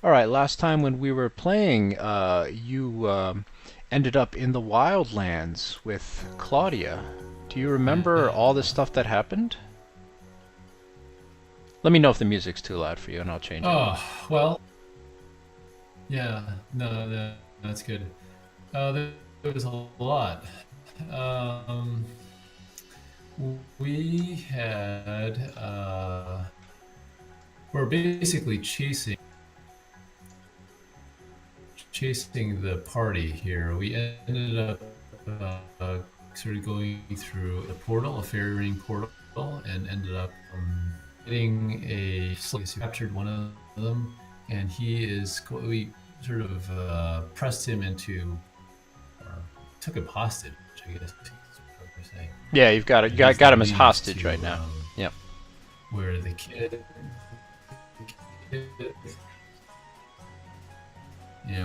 All right, last time when we were playing, you ended up in the wildlands with Claudia. Do you remember Yeah. all the stuff that happened? Let me know if the music's too loud for you, and I'll change it. Oh, well, yeah. No, no, that's good. There was a lot. Um, we had we're basically chasing the party here. We ended up uh, sort of going through a portal, a fairy ring portal, and ended up getting a slave who captured one of them, and we sort of pressed him into, or took him hostage, I guess is what we're saying. Yeah, you've got it. And he's Got now him as leading us hostage right to now. Yep. where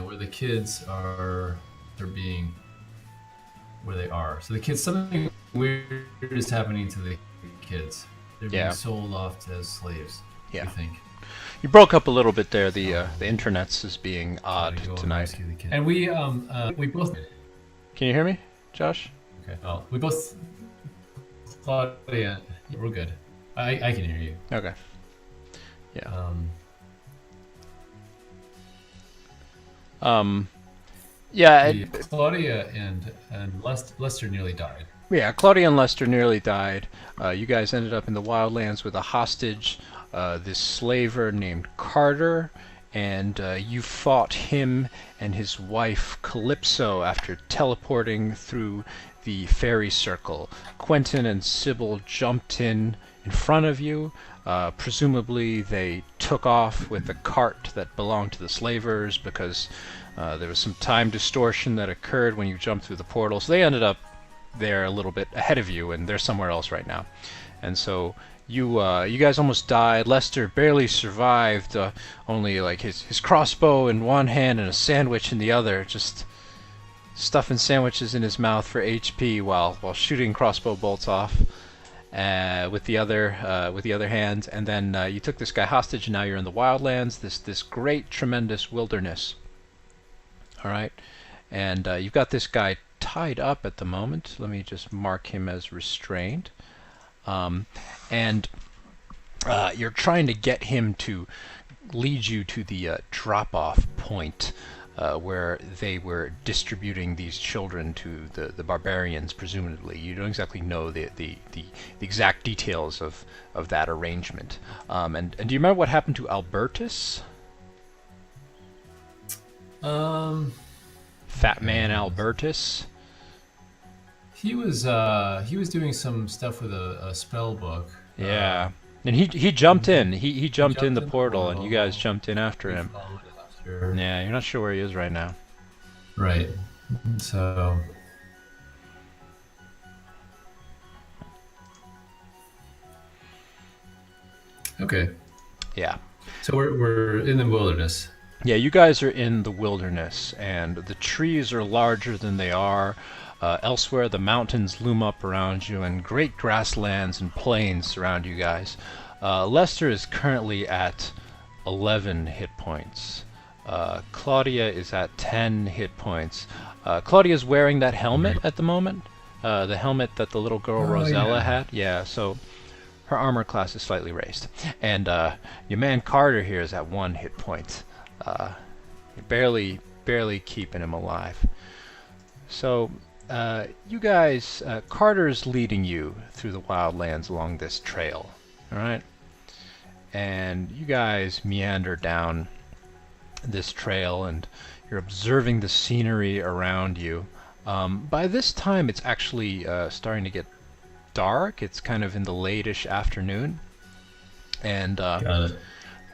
where the kids they're being where they are. So the kids, something weird is happening to the kids. They're being Yeah. sold off as slaves. We Yeah. think. You broke up a little bit there. The internet's is being odd Gotta go and tonight. rescue the kids. And we both. Can you hear me, Josh? Okay. Well, we both. Claudia, yeah, we're good. I can hear you. Okay. Yeah. Um, Um. Yeah. Claudia and Lester nearly died. Yeah, Claudia and Lester nearly died. You guys ended up in the wildlands with a hostage, this slaver named Carter, and you fought him and his wife Calypso after teleporting through the fairy circle. Quentin and Sybil jumped in front of you. Presumably they took off with the cart that belonged to the slavers because there was some time distortion that occurred when you jumped through the portal. So they ended up there a little bit ahead of you, and they're somewhere else right now. And so you guys almost died. Lester barely survived, only like his crossbow in one hand and a sandwich in the other, just stuffing sandwiches in his mouth for HP while shooting crossbow bolts off with the other hand. And then you took this guy hostage, and now you're in the wildlands, this great tremendous wilderness. All right, and you've got this guy tied up at the moment. Let me just mark him as restrained. And you're trying to get him to lead you to the drop-off point where they were distributing these children to the barbarians, presumably. You don't exactly know the exact details of that arrangement. And do you remember what happened to Albertus? Fat man Albertus? He was doing some stuff with a spell book. Yeah. And he jumped in. He jumped in the portal, and you guys jumped in after him. Yeah, you're not sure where he is right now. Right. So. Okay. Yeah. So we're in the wilderness. Yeah, you guys are in the wilderness, and the trees are larger than they are. Elsewhere, the mountains loom up around you, and great grasslands and plains surround you guys. Lester is currently at 11 hit points. Claudia is at 10 hit points. Claudia's wearing that helmet at the moment, the helmet that the little girl Rosella had. Yeah, so her armor class is slightly raised. And your man Carter here is at 1 hit point. Barely keeping him alive. So you guys, Carter's leading you through the wildlands along this trail, all right? And you guys meander down this trail, and you're observing the scenery around you. By this time, it's actually starting to get dark. It's kind of in the late-ish afternoon, and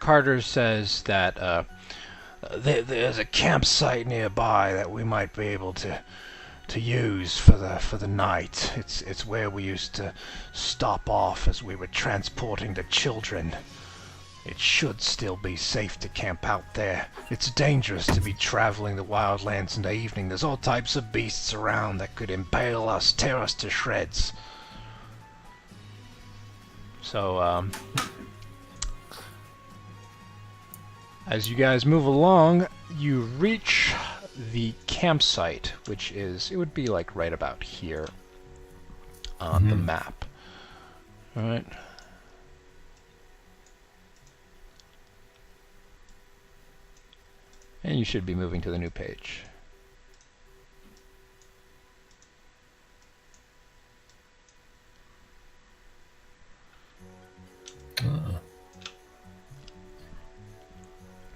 Carter says that there's a campsite nearby that we might be able to use for the night. It's where we used to stop off as we were transporting the children. It should still be safe to camp out there. It's dangerous to be traveling the wildlands in the evening. There's all types of beasts around that could impale us, tear us to shreds. So As you guys move along, you reach the campsite, which is, it would be like right about here on the map. Alright. And you should be moving to the new page.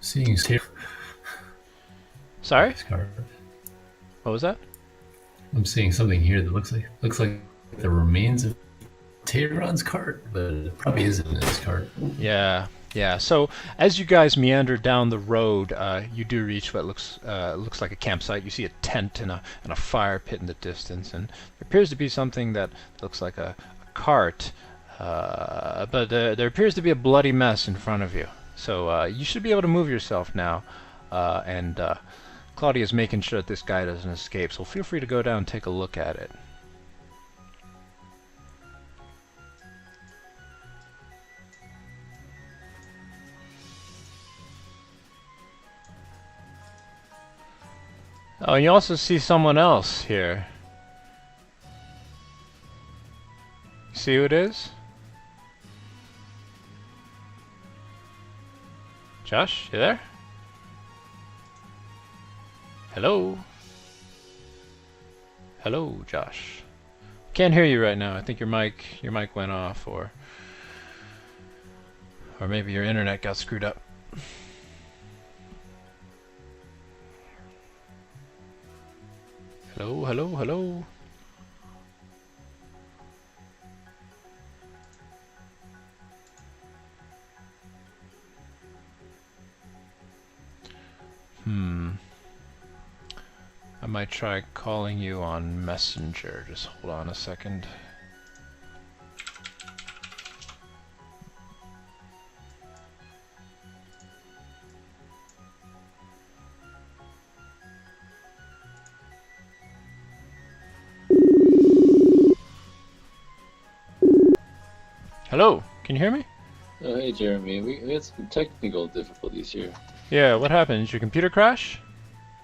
Seeing Sorry? What was that? I'm seeing something here that looks like the remains of Tehran's cart, but it probably isn't in his cart. Yeah, yeah. So as you guys meander down the road, you do reach what looks like a campsite. You see a tent and a fire pit in the distance, and there appears to be something that looks like a cart, but there appears to be a bloody mess in front of you. So you should be able to move yourself now, and Claudia's making sure that this guy doesn't escape. So feel free to go down and take a look at it. Oh, and you also see someone else here. See who it is? Josh, you there? Hello? Hello, Josh. Can't hear you right now. I think your mic went off, or maybe your internet got screwed up. Hello, hello, hello. I might try calling you on Messenger. Just hold on a second. Hello, can you hear me? Oh, hey Jeremy, we had some technical difficulties here. Yeah, what happened? Did your computer crash?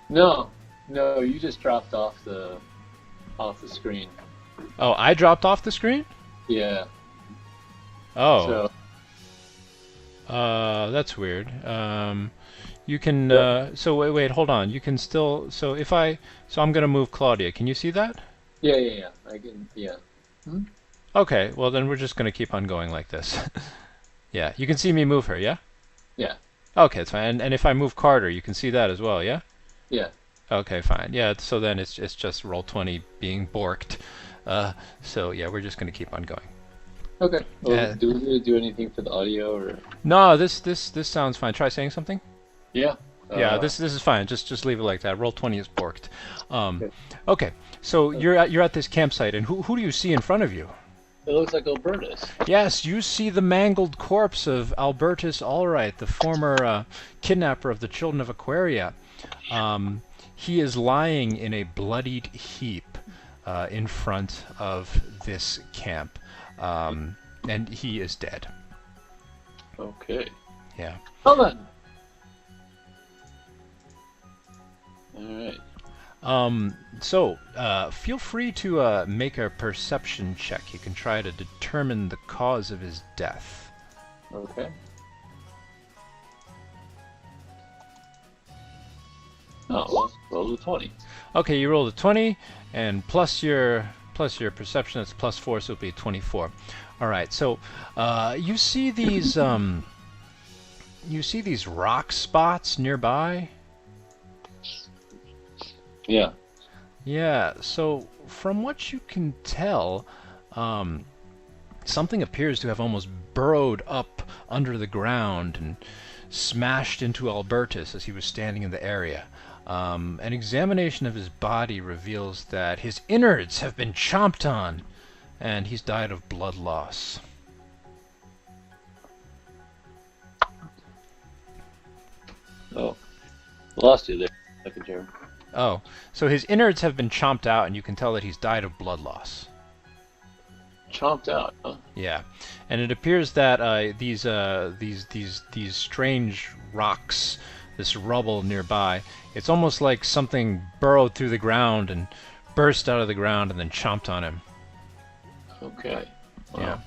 No, you just dropped off the screen. Oh, I dropped off the screen? Yeah. Oh. That's weird. You can, so wait, hold on. You can still, so I'm gonna move Claudia. Can you see that? Yeah. I can, yeah. Hmm? Okay, well then we're just gonna keep on going like this. Yeah, you can see me move her, yeah? Yeah. Okay, it's fine. And if I move Carter, you can see that as well, yeah? Yeah. Okay, fine. Yeah, so then it's just Roll20 being borked. So yeah, we're just gonna keep on going. Okay. Well, do we need to do anything for the audio, or? No, this sounds fine. Try saying something. Yeah. Yeah, this is fine. Just leave it like that. Roll20 is borked. Okay. So you're at this campsite, and who do you see in front of you? It looks like Albertus. Yes, you see the mangled corpse of Albertus Allwright, the former kidnapper of the children of Aquaria. He is lying in a bloodied heap in front of this camp, and he is dead. Okay. Yeah. Hold on. All right. So feel free to make a perception check. You can try to determine the cause of his death. Okay. Oh, well, roll a 20. Okay, you rolled a 20, and plus your perception, that's +4, so it'll be a 24. All right, so you see these rock spots nearby. Yeah. Yeah, so from what you can tell, something appears to have almost burrowed up under the ground and smashed into Albertus as he was standing in the area. An examination of his body reveals that his innards have been chomped on, and he's died of blood loss. Oh, lost you there, second Jeremy. Oh, so his innards have been chomped out, and you can tell that he's died of blood loss. Chomped out, huh? Yeah, and it appears that these strange rocks this rubble nearby. It's almost like something burrowed through the ground and burst out of the ground and then chomped on him. Okay. Wow.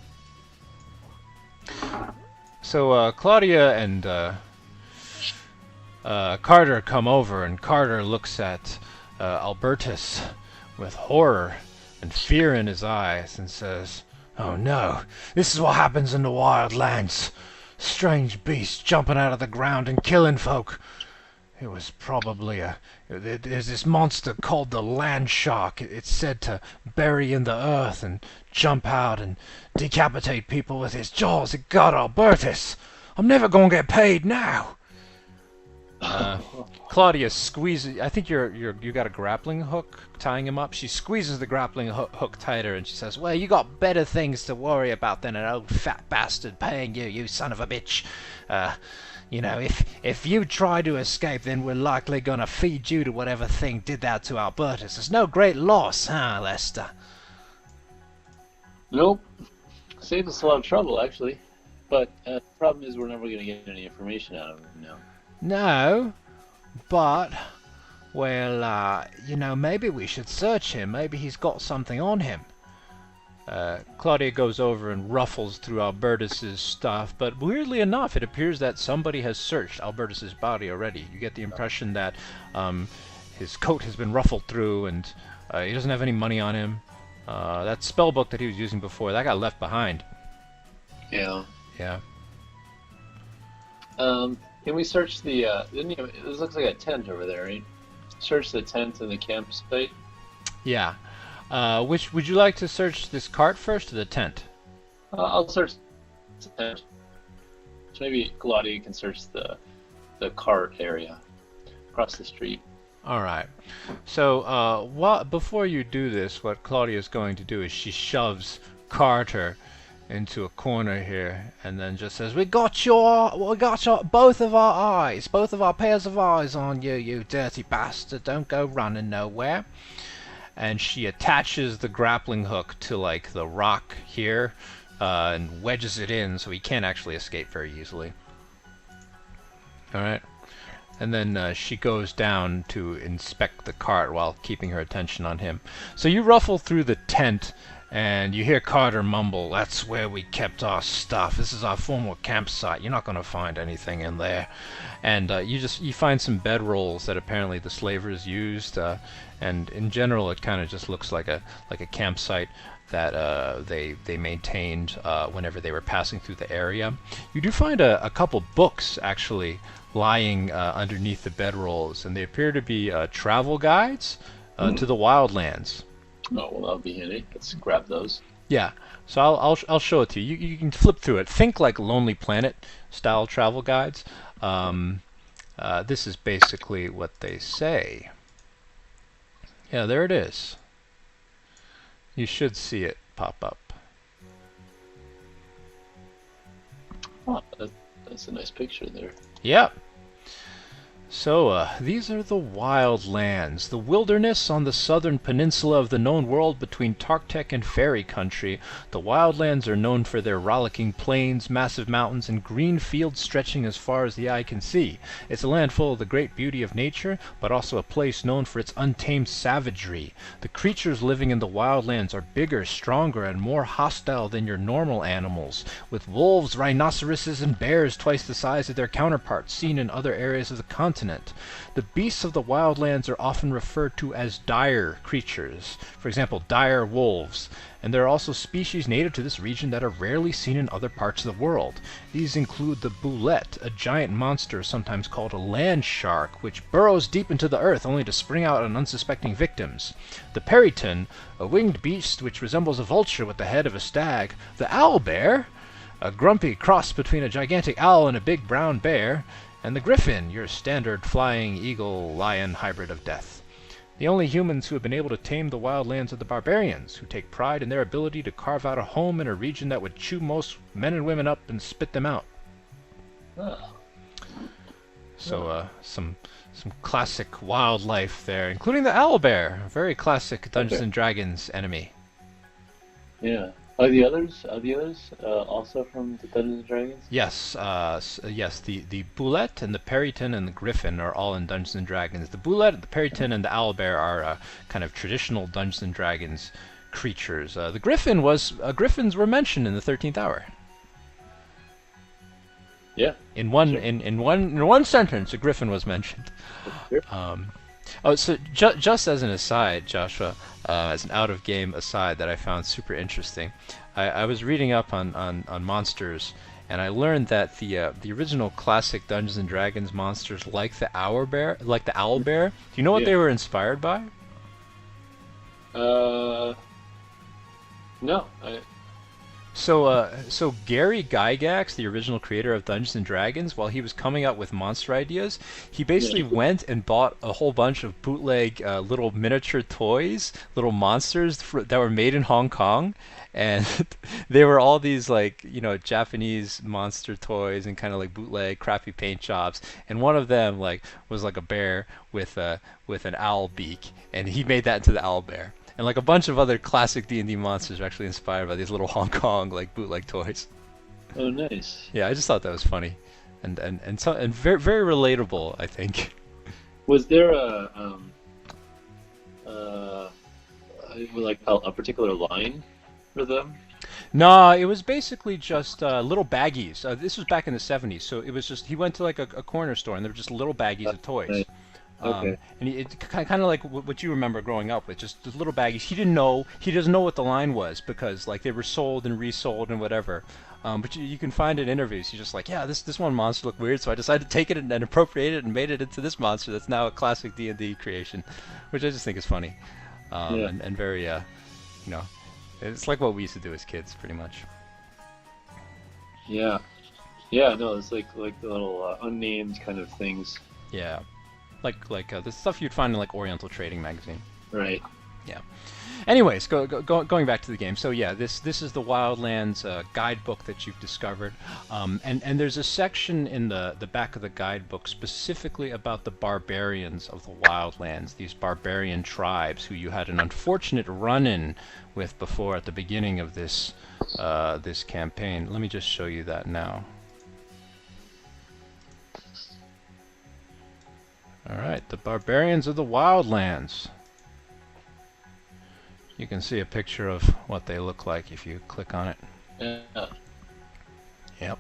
Yeah. So Claudia and Carter come over, and Carter looks at Albertus with horror and fear in his eyes and says, "Oh no, this is what happens in the wild lands. Strange beasts jumping out of the ground and killing folk. It was probably there's this monster called the land shark. It's said to bury in the earth and jump out and decapitate people with his jaws. God, Albertus, I'm never gonna get paid now." Claudia squeezes. I think you got a grappling hook tying him up. She squeezes the grappling hook tighter, and she says, "Well, you got better things to worry about than an old fat bastard paying you, you son of a bitch. You know, if you try to escape, then we're likely gonna feed you to whatever thing did that to Albertus. It's no great loss, huh, Lester?" Nope. Saved us a lot of trouble, actually. But the problem is we're never going to get any information out of him now. No, but, well, you know, maybe we should search him. Maybe he's got something on him. Claudia goes over and ruffles through Albertus's stuff, but weirdly enough, it appears that somebody has searched Albertus's body already. You get the impression that his coat has been ruffled through, and he doesn't have any money on him. That spell book that he was using before, that got left behind. Yeah. Yeah. Can we search the, this looks like a tent over there, right? Search the tent and the campsite. Yeah. Which would you like to search, this cart first or the tent? I'll search the tent. So maybe Claudia can search the cart area across the street. All right. So before you do this, what Claudia is going to do is she shoves Carter into a corner here, and then just says, we got your both of our pairs of eyes on you, you dirty bastard. Don't go running nowhere." And she attaches the grappling hook to like the rock here, and wedges it in so he can't actually escape very easily. All right. And then she goes down to inspect the cart while keeping her attention on him. So you ruffle through the tent, and you hear Carter mumble, "That's where we kept our stuff. This is our former campsite. You're not going to find anything in there." And you find some bedrolls that apparently the slavers used, and in general it kind of just looks like a campsite that they maintained whenever they were passing through the area. You do find a couple books actually lying underneath the bedrolls, and they appear to be travel guides to the wildlands. Oh, well, that'll be handy. Let's grab those. Yeah, so I'll show it to you. You can flip through it. Think like Lonely Planet style travel guides. This is basically what they say. Yeah, there it is. You should see it pop up. Oh, that's a nice picture there. Yep. So, these are the wild lands, the wilderness on the southern peninsula of the known world between Tartec and Fairy Country. The wildlands are known for their rollicking plains, massive mountains, and green fields stretching as far as the eye can see. It's a land full of the great beauty of nature, but also a place known for its untamed savagery. The creatures living in the wildlands are bigger, stronger, and more hostile than your normal animals, with wolves, rhinoceroses, and bears twice the size of their counterparts seen in other areas of the continent. The beasts of the wildlands are often referred to as dire creatures, for example, dire wolves, and there are also species native to this region that are rarely seen in other parts of the world. These include the boulette, a giant monster sometimes called a land shark, which burrows deep into the earth only to spring out on unsuspecting victims; the periton, a winged beast which resembles a vulture with the head of a stag; the owlbear, a grumpy cross between a gigantic owl and a big brown bear; and the griffin, your standard flying eagle-lion hybrid of death. The only humans who have been able to tame the wildlands are the barbarians, who take pride in their ability to carve out a home in a region that would chew most men and women up and spit them out. Oh. So, some classic wildlife there, including the owlbear, a very classic Dungeons and Dragons enemy. Yeah. Are the others also from the Dungeons and Dragons? Yes, yes. The Boulette and the Periton and the Griffin are all in Dungeons and Dragons. The Boulette, the Periton, and the Owlbear are kind of traditional Dungeons and Dragons creatures. The Griffin was Griffins were mentioned in the 13th Hour. Yeah. In one sure. in one sentence, a Griffin was mentioned. Sure. Oh, so just as an aside, Joshua, as an out-of-game aside that I found super interesting, I was reading up on monsters, and I learned that the original classic Dungeons and Dragons monsters, like the owlbear, do you know what Yeah. they were inspired by? No. So Gary Gygax, the original creator of Dungeons and Dragons, while he was coming up with monster ideas, he basically went and bought a whole bunch of bootleg little miniature toys, little monsters that were made in Hong Kong, and they were all these Japanese monster toys and kind of like bootleg crappy paint jobs. And one of them was like a bear with an owl beak, and he made that into the owl bear. And like a bunch of other classic D&D monsters are actually inspired by these little Hong Kong bootleg toys. Oh, nice. Yeah, I just thought that was funny, and very very relatable, I think. Was there a particular line for them? No, it was basically just little baggies. This was back in the 70s, so it was just he went to like a corner store and there were just little baggies of toys. Right. Okay. And it kind of like what you remember growing up with, just the little baggies. He doesn't know what the line was because like they were sold and resold and whatever. But you can find in interviews. He's just like, yeah, this one monster looked weird, so I decided to take it and appropriate it and made it into this monster that's now a classic D&D creation, which I just think is funny, Yeah. and very it's like what we used to do as kids, pretty much. Yeah. Yeah. No, it's like the little unnamed kind of things. Yeah, like the stuff you'd find in like Oriental Trading magazine. Right. Yeah. Anyways, going back to the game. So yeah, this is the Wildlands guidebook that you've discovered, and there's a section in the back of the guidebook specifically about the barbarians of the Wildlands, these barbarian tribes who you had an unfortunate run-in with before at the beginning of this this campaign. Let me just show you that now. All right, the barbarians of the Wildlands. You can see a picture of what they look like if you click on it. Yeah. Yep.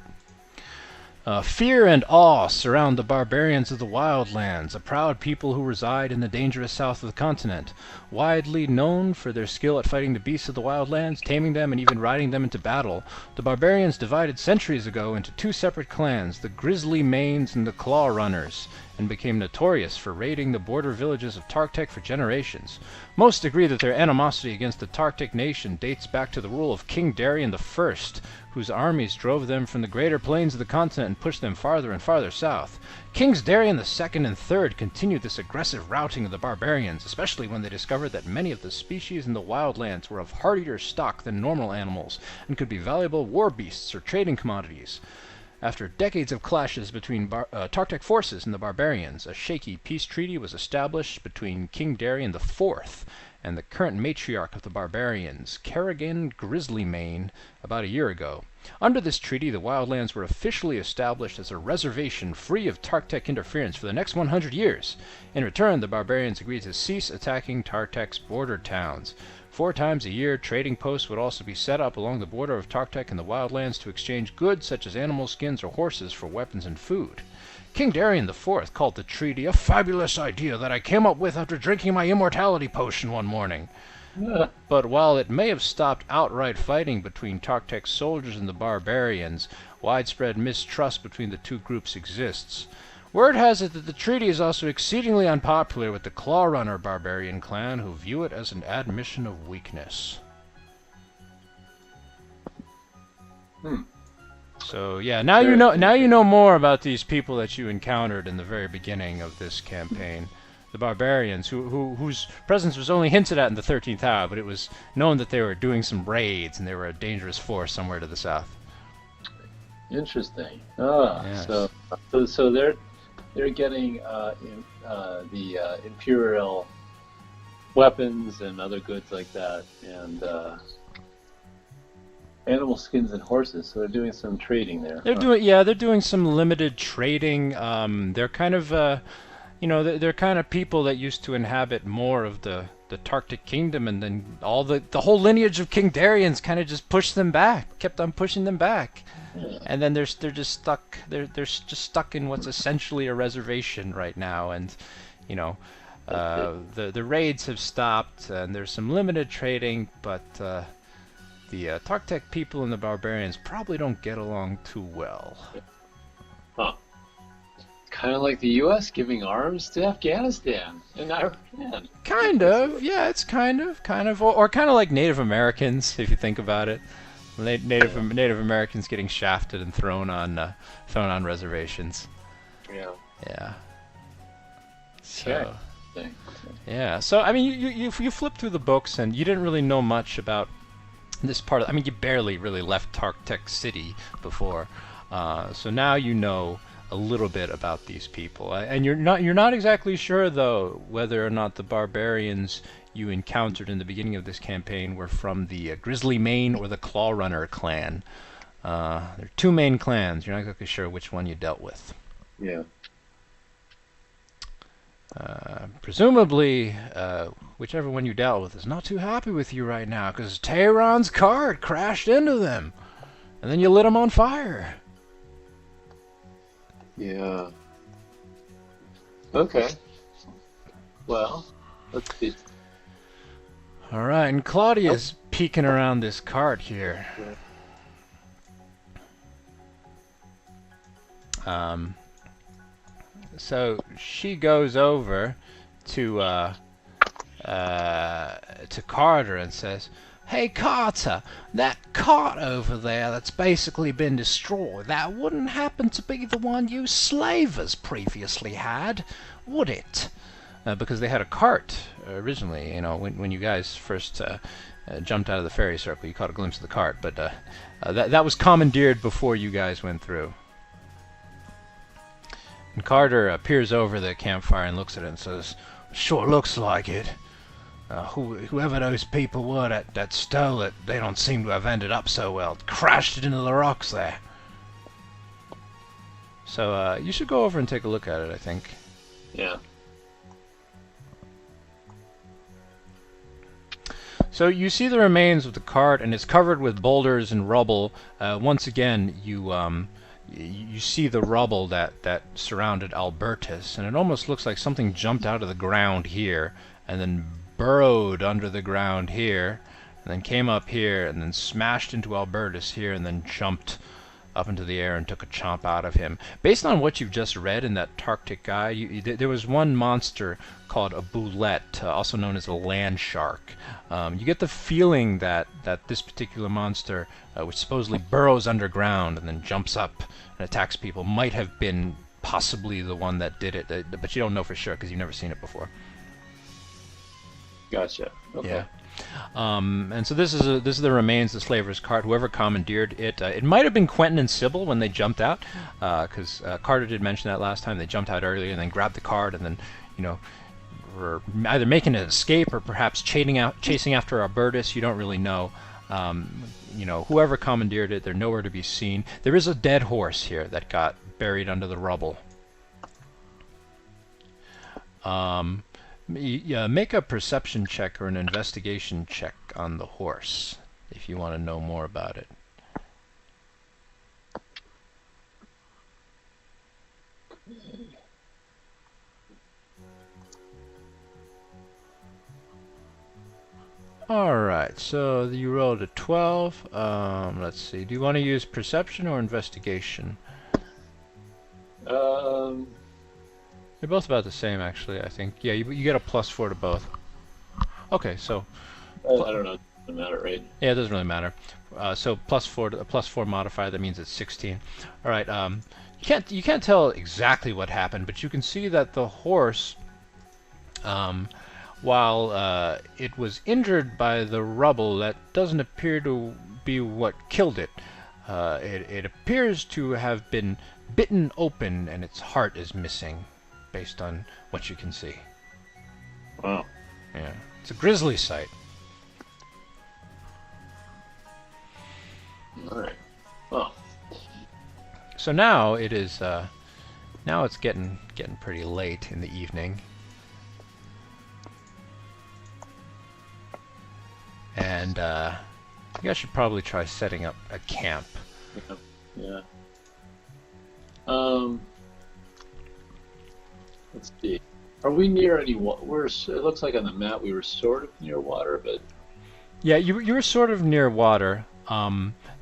Fear and awe surround the barbarians of the Wildlands, a proud people who reside in the dangerous south of the continent. Widely known for their skill at fighting the beasts of the Wildlands, taming them, and even riding them into battle, the barbarians divided centuries ago into two separate clans, the Grizzly Manes and the Claw Runners, and became notorious for raiding the border villages of Tartec for generations. Most agree that their animosity against the Tartec nation dates back to the rule of King Darian I, whose armies drove them from the greater plains of the continent and pushed them farther and farther south. Kings Darian II and III continued this aggressive routing of the barbarians, especially when they discovered that many of the species in the Wildlands were of hardier stock than normal animals, and could be valuable war beasts or trading commodities. After decades of clashes between Tartec forces and the barbarians, a shaky peace treaty was established between King Darian IV and the current matriarch of the barbarians, Kerrigan Grizzlymane, about a year ago. Under this treaty, the Wildlands were officially established as a reservation free of Tartec interference for the next 100 years. In return, the barbarians agreed to cease attacking Tartec's border towns. 4 times a year, trading posts would also be set up along the border of Tartec and the Wildlands to exchange goods such as animal skins or horses for weapons and food. King Darian IV called the treaty a fabulous idea that I came up with after drinking my immortality potion one morning. Yeah. But while it may have stopped outright fighting between Tartec's soldiers and the barbarians, widespread mistrust between the two groups exists. Word has it that the treaty is also exceedingly unpopular with the Claw Runner barbarian clan, who view it as an admission of weakness. So yeah, now you know more about these people that you encountered in the very beginning of this campaign. The barbarians, whose presence was only hinted at in the 13th Hour, but it was known that they were doing some raids and they were a dangerous force somewhere to the south. Interesting. Yes. So they're getting the imperial weapons and other goods like that, and animal skins and horses, so they're doing some trading there. They're doing some limited trading. They're kind of, they're kind of people that used to inhabit more of the Tartec kingdom, and then the whole lineage of King Darian's kind of just pushed them back, kept on pushing them back, and then they're just stuck. They're just stuck in what's essentially a reservation right now, and the raids have stopped, and there's some limited trading, but the Tartec people and the barbarians probably don't get along too well. Huh. Kind of like the U.S. giving arms to Afghanistan and Iran. Kind of, yeah, it's kind of, or kind of like Native Americans, if you think about it. Native Americans getting shafted and thrown on reservations. Yeah. Yeah. So. Okay. Yeah. So I mean, you flip through the books and you didn't really know much about this part of, I mean, you barely really left Tartec City before, so now you know a little bit about these people, and you're not exactly sure though whether or not the barbarians you encountered in the beginning of this campaign were from the Grizzly Mane or the Claw Runner clan. There are two main clans. You're not exactly sure which one you dealt with. Yeah. Presumably, whichever one you dealt with is not too happy with you right now, because Tehran's cart crashed into them, and then you lit them on fire. Yeah. Okay. Well, let's see. All right, and Claudia's peeking around this cart here. So she goes over to Carter and says, "Hey Carter, that cart over there that's basically been destroyed, that wouldn't happen to be the one you slavers previously had, would it?" Because they had a cart originally, when you guys first jumped out of the fairy circle, you caught a glimpse of the cart, but that was commandeered before you guys went through. And Carter peers over the campfire and looks at it and says, "Sure looks like it. Whoever those people were that stole it, they don't seem to have ended up so well. Crashed it into the rocks there." So you should go over and take a look at it, I think. Yeah. So you see the remains of the cart, and it's covered with boulders and rubble. Once again, you see the rubble that surrounded Albertus, and it almost looks like something jumped out of the ground here, and then burrowed under the ground here, and then came up here, and then smashed into Albertus here, and then jumped up into the air and took a chomp out of him. Based on what you've just read in that Tartec guide, there was one monster called a boulette, also known as a land shark. You get the feeling that this particular monster, which supposedly burrows underground and then jumps up and attacks people, might have been possibly the one that did it, but you don't know for sure because you've never seen it before. Gotcha. Okay. Yeah. And so this is the remains of the slaver's cart. Whoever commandeered it, it might have been Quentin and Sybil when they jumped out, because Carter did mention that last time. They jumped out earlier and then grabbed the cart and then, were either making an escape or perhaps chasing after Albertus. You don't really know. Whoever commandeered it, they're nowhere to be seen. There is a dead horse here that got buried under the rubble. Make a perception check or an investigation check on the horse if you want to know more about it. Alright, so you rolled a 12. Let's see. Do you want to use perception or investigation? They're both about the same, actually, I think. Yeah, you get a +4 to both. Okay, so... I don't know. It doesn't matter, right? Yeah, it doesn't really matter. So +4 modifier, that means it's 16. Alright, you can't tell exactly what happened, but you can see that the horse, while it was injured by the rubble, that doesn't appear to be what killed it. It appears to have been bitten open, and its heart is missing, based on what you can see. Wow. Yeah. It's a grisly sight. All right. Well, So now it is. Now it's getting pretty late in the evening, and you guys should probably try setting up a camp. yeah. Let's see. Are we near any water? It looks like on the map we were sort of near water, but Yeah, you were sort of near water.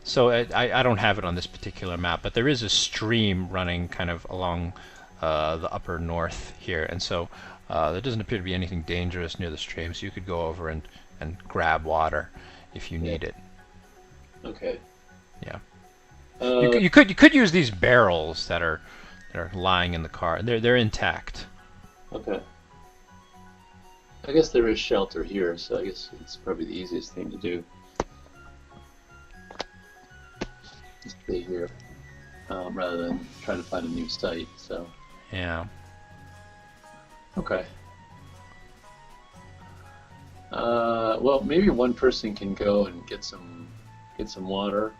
So I don't have it on this particular map, but there is a stream running kind of along the upper north here, and so there doesn't appear to be anything dangerous near the stream, so you could go over and grab water if you need it. okay. Yeah. Uh, You could use these barrels that are lying in the car. They're intact. Okay. I guess there is shelter here, so I guess it's probably the easiest thing to do. Just stay here, rather than trying to find a new site. So. Yeah. Okay. Well, maybe one person can go and get some water,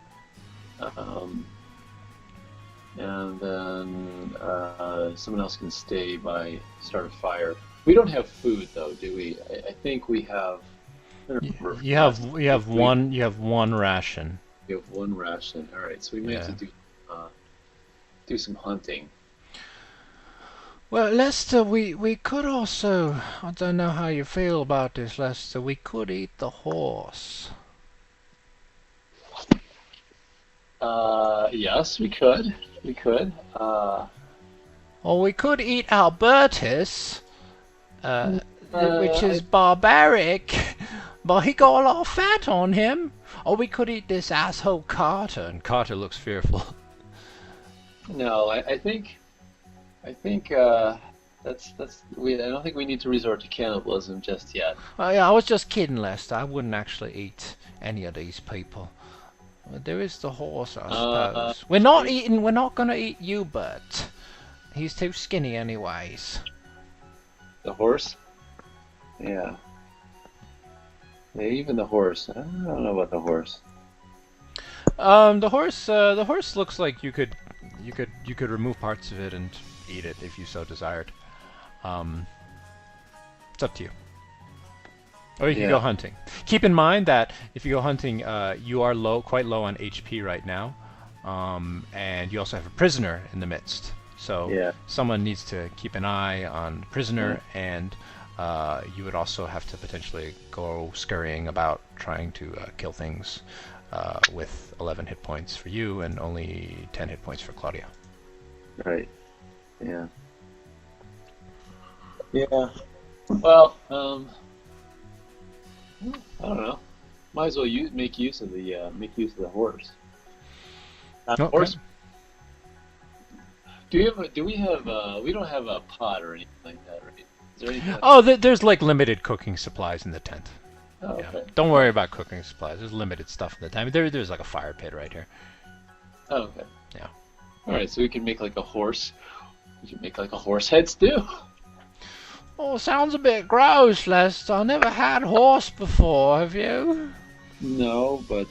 and then someone else can stay by start a fire. We don't have food though, do we? I think we have. You have one ration. We have one ration. All right, so we may have to do some hunting. Well, Lester, we could also, I don't know how you feel about this, Lester, we could eat the horse. Yes, we could. We could. Or we could eat Albertus, which is barbaric, but he got a lot of fat on him. Or we could eat this asshole Carter, and Carter looks fearful. No, I think that's I don't think we need to resort to cannibalism just yet. Oh, yeah, I was just kidding, Lester. I wouldn't actually eat any of these people. There is the horse, I suppose. We're not gonna eat Hubert. He's too skinny anyways. The horse? Yeah. Yeah, even the horse. I don't know about the horse. The horse looks like you could remove parts of it and eat it if you so desired. It's up to you. Or you can go hunting. Keep in mind that if you go hunting, you are quite low on HP right now, and you also have a prisoner in the midst. So someone needs to keep an eye on the prisoner, and you would also have to potentially go scurrying about trying to kill things with 11 hit points for you and only 10 hit points for Claudia. Right. Yeah. Yeah. Well, I don't know. Might as well make use of the horse. Okay. Horse. We don't have a pot or anything like that, right? Is there anything? Oh, there's like limited cooking supplies in the tent. Oh, Yeah. okay. Don't worry about cooking supplies. There's limited stuff in the tent. There's like a fire pit right here. Oh, okay. Yeah. All right, so we can make like a horse. We can make like a horse head stew. Oh, sounds a bit gross, Lester. I never had horse before. Have you? No, but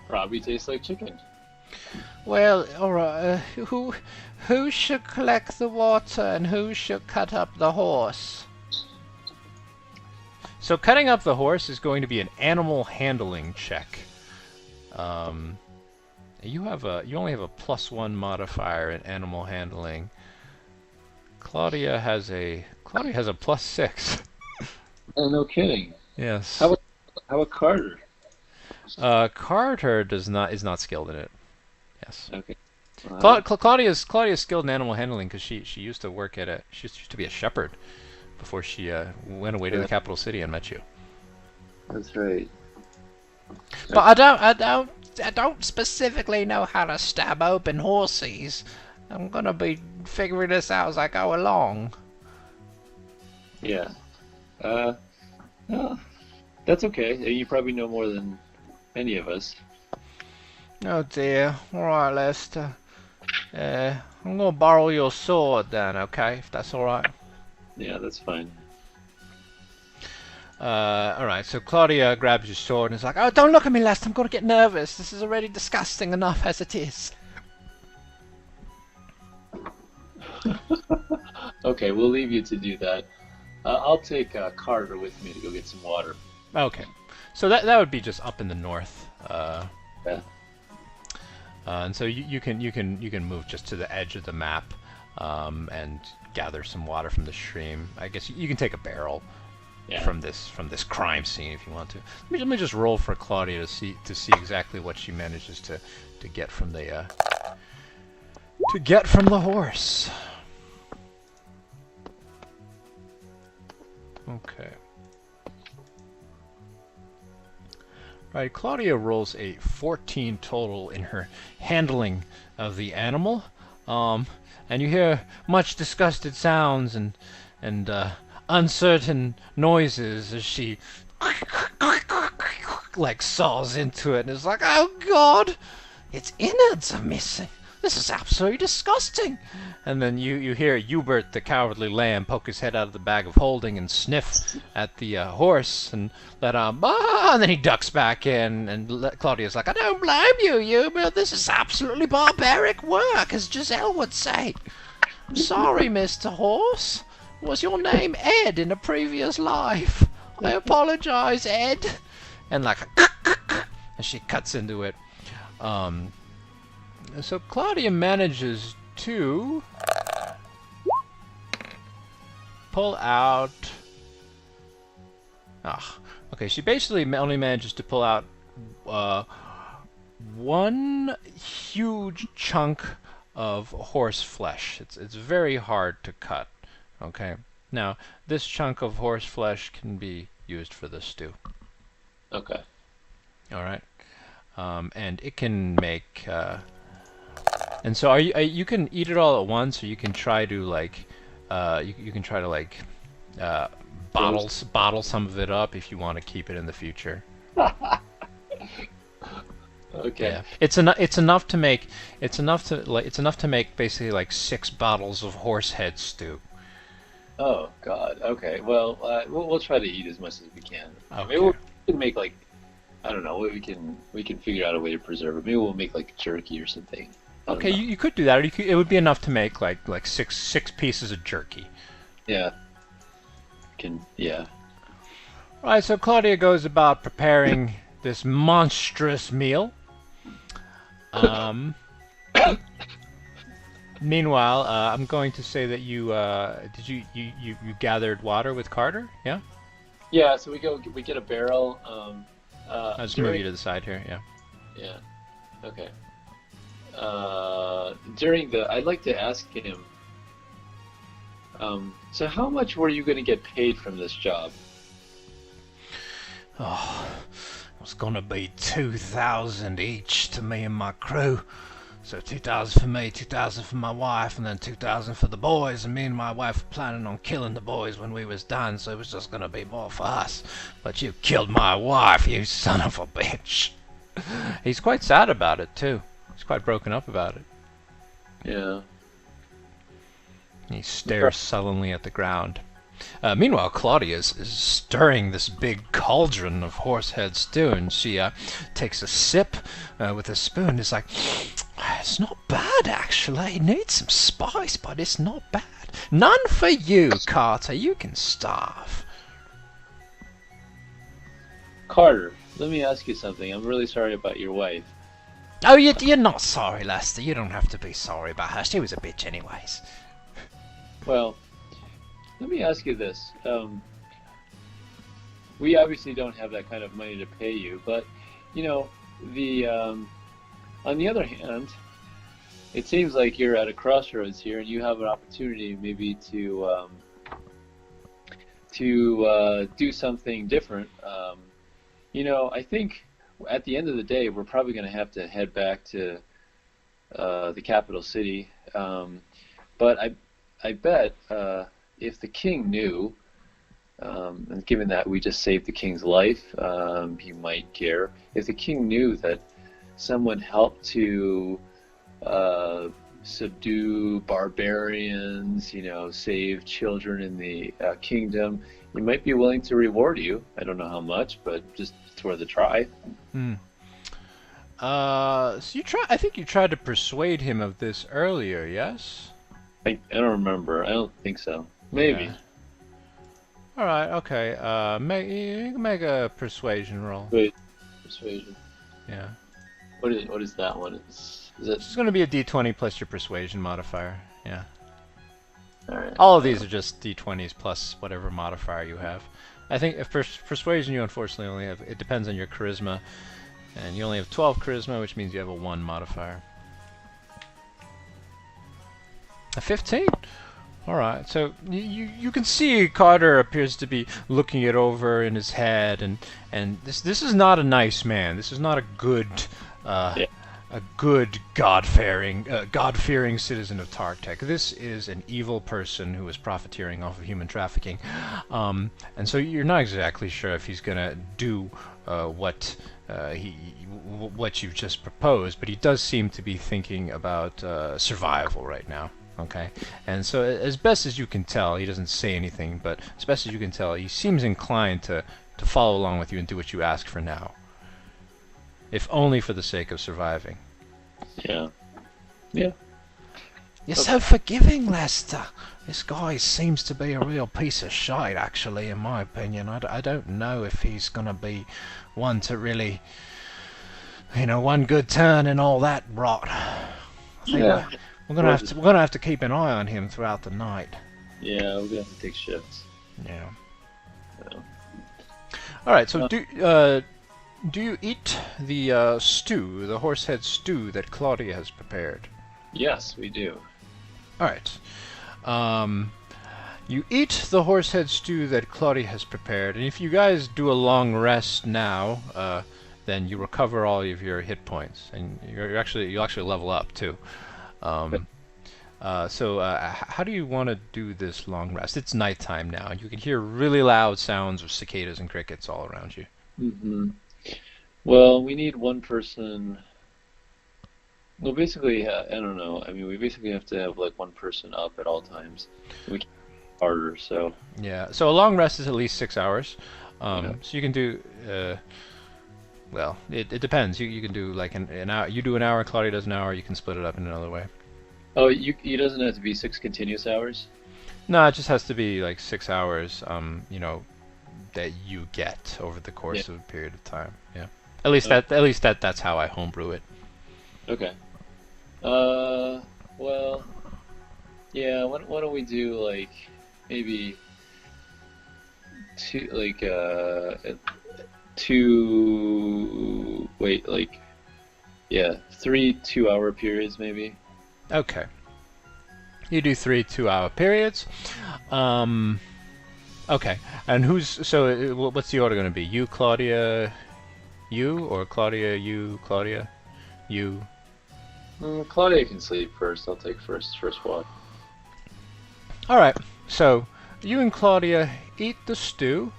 probably tastes like chicken. Well, all right. Who should collect the water and who should cut up the horse? So cutting up the horse is going to be an animal handling check. You only have a +1 modifier in animal handling. Claudia has a +6. Oh, no kidding. Yes. How about Carter? Carter is not skilled in it. Yes. Okay. Claudia's skilled in animal handling because she used to work at she used to be a shepherd before she went away to the capital city and met you. That's right. But I don't specifically know how to stab open horses. I'm gonna be figuring this out as I go along. Yeah. Well, that's okay. You probably know more than any of us. Oh dear. Alright, Lester. I'm gonna borrow your sword then, okay? If that's alright. Yeah, that's fine. Alright, so Claudia grabs your sword and is like, "Oh, don't look at me, Lester, I'm going to get nervous. This is already disgusting enough as it is." Okay, we'll leave you to do that. I'll take Carter with me to go get some water. Okay, so that would be just up in the north. Yeah. And so you can move just to the edge of the map and gather some water from the stream. I guess you can take a barrel from this crime scene if you want to. Let me just roll for Claudia to see exactly what she manages to get from the horse. Okay. Right, Claudia rolls a 14 total in her handling of the animal, and you hear much disgusted sounds and uncertain noises as she like saws into it and is like, "Oh God, its innards are missing. This is absolutely disgusting." And then you hear Hubert, the cowardly lamb, poke his head out of the bag of holding and sniff at the horse and let out, "Ah!" And then he ducks back in, and Claudia's like, "I don't blame you, Hubert. This is absolutely barbaric work, as Giselle would say. I'm sorry, Mr. Horse. Was your name Ed in a previous life? I apologize, Ed." And like, and she cuts into it. So Claudia manages to pull out... okay, she basically only manages to pull out one huge chunk of horse flesh. It's very hard to cut. Okay, now this chunk of horse flesh can be used for the stew. Okay. All right, and it can make... and so you can eat it all at once, or you can try to like you can try to like bottle some of it up if you want to keep it in the future. Okay. Yeah. It's enough to make basically like 6 bottles of horse head stew. Oh God. Okay. Well, we'll try to eat as much as we can. Okay. Maybe we can make like, I don't know. We can figure out a way to preserve it. Maybe we'll make like jerky or something. Okay, you could do that, or it would be enough to make like six pieces of jerky. Yeah. Right, so Claudia goes about preparing this monstrous meal. Meanwhile, I'm going to say that you gathered water with Carter, yeah? Yeah. So we get a barrel. I'll just move you to the side here, yeah. Yeah. Okay. I'd like to ask him. So how much were you going to get paid from this job? Oh, it was going to be 2,000 each to me and my crew. So 2,000 for me, 2,000 for my wife, and then 2,000 for the boys. And me and my wife were planning on killing the boys when we was done, so it was just going to be more for us. But you killed my wife, you son of a bitch. He's quite sad about it too. He's quite broken up about it. Yeah. He stares sullenly at the ground. Meanwhile, Claudia is stirring this big cauldron of horsehead stew, and she takes a sip with a spoon. It's like, it's not bad, actually. It needs some spice, but it's not bad. None for you, Carter. You can starve. Carter, let me ask you something. I'm really sorry about your wife. Oh, you're not sorry, Lester. You don't have to be sorry about her. She was a bitch anyways. Well, let me ask you this. We obviously don't have that kind of money to pay you, but, you know, on the other hand, it seems like you're at a crossroads here, and you have an opportunity maybe to do something different. You know, I think at the end of the day, we're probably going to have to head back to the capital city. But I bet if the king knew, and given that we just saved the king's life, he might care. If the king knew that someone helped to subdue barbarians, you know, save children in the kingdom, he might be willing to reward you. I don't know how much, but just it's worth a try. Hmm. So I think you tried to persuade him of this earlier, yes? I don't remember. I don't think so. Maybe. Yeah. All right. Okay. You can make a persuasion roll. Wait, persuasion. Yeah. What is that one? Is it? It's going to be a d20 plus your persuasion modifier. Yeah. All right. All of these are just d20s plus whatever modifier you have. I think if persuasion, you unfortunately only have. It depends on your charisma, and you only have 12 charisma, which means you have a 1 modifier. A 15. All right. So you can see Carter appears to be looking it over in his head, and this is not a nice man. This is not a good. Yeah. A good God-fearing citizen of Tartec. This is an evil person who is profiteering off of human trafficking, and so you're not exactly sure if he's gonna do what you've just proposed, but he does seem to be thinking about survival right now. Okay, and so as best as you can tell, he doesn't say anything, but as best as you can tell, he seems inclined to follow along with you and do what you ask for now. If only for the sake of surviving. Yeah. Yeah. You're so forgiving, Lester. This guy seems to be a real piece of shite, actually, in my opinion. I don't know if he's going to be one to really, one good turn and all that rot. I think Yeah. we're gonna have to keep an eye on him throughout the night. Yeah, we're gonna have to take shifts. Yeah. Yeah. All right. So do you eat the stew, the horsehead stew that Claudia has prepared? Yes, we do. All right. You eat the horsehead stew that Claudia has prepared, and if you guys do a long rest now, then you recover all of your hit points, and you'll actually level up too. So how do you want to do this long rest? It's nighttime now. You can hear really loud sounds of cicadas and crickets all around you. Mm-hmm. Well, we need one person. Well, basically, I don't know. I mean, we basically have to have like one person up at all times. We can't harder, so. Yeah. So a long rest is at least 6 hours. Yeah. So you can do. Well, it depends. You can do like an hour. You do an hour. Claudia does an hour. You can split it up in another way. Oh, it doesn't have to be 6 continuous hours? No, it just has to be like 6 hours. That you get over the course of a period of time. Yeah. At least that's how I homebrew it. Okay. Well, yeah. Why don't we do like maybe two 3 2-hour periods maybe. Okay. You do 3 2-hour periods. Okay. And what's the order going to be? You, Claudia, you, or Claudia, you, Claudia, you? Claudia can sleep first. I'll take first watch. All right. So you and Claudia eat the stew,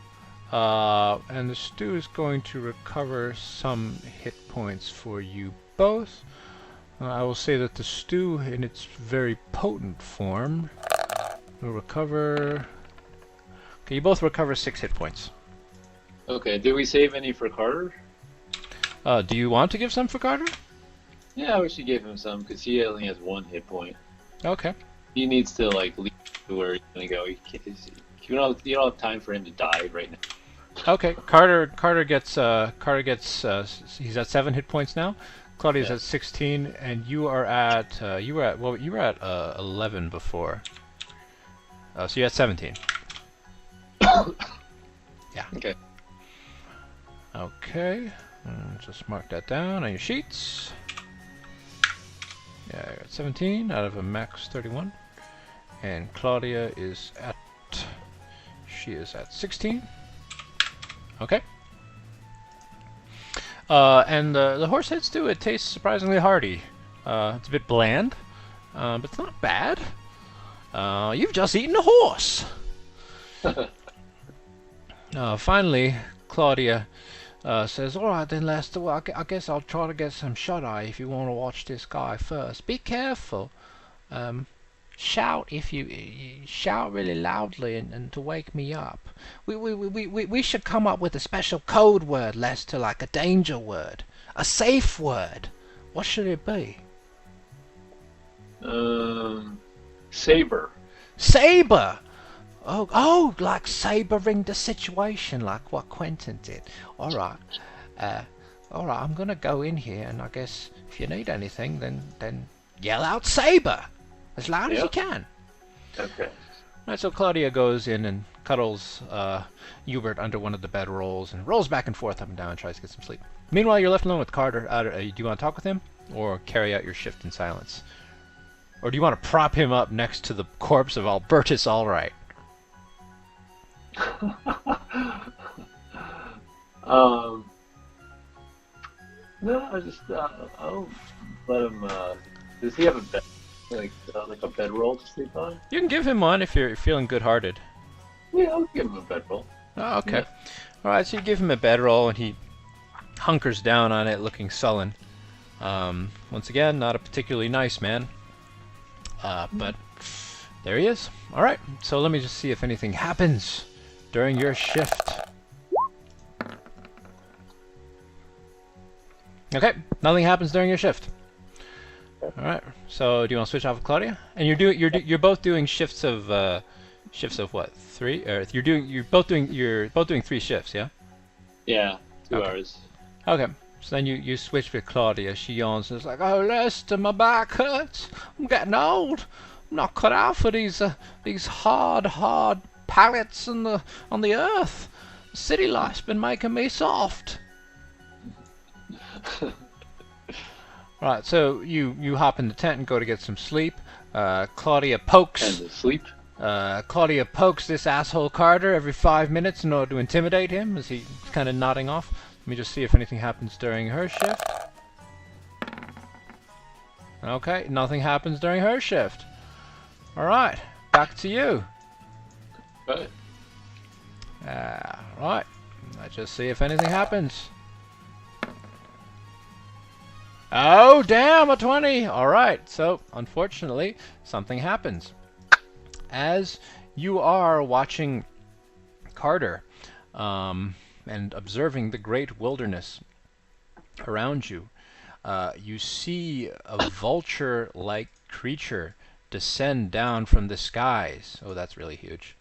and the stew is going to recover some hit points for you both. I will say that the stew, in its very potent form, will recover. Okay, you both recover 6 hit points. Okay. Did we save any for Carter? Do you want to give some for Carter? Yeah, we should give him some because he only has 1 hit point. Okay. He needs to like leave to where he's gonna go. You don't have time for him to die right now. Okay. Carter gets he's at 7 hit points now. Claudia's at 16, and you were at 11 before. So you're at 17. Yeah. Okay. Okay. Just mark that down on your sheets. Yeah, you're at 17 out of a max 31. And Claudia is at 16. Okay. And the horsehead stew, it tastes surprisingly hearty. It's a bit bland, but it's not bad. You've just eaten a horse. Finally, Claudia says, "All right then, Lester. Well, I guess I'll try to get some shut-eye if you want to watch this guy first. Be careful. shout if you shout really loudly and to wake me up. We should come up with a special code word, Lester, like a danger word, a safe word. What should it be? Saber. Saber. Oh, like sabering the situation, like what Quentin did. All right. I'm gonna go in here, and I guess if you need anything, then yell out saber as loud as you can. Okay. Right, so Claudia goes in and cuddles Hubert under one of the bedrolls and rolls back and forth up and down and tries to get some sleep. Meanwhile, you're left alone with Carter. Do you want to talk with him or carry out your shift in silence? Or do you want to prop him up next to the corpse of Albertus Allright? No, I'll let him. Does he have a bed, like a bedroll to sleep on? You can give him one if you're feeling good-hearted. Yeah, I'll give him a bedroll. Oh, okay. Yeah. All right, so you give him a bedroll, and he hunkers down on it, looking sullen. Once again, not a particularly nice man. But there he is. All right, so let me just see if anything happens during your shift. Okay, nothing happens during your shift. All right. So do you want to switch off with Claudia? And you're both doing shifts of what? 3? Or you're both doing 3 shifts, yeah? Yeah, 2 Okay. hours. Okay. So then you switch with Claudia. She yawns and is like, "Oh, Lester, my back hurts. I'm getting old. I'm not cut out for these hard pallets on the earth. City life's been making me soft." Right, so you hop in the tent and go to get some sleep. Claudia pokes. And to sleep. Claudia pokes this asshole Carter every 5 minutes in order to intimidate him as he's kind of nodding off. Let me just see if anything happens during her shift. Okay, nothing happens during her shift. Alright, back to you. Right. Right, let's just see if anything happens. Oh, damn, a 20! Alright, so, unfortunately, something happens. As you are watching Carter, and observing the great wilderness around you, you see a vulture-like creature descend down from the skies. Oh, that's really huge.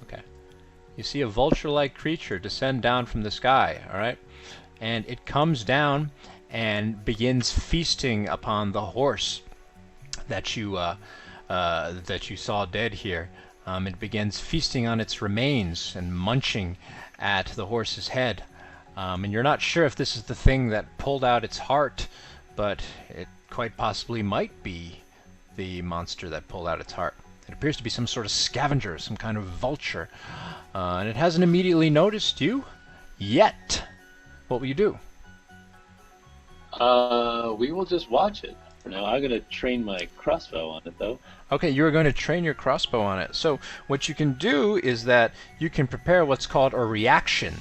Okay. You see a vulture-like creature descend down from the sky, alright? And it comes down and begins feasting upon the horse that you saw dead here. It begins feasting on its remains and munching at the horse's head. And you're not sure if this is the thing that pulled out its heart, but it quite possibly might be the monster that pulled out its heart. It appears to be some sort of scavenger, some kind of vulture. And it hasn't immediately noticed you yet. What will you do? We will just watch it. For now, I'm gonna train my crossbow on it, though. Okay, you're going to train your crossbow on it. So what you can do is that you can prepare what's called a reaction.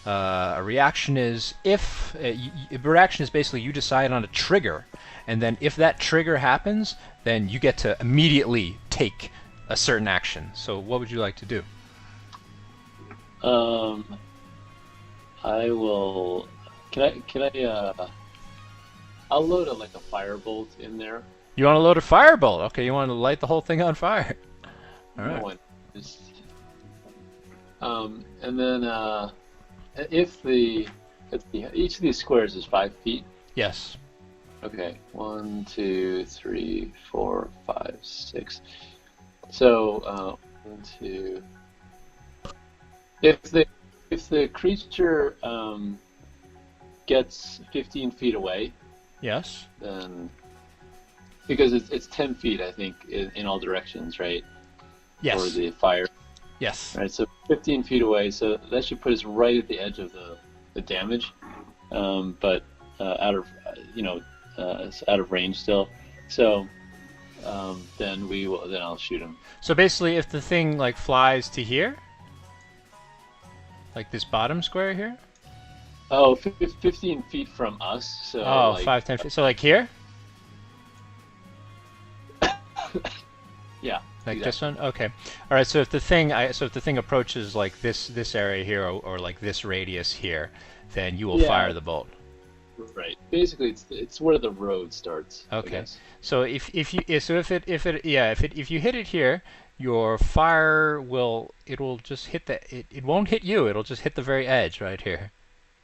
A reaction is basically you decide on a trigger, and then if that trigger happens, then you get to immediately take a certain action. So what would you like to do? I will. Can I? I'll load like a firebolt in there. You want to load a firebolt? Okay, you want to light the whole thing on fire. All right. No, just, and then if each of these squares is 5 feet. Yes. Okay. 1, 2, 3, 4, 5, 6. So 1, 2. If the creature gets 15 feet away. Yes. Then, because it's 10 feet, I think, in all directions, right? Yes. For the fire. Yes. Right. So 15 feet away. So that should put us right at the edge of the damage, but out of it's out of range still. So then I'll shoot him. So basically, if the thing like flies to here, like this bottom square here. Oh, 15 feet from us. So Oh, like, 5, 10 feet. So like here? Yeah. Like exactly. this one? Okay. All right. So if the thing approaches like this area here, or like this radius here, then you will fire the bolt. Right. Basically, it's where the road starts. Okay. I guess. So if you hit it here, your fire will just hit it won't hit you. It'll just hit the very edge right here.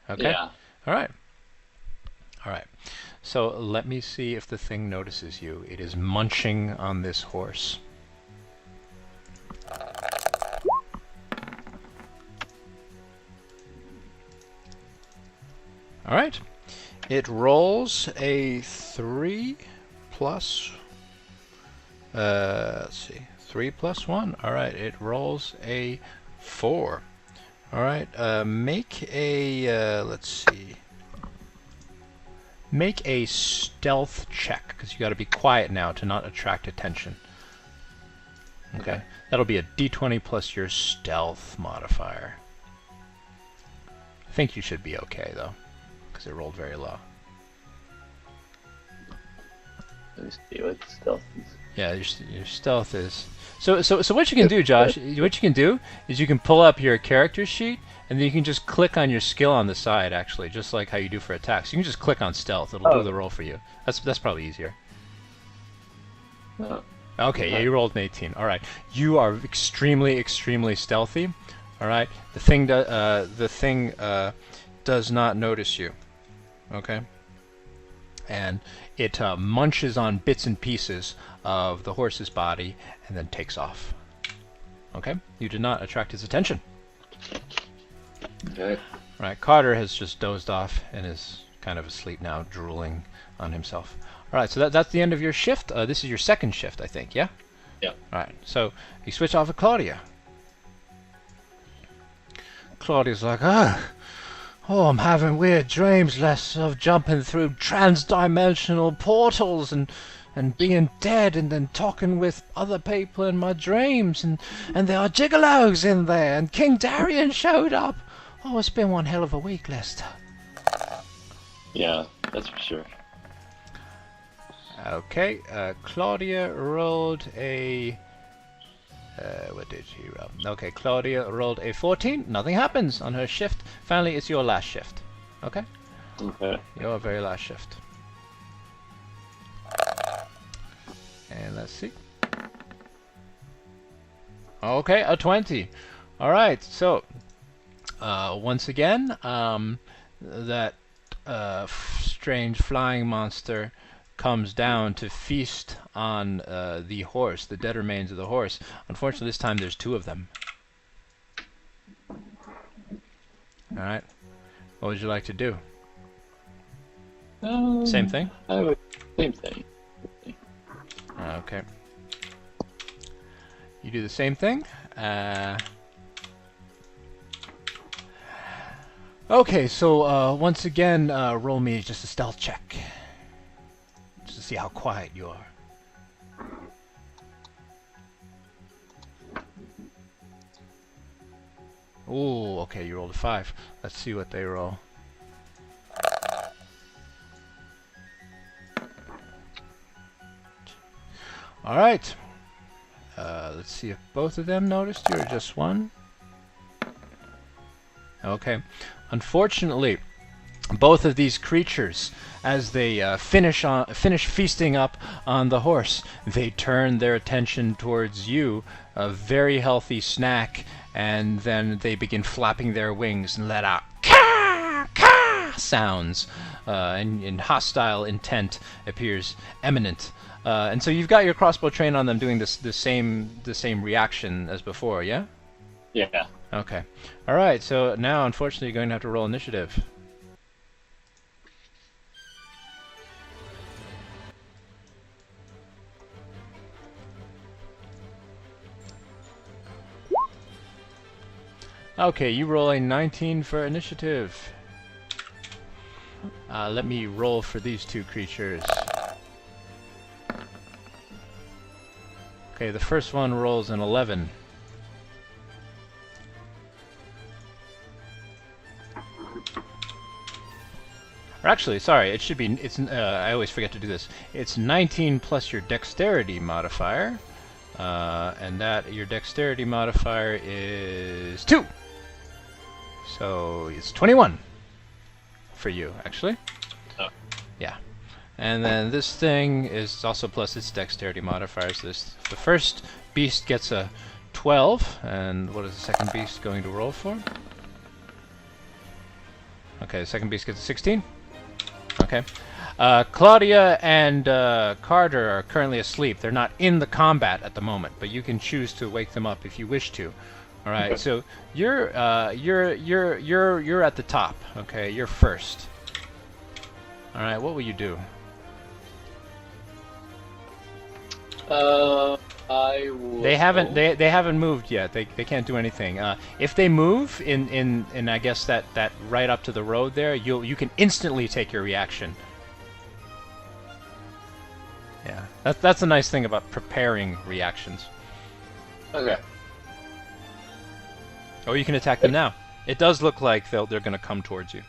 Okay. Yeah. All right. All right. So let me see if the thing notices you. It is munching on this horse. All right. It rolls a 3 plus. Let's see. 3 plus 1. All right. It rolls a 4. All right. Make a. Let's see. Make a stealth check, because you got to be quiet now to not attract attention. Okay. That'll be a d20 plus your stealth modifier. I think you should be okay though, because it rolled very low. Let me see what stealth is. Yeah, your stealth is. So what you can do, Josh? What you can do is you can pull up your character sheet, and then you can just click on your skill on the side. Actually, just like how you do for attacks, you can just click on stealth. It'll do the roll for you. That's probably easier. Oh. Okay, yeah, you rolled an 18. All right, you are extremely stealthy. All right, the thing does not notice you. Okay, and it munches on bits and pieces of the horse's body and then takes off. Okay, you did not attract his attention. Okay. All right, Carter has just dozed off and is kind of asleep now, drooling on himself. All right, so that's the end of your shift. This is your second shift, I think, yeah? Yeah. All right, so you switch off with Claudia. Claudia's like, oh, I'm having weird dreams, less of jumping through trans-dimensional portals and being dead and then talking with other people in my dreams, and there are gigolos in there, and King Darian showed up. Oh, it's been one hell of a week, Lester. Yeah, that's for sure. Okay, Claudia rolled a... what did she roll? Okay, Claudia rolled a 14. Nothing happens on her shift. Finally, it's your last shift. Okay? Okay. Your very last shift. And let's see. Okay, a 20. Alright, so... once again, that strange flying monster comes down to feast on the horse, the dead remains of the horse. Unfortunately, this time there's 2 of them. Alright. What would you like to do? Same thing? Same thing. Okay. You do the same thing. Okay, so once again, roll me just a stealth check. Just to see how quiet you are. Ooh, okay, you rolled a 5. Let's see what they roll. Alright. Let's see if both of them noticed you or just one. Okay. Unfortunately, both of these creatures, as they finish feasting up on the horse, they turn their attention towards you, a very healthy snack, and then they begin flapping their wings and let out caw, caw sounds, and hostile intent appears imminent. And so you've got your crossbow trained on them, doing the same reaction as before, yeah? Yeah. Okay. All right. So now, unfortunately, you're going to have to roll initiative. Okay, you roll a 19 for initiative. Let me roll for these 2 creatures. Okay, the first one rolls an 11. Or actually, sorry, it should be. I always forget to do this. It's 19 plus your dexterity modifier, and that your dexterity modifier is 2. So it's 21 for you, actually. Oh. Yeah. And then this thing is also plus its dexterity modifiers. The first beast gets a 12, and what is the second beast going to roll for? Okay, the second beast gets a 16. Okay. Claudia and Carter are currently asleep. They're not in the combat at the moment, but you can choose to wake them up if you wish to. All right. Okay. So you're at the top. Okay, you're first. All right. What will you do? I will. They haven't moved yet. They can't do anything. If they move in I guess that right up to the road there, you can instantly take your reaction. Yeah, that's a nice thing about preparing reactions. Okay. Or you can attack them now. It does look like they're going to come towards you.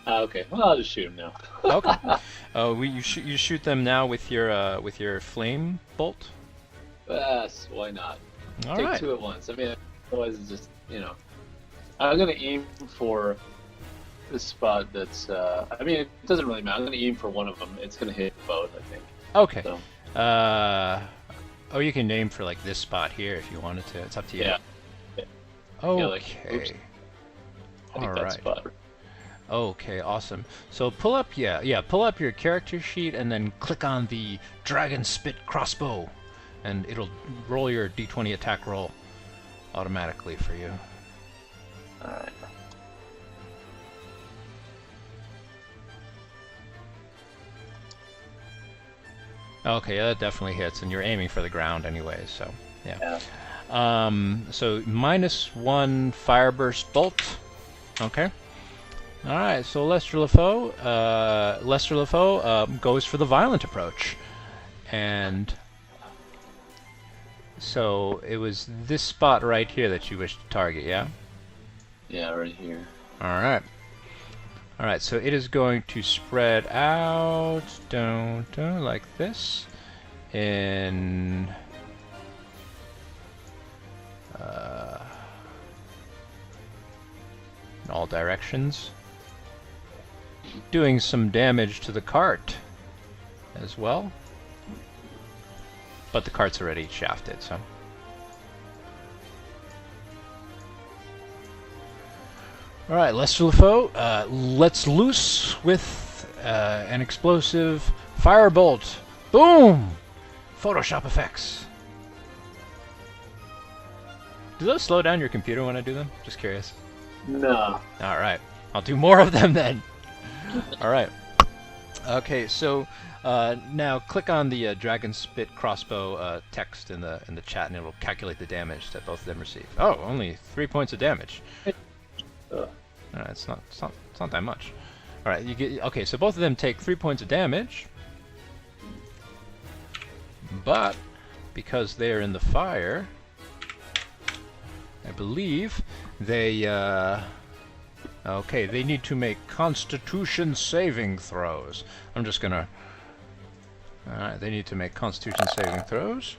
Okay. Well, I'll just shoot them now. Okay. You shoot them now with your flame bolt. Yes, why not? All Take right. 2 at once. I mean, otherwise it's just, I'm going to aim for this spot that's, I mean, it doesn't really matter. I'm going to aim for one of them. It's going to hit both, I think. Okay. So. You can aim for, like, this spot here if you wanted to. It's up to you. Yeah. Okay. Yeah, like, oops. I think that spot. Okay, awesome. So pull up your character sheet and then click on the dragon spit crossbow. And it'll roll your d20 attack roll automatically for you. Alright. Okay, yeah, that definitely hits, and you're aiming for the ground anyway, so yeah. So -1 fireburst bolt. Okay. Alright, so Lester LeFoe goes for the violent approach. And so it was this spot right here that you wish to target, yeah? Yeah, right here. Alright. Alright, so it is going to spread out down like this in all directions, doing some damage to the cart as well. But the cart's already shafted, so. Alright, Lester LeFoe, let's loose with an explosive firebolt. Boom! Photoshop effects. Do those slow down your computer when I do them? Just curious. No. Alright, I'll do more of them then. Alright. Okay, so now click on the dragon spit crossbow text in the chat, and it will calculate the damage that both of them receive. Oh, only 3 points of damage. Alright, it's not that much. Alright, you get okay. So both of them take 3 points of damage, but because they are in the fire, I believe they okay. They need to make Constitution saving throws. I'm just gonna. Alright, they need to make Constitution saving throws.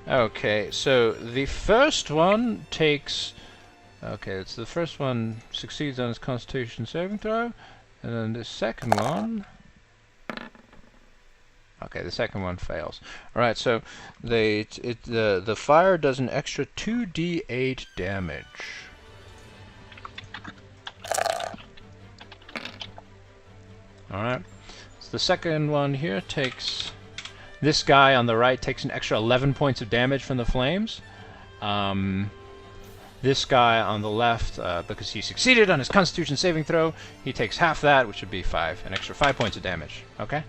Okay, so the first one takes. Okay, it's the first one succeeds on its Constitution saving throw, and then the second one. Okay, the second one fails. All right, so the fire does an extra 2d8 damage. All right, so the second one here takes. This guy on the right takes an extra 11 points of damage from the flames. This guy on the left, because he succeeded on his Constitution saving throw, he takes half that, which would be an extra 5 points of damage. Okay?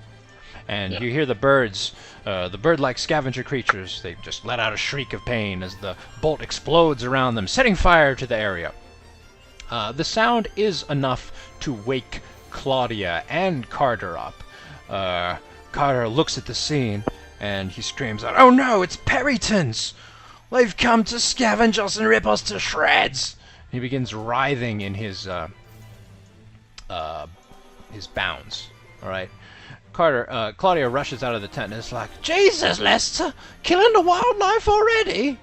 And you hear the birds, the bird-like scavenger creatures, they just let out a shriek of pain as the bolt explodes around them, setting fire to the area. The sound is enough to wake Claudia and Carter up. Carter looks at the scene, and he screams out, "Oh no, it's Perryton's! They've come to scavenge us and rip us to shreds. He begins writhing in his bounds. All right. Claudia rushes out of the tent and is like, Jesus, Lester, killing the wildlife already?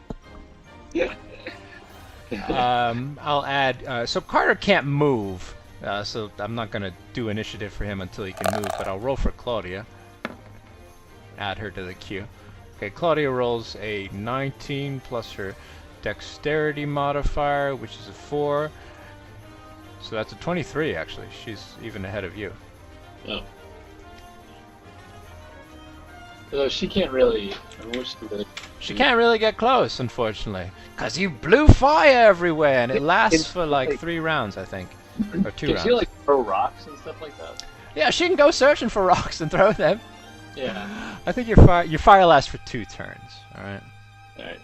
I'll add, so Carter can't move, so I'm not going to do initiative for him until he can move, but I'll roll for Claudia. Add her to the queue. Okay, Claudia rolls a 19 plus her dexterity modifier, which is a 4. So that's a 23, actually. She's even ahead of you. Oh. So she can't really... She can't really get close, unfortunately. Because you blew fire everywhere, and it lasts for like 3 rounds, I think. Or 2 rounds. Can she like throw rocks and stuff like that? Yeah, she can go searching for rocks and throw them. Yeah. I think your fire lasts for 2 turns, alright? Alright.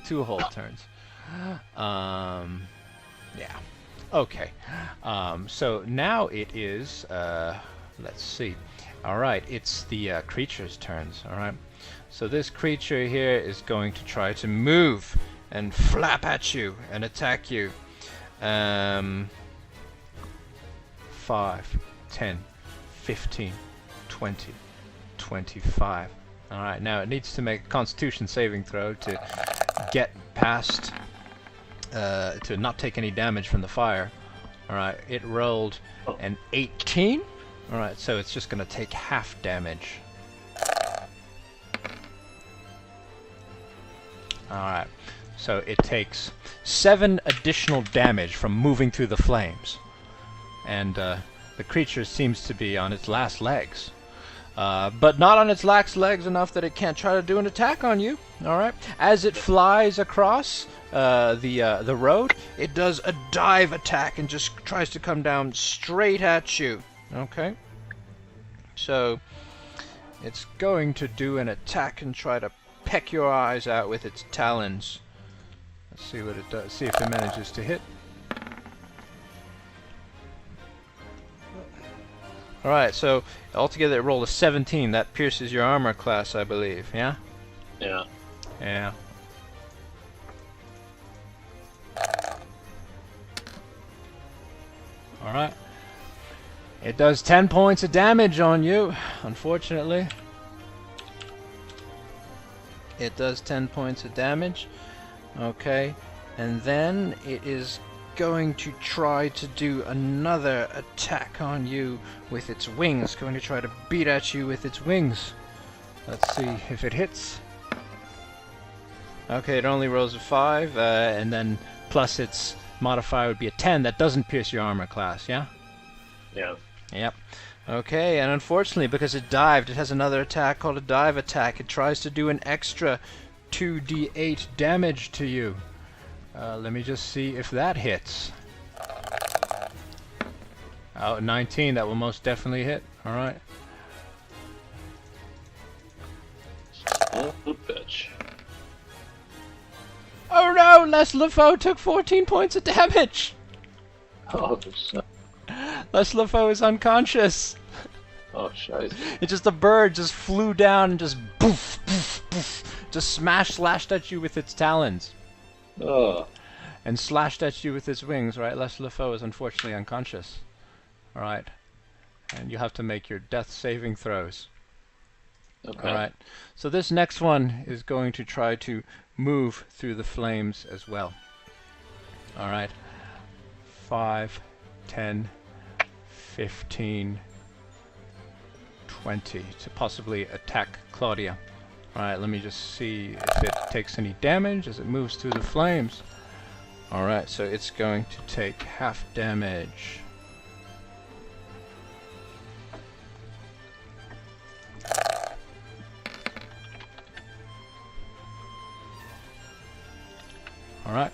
2 whole turns. Yeah. Okay. So now it is, let's see. Alright, it's the creature's turns, alright? So this creature here is going to try to move and flap at you and attack you. 5, 10, 15, 20, 25. Alright, now it needs to make a Constitution saving throw to get past, to not take any damage from the fire. Alright, it rolled an 18. Alright, so it's just going to take half damage. Alright, so it takes 7 additional damage from moving through the flames. And the creature seems to be on its last legs. But not on its last legs enough that it can't try to do an attack on you. Alright, as it flies across the road, it does a dive attack and just tries to come down straight at you. Okay, so it's going to do an attack and try to peck your eyes out with its talons. Let's see what it does. See if it manages to hit. Alright, so altogether it rolled a 17. That pierces your armor class, I believe. Yeah? Yeah. Yeah. Alright. It does 10 points of damage on you, unfortunately. It does 10 points of damage. Okay. And then it is going to try to do another attack on you with its wings. Going to try to beat at you with its wings. Let's see if it hits. Okay, it only rolls a 5, and then plus its modifier would be a 10. That doesn't pierce your armor class, yeah? Yeah. Yep. Okay, and unfortunately, because it dived, it has another attack called a dive attack. It tries to do an extra 2d8 damage to you. Let me just see if that hits. Oh, 19, that will most definitely hit. Alright. Oh, bitch. Oh no! Lester LeFoe took 14 points of damage! Oh, shit. Lester LeFoe is unconscious. Oh, shit. It just, the bird just flew down and just poof, poof, poof, just slashed at you with its talons. Oh. And slashed at you with its wings, right? Lester LeFoe is unfortunately unconscious. Alright. And you have to make your death saving throws. Okay. Alright. So this next one is going to try to move through the flames as well. Alright. 5, 10, 15, 20 to possibly attack Claudia. Alright, let me just see if it takes any damage as it moves through the flames. Alright, so it's going to take half damage. Alright.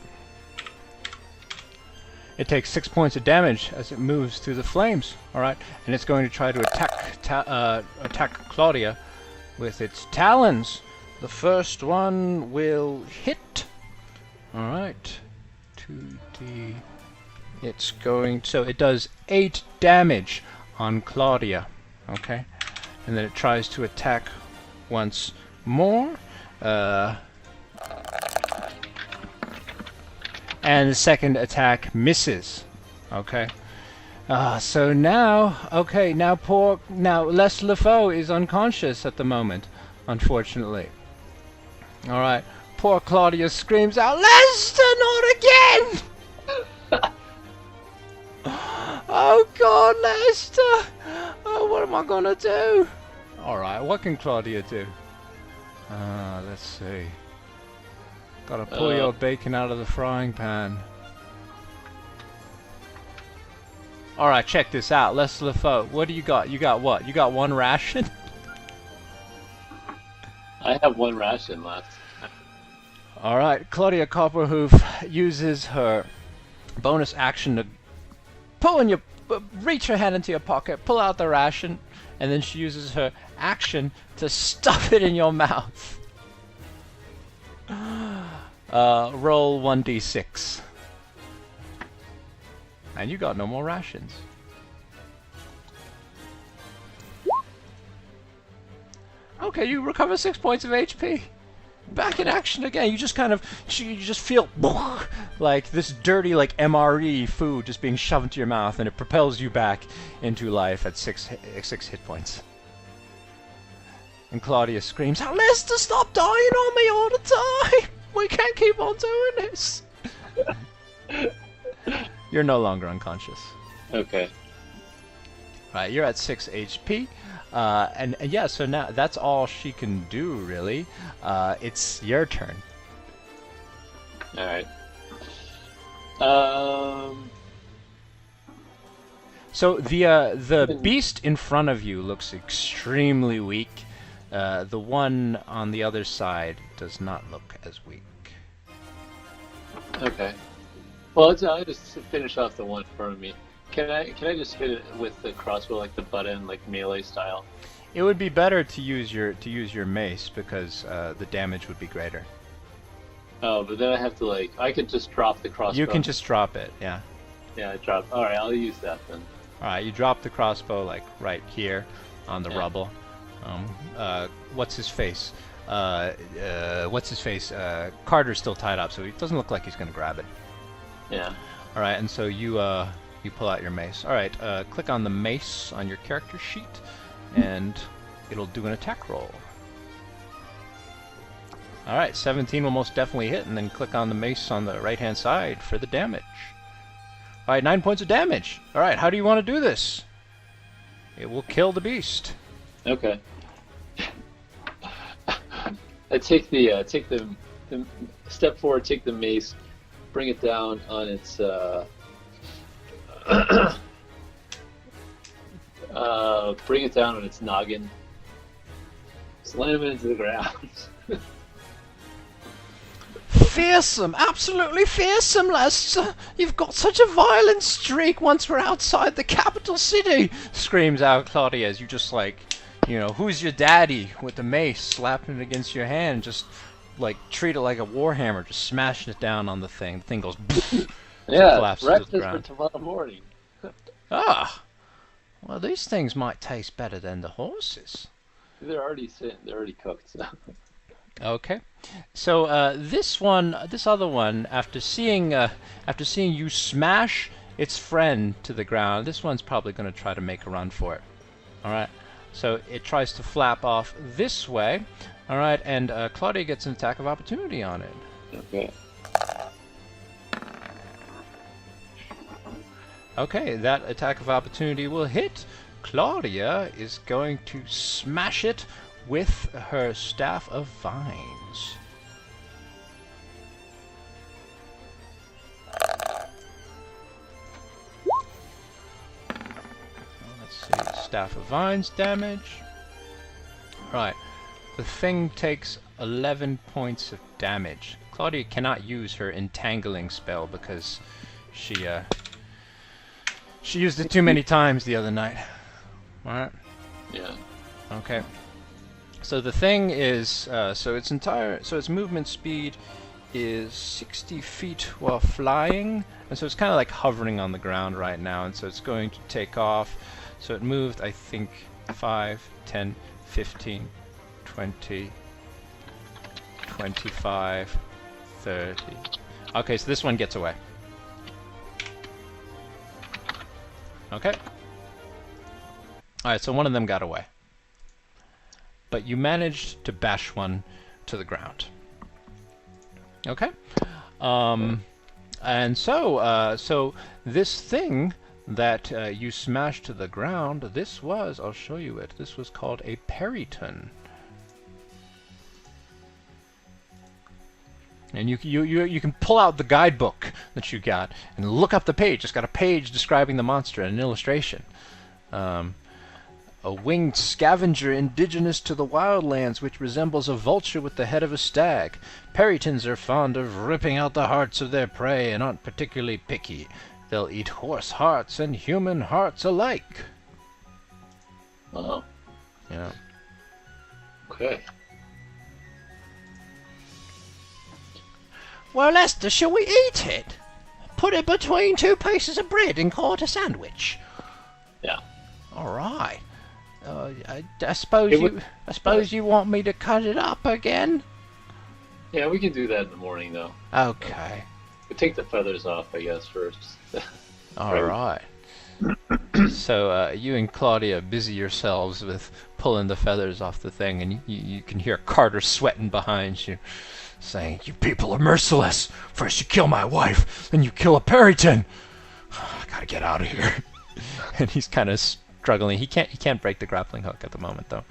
It takes 6 points of damage as it moves through the flames. Alright, and it's going to try to attack Claudia with its talons. The first one will hit. Alright. 2d. It's going... So it does 8 damage on Claudia. Okay. And then it tries to attack once more. And the second attack misses. Okay. So now, okay, now Lester LeFoe is unconscious at the moment, unfortunately. All right. Poor Claudia screams out, "Lester, not again!" Oh God, Lester! Oh, what am I gonna do? Alright, what can Claudia do? Let's see. Gotta pull your bacon out of the frying pan. Alright, check this out. Lester LeFoe, what do you got? You got what? You got one ration? I have one ration left. Alright, Claudia Copperhoof uses her bonus action to reach her hand into your pocket, pull out the ration, and then she uses her action to stuff it in your mouth. Roll 1d6. And you got no more rations. Okay, you recover 6 points of HP. Back in action again. You just kind of, you just feel like this dirty, like MRE food just being shoved into your mouth, and it propels you back into life at 6 hit points. And Claudia screams, "Oh, Lester, stop dying on me all the time! We can't keep on doing this!" You're no longer unconscious. Okay. Right, you're at 6 HP. And yeah, so now that's all she can do, really. It's your turn. Alright. So the beast in front of you looks extremely weak. The one on the other side does not look as weak. Okay. Well, I'll just finish off the one in front of me. Can I just hit it with the crossbow, like the button, like melee style? It would be better to use your mace because the damage would be greater. Oh, but then I have to I could just drop the crossbow. You can just drop it, yeah. Yeah, I drop. All right, I'll use that then. All right, you drop the crossbow like right here on the rubble. What's his face? Carter's still tied up, so it doesn't look like he's gonna grab it. Yeah. All right, and so you pull out your mace. All right, click on the mace on your character sheet, and it'll do an attack roll. All right, 17 will most definitely hit, and then click on the mace on the right-hand side for the damage. All right, 9 points of damage. All right, how do you want to do this? It will kill the beast. Okay. I take the step forward, take the mace, bring it down on its bring it down on its noggin, slam it into the ground. Fearsome, absolutely fearsome, Lester. You've got such a violent streak once we're outside the capital city, screams out Claudia as you just who's your daddy with the mace, slapping it against your hand, just treat it like a warhammer, just smashing it down on the thing. The thing goes yeah, collapses breakfast to the ground. for tomorrow morning. Well, these things might taste better than the horses. They're already sitting. They're already cooked. So. Okay, so this other one, after seeing you smash its friend to the ground, this one's probably going to try to make a run for it. All right, so it tries to flap off this way. All right, and Claudia gets an attack of opportunity on it. Okay. Okay, that attack of opportunity will hit. Claudia is going to smash it with her staff of vines. Let's see, staff of vines damage. Right, the thing takes 11 points of damage. Claudia cannot use her entangling spell because she used it too many times the other night. Alright? Yeah. Okay. So the thing is, so its movement speed is 60 feet while flying, and so it's kind of like hovering on the ground right now, and so it's going to take off. So it moved, I think, 5, 10, 15, 20, 25, 30. Okay, so this one gets away. Okay. Alright, so one of them got away. But you managed to bash one to the ground. Okay? And so this thing that you smashed to the ground, this was, I'll show you it, this was called a periton. And you can pull out the guidebook that you got and look up the page. It's got a page describing the monster and an illustration. A winged scavenger indigenous to the wildlands, which resembles a vulture with the head of a stag. Peritons are fond of ripping out the hearts of their prey and aren't particularly picky. They'll eat horse hearts and human hearts alike. Wow. Yeah. Okay. Well, Lester, shall we eat it? Put it between two pieces of bread and call it a sandwich. Yeah. All right. I suppose you want me to cut it up again? Yeah, we can do that in the morning, though. Okay. We take the feathers off, I guess, first. All right. So you and Claudia busy yourselves with pulling the feathers off the thing, and you can hear Carter sweating behind you, saying, "You people are merciless. First you kill my wife, then you kill a periton. I gotta get out of here." And he's kind of struggling. He can't break the grappling hook at the moment, though.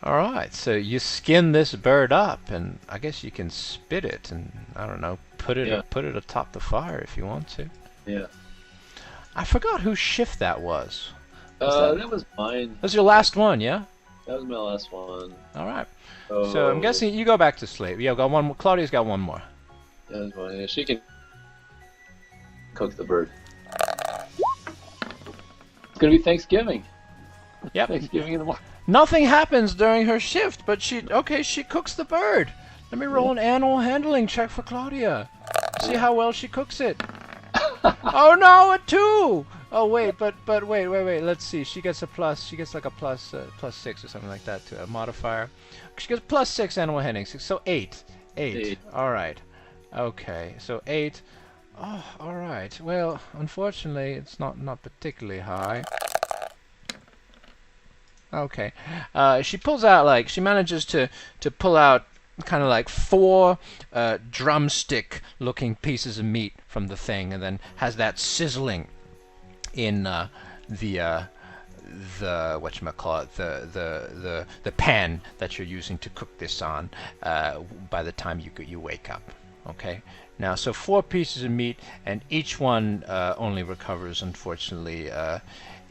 All right, so you skin this bird up, and I guess you can spit it, and I don't know, put it atop the fire if you want to. Yeah. I forgot whose shift that was. That was mine. That was your last one, yeah? That was my last one. All right. So I'm guessing you go back to sleep. Yeah, got one more. Claudia's got one more. Yeah, that's fine. Yeah, she can cook the bird. It's gonna be Thanksgiving. Yep. Thanksgiving in the morning. Nothing happens during her shift, but she cooks the bird. Let me roll an animal handling check for Claudia. See how well she cooks it. Oh no, a 2! Oh wait, but wait. Let's see. She gets a plus. She gets like a plus 6 or something like that to a modifier. She gets plus 6 animal handling. So 8. 8. All right. Okay. So 8. Oh, all right. Well, unfortunately, it's not particularly high. Okay. She pulls out she manages to pull out kind of like 4 drumstick-looking pieces of meat from the thing, and then has that sizzling in the whatchamacallit, the pan that you're using to cook this on by the time you wake up. Okay. Now, so 4 pieces of meat, and each one only recovers, unfortunately,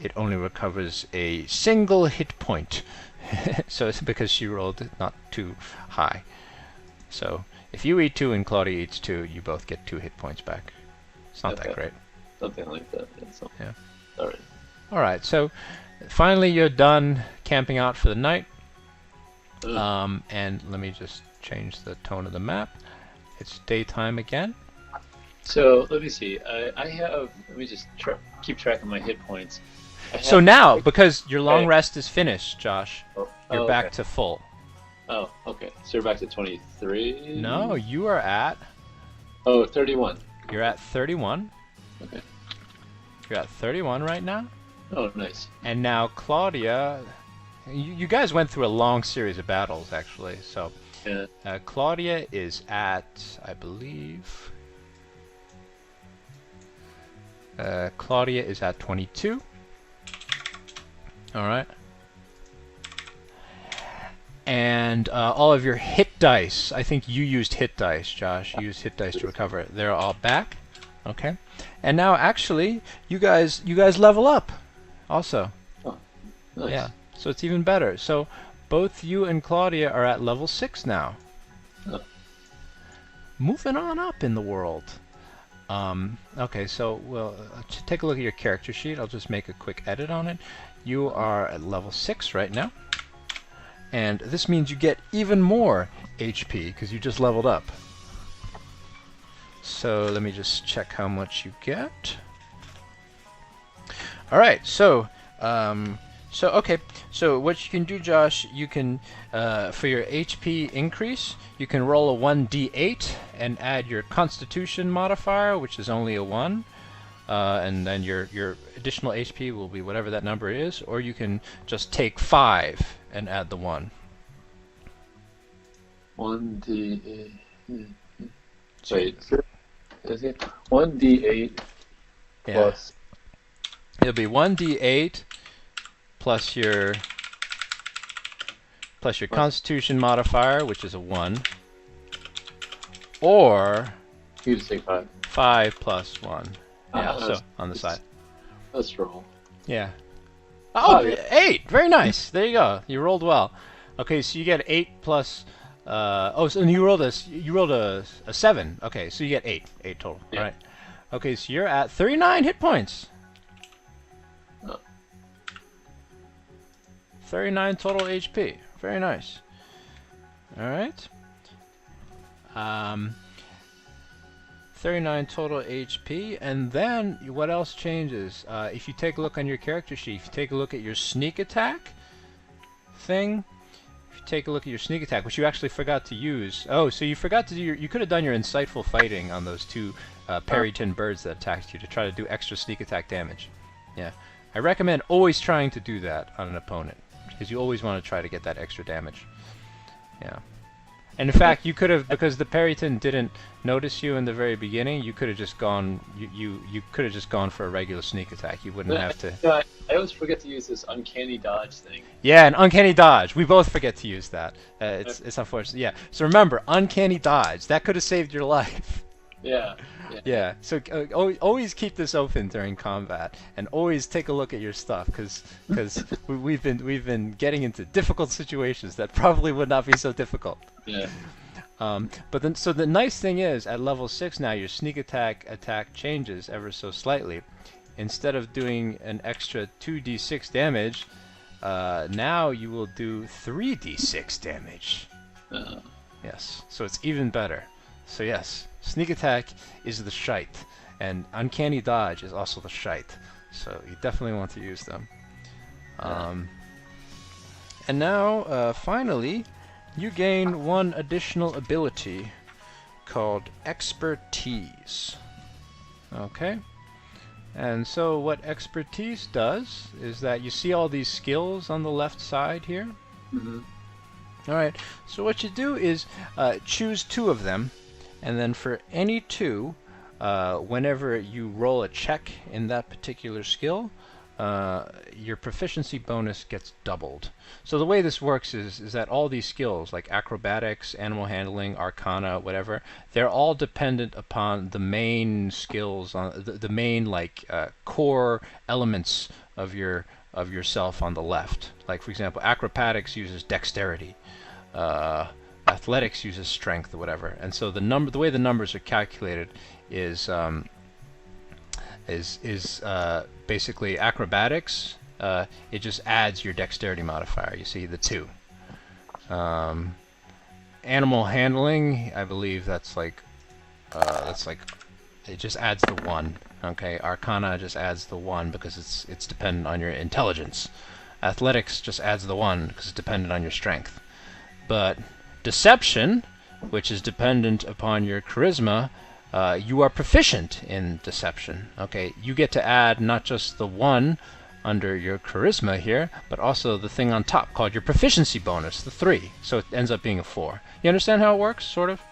it only recovers a single hit point. So it's because she rolled it not too high. So if you eat 2 and Claudia eats 2, you both get 2 hit points back. It's not that great. Something like that. Yeah. All right. All right. So finally, you're done camping out for the night. And let me just change the tone of the map. It's daytime again. So let me see. I have. Let me just keep track of my hit points. So now, because your long rest is finished, Josh, you're back to full. Oh, okay. So you're back to 23? No, you are at... 31. You're at 31. Okay. You're at 31 right now. Oh, nice. And now Claudia... You guys went through a long series of battles, actually. So Claudia is at, I believe... Claudia is at 22. All right. And all of your hit dice, I think you used hit dice, Josh. You used hit dice to recover it. They're all back. Okay. And now, actually, you guys level up also. Oh, nice. Yeah. So it's even better. So both you and Claudia are at level 6 now. Oh. Moving on up in the world. Okay, so we'll take a look at your character sheet. I'll just make a quick edit on it. You are at level 6 right now. And this means you get even more HP because you just leveled up. So let me just check how much you get. Alright, so So okay, so what you can do, Josh, you can for your HP increase, you can roll a 1d8 and add your Constitution modifier, which is only a 1, and then your additional HP will be whatever that number is, or you can just take 5 and add the 1. 1d8. Wait, is it 1d8 plus? It'll be 1d8 plus your Constitution modifier, which is a 1, or You just take 5. 5 plus 1. Yeah, so on the side. Let's roll. Yeah. Oh, Oh, yeah. 8! Very nice. There you go. You rolled well. Okay, so you get 8 plus. So you rolled a 7. Okay, so you get 8 total. Yeah. All right. Okay, so you're at 39 hit points. Oh. 39 total HP. Very nice. All right. 39 total HP, and then what else changes? If you take a look on your character sheet, if you take a look at your sneak attack thing, if you take a look at your sneak attack, which you actually forgot to use. Oh, so you forgot to do you could have done your insightful fighting on those 2 Perryton birds that attacked you to try to do extra sneak attack damage. Yeah, I recommend always trying to do that on an opponent, because you always want to try to get that extra damage. Yeah. And in fact, you could have, because the Perryton didn't notice you in the very beginning, you could have just gone. You could have just gone for a regular sneak attack. You wouldn't have to. Yeah, I always forget to use this uncanny dodge thing. Yeah, an uncanny dodge. We both forget to use that. It's unfortunate. Yeah. So remember, uncanny dodge. That could have saved your life. Yeah. Yeah. So always keep this open during combat, and always take a look at your stuff, because we've been getting into difficult situations that probably would not be so difficult. Yeah. But then, so the nice thing is, at level 6 now, your sneak attack changes ever so slightly. Instead of doing an extra 2d6 damage, now you will do 3d6 damage. Yes, so it's even better. So yes, sneak attack is the shite, and uncanny dodge is also the shite. So you definitely want to use them. And now, finally, you gain one additional ability called Expertise. Okay? And so what Expertise does is that you see all these skills on the left side here? Mm-hmm. Alright, so what you do is choose 2 of them, and then for any 2, whenever you roll a check in that particular skill, your proficiency bonus gets doubled. So the way this works is that all these skills, like acrobatics, animal handling, arcana, whatever, they're all dependent upon the main skills, on the main core elements of yourself on the left. Like, for example, acrobatics uses dexterity, athletics uses strength, or whatever. And so the way the numbers are calculated is basically acrobatics. It just adds your dexterity modifier. You see the 2. Animal handling, I believe that's like it just adds the 1. Okay, arcana just adds the 1 because it's dependent on your intelligence. Athletics just adds the 1 because it's dependent on your strength. But deception, which is dependent upon your charisma, you are proficient in deception. Okay, you get to add not just the 1 under your charisma here, but also the thing on top called your proficiency bonus, the 3. So it ends up being a 4. You understand how it works, sort of?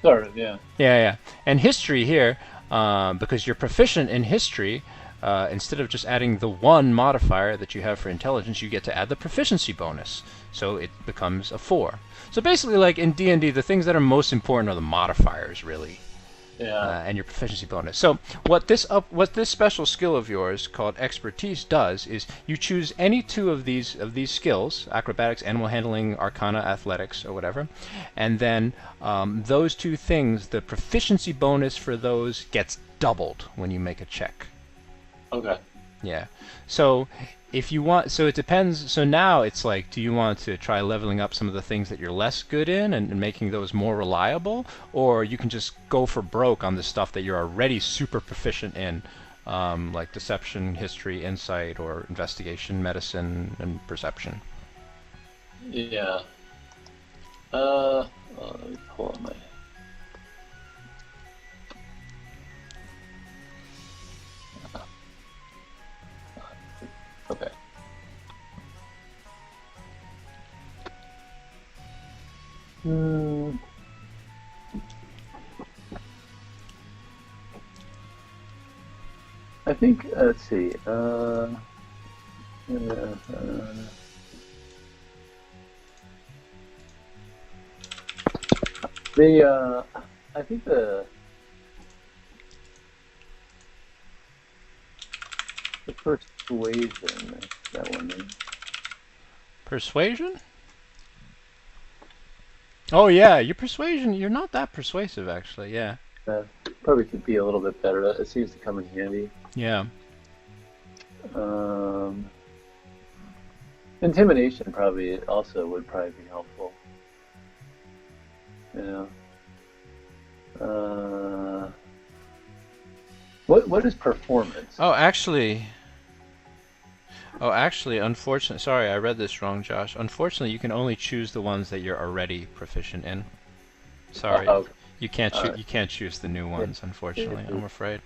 Sort of, yeah. Yeah. And history here, because you're proficient in history, instead of just adding the 1 modifier that you have for intelligence, you get to add the proficiency bonus. So it becomes a 4. So basically, like in D&D, the things that are most important are the modifiers, really. Yeah. And your proficiency bonus. So what this special skill of yours called Expertise does is you choose any 2 of these skills: acrobatics, animal handling, arcana, athletics, or whatever, and then those 2 things, the proficiency bonus for those gets doubled when you make a check. Okay. Yeah. So if you want, so it depends. So now it's like, do you want to try leveling up some of the things that you're less good in and making those more reliable, or you can just go for broke on the stuff that you're already super proficient in, like deception, history, insight, or investigation, medicine, and perception. Yeah. Let me pull up my. Okay. I think, let's see, I think the persuasion, that one is. Persuasion? Oh yeah, your persuasion, you're not that persuasive actually, yeah. Probably could be a little bit better. It seems to come in handy. Yeah. Intimidation probably also would probably be helpful. Yeah. What is performance? Oh, actually, unfortunately, sorry, I read this wrong, Josh. Unfortunately, you can only choose the ones that you're already proficient in. Sorry, Okay. you can't choose the new ones. Unfortunately, I'm afraid.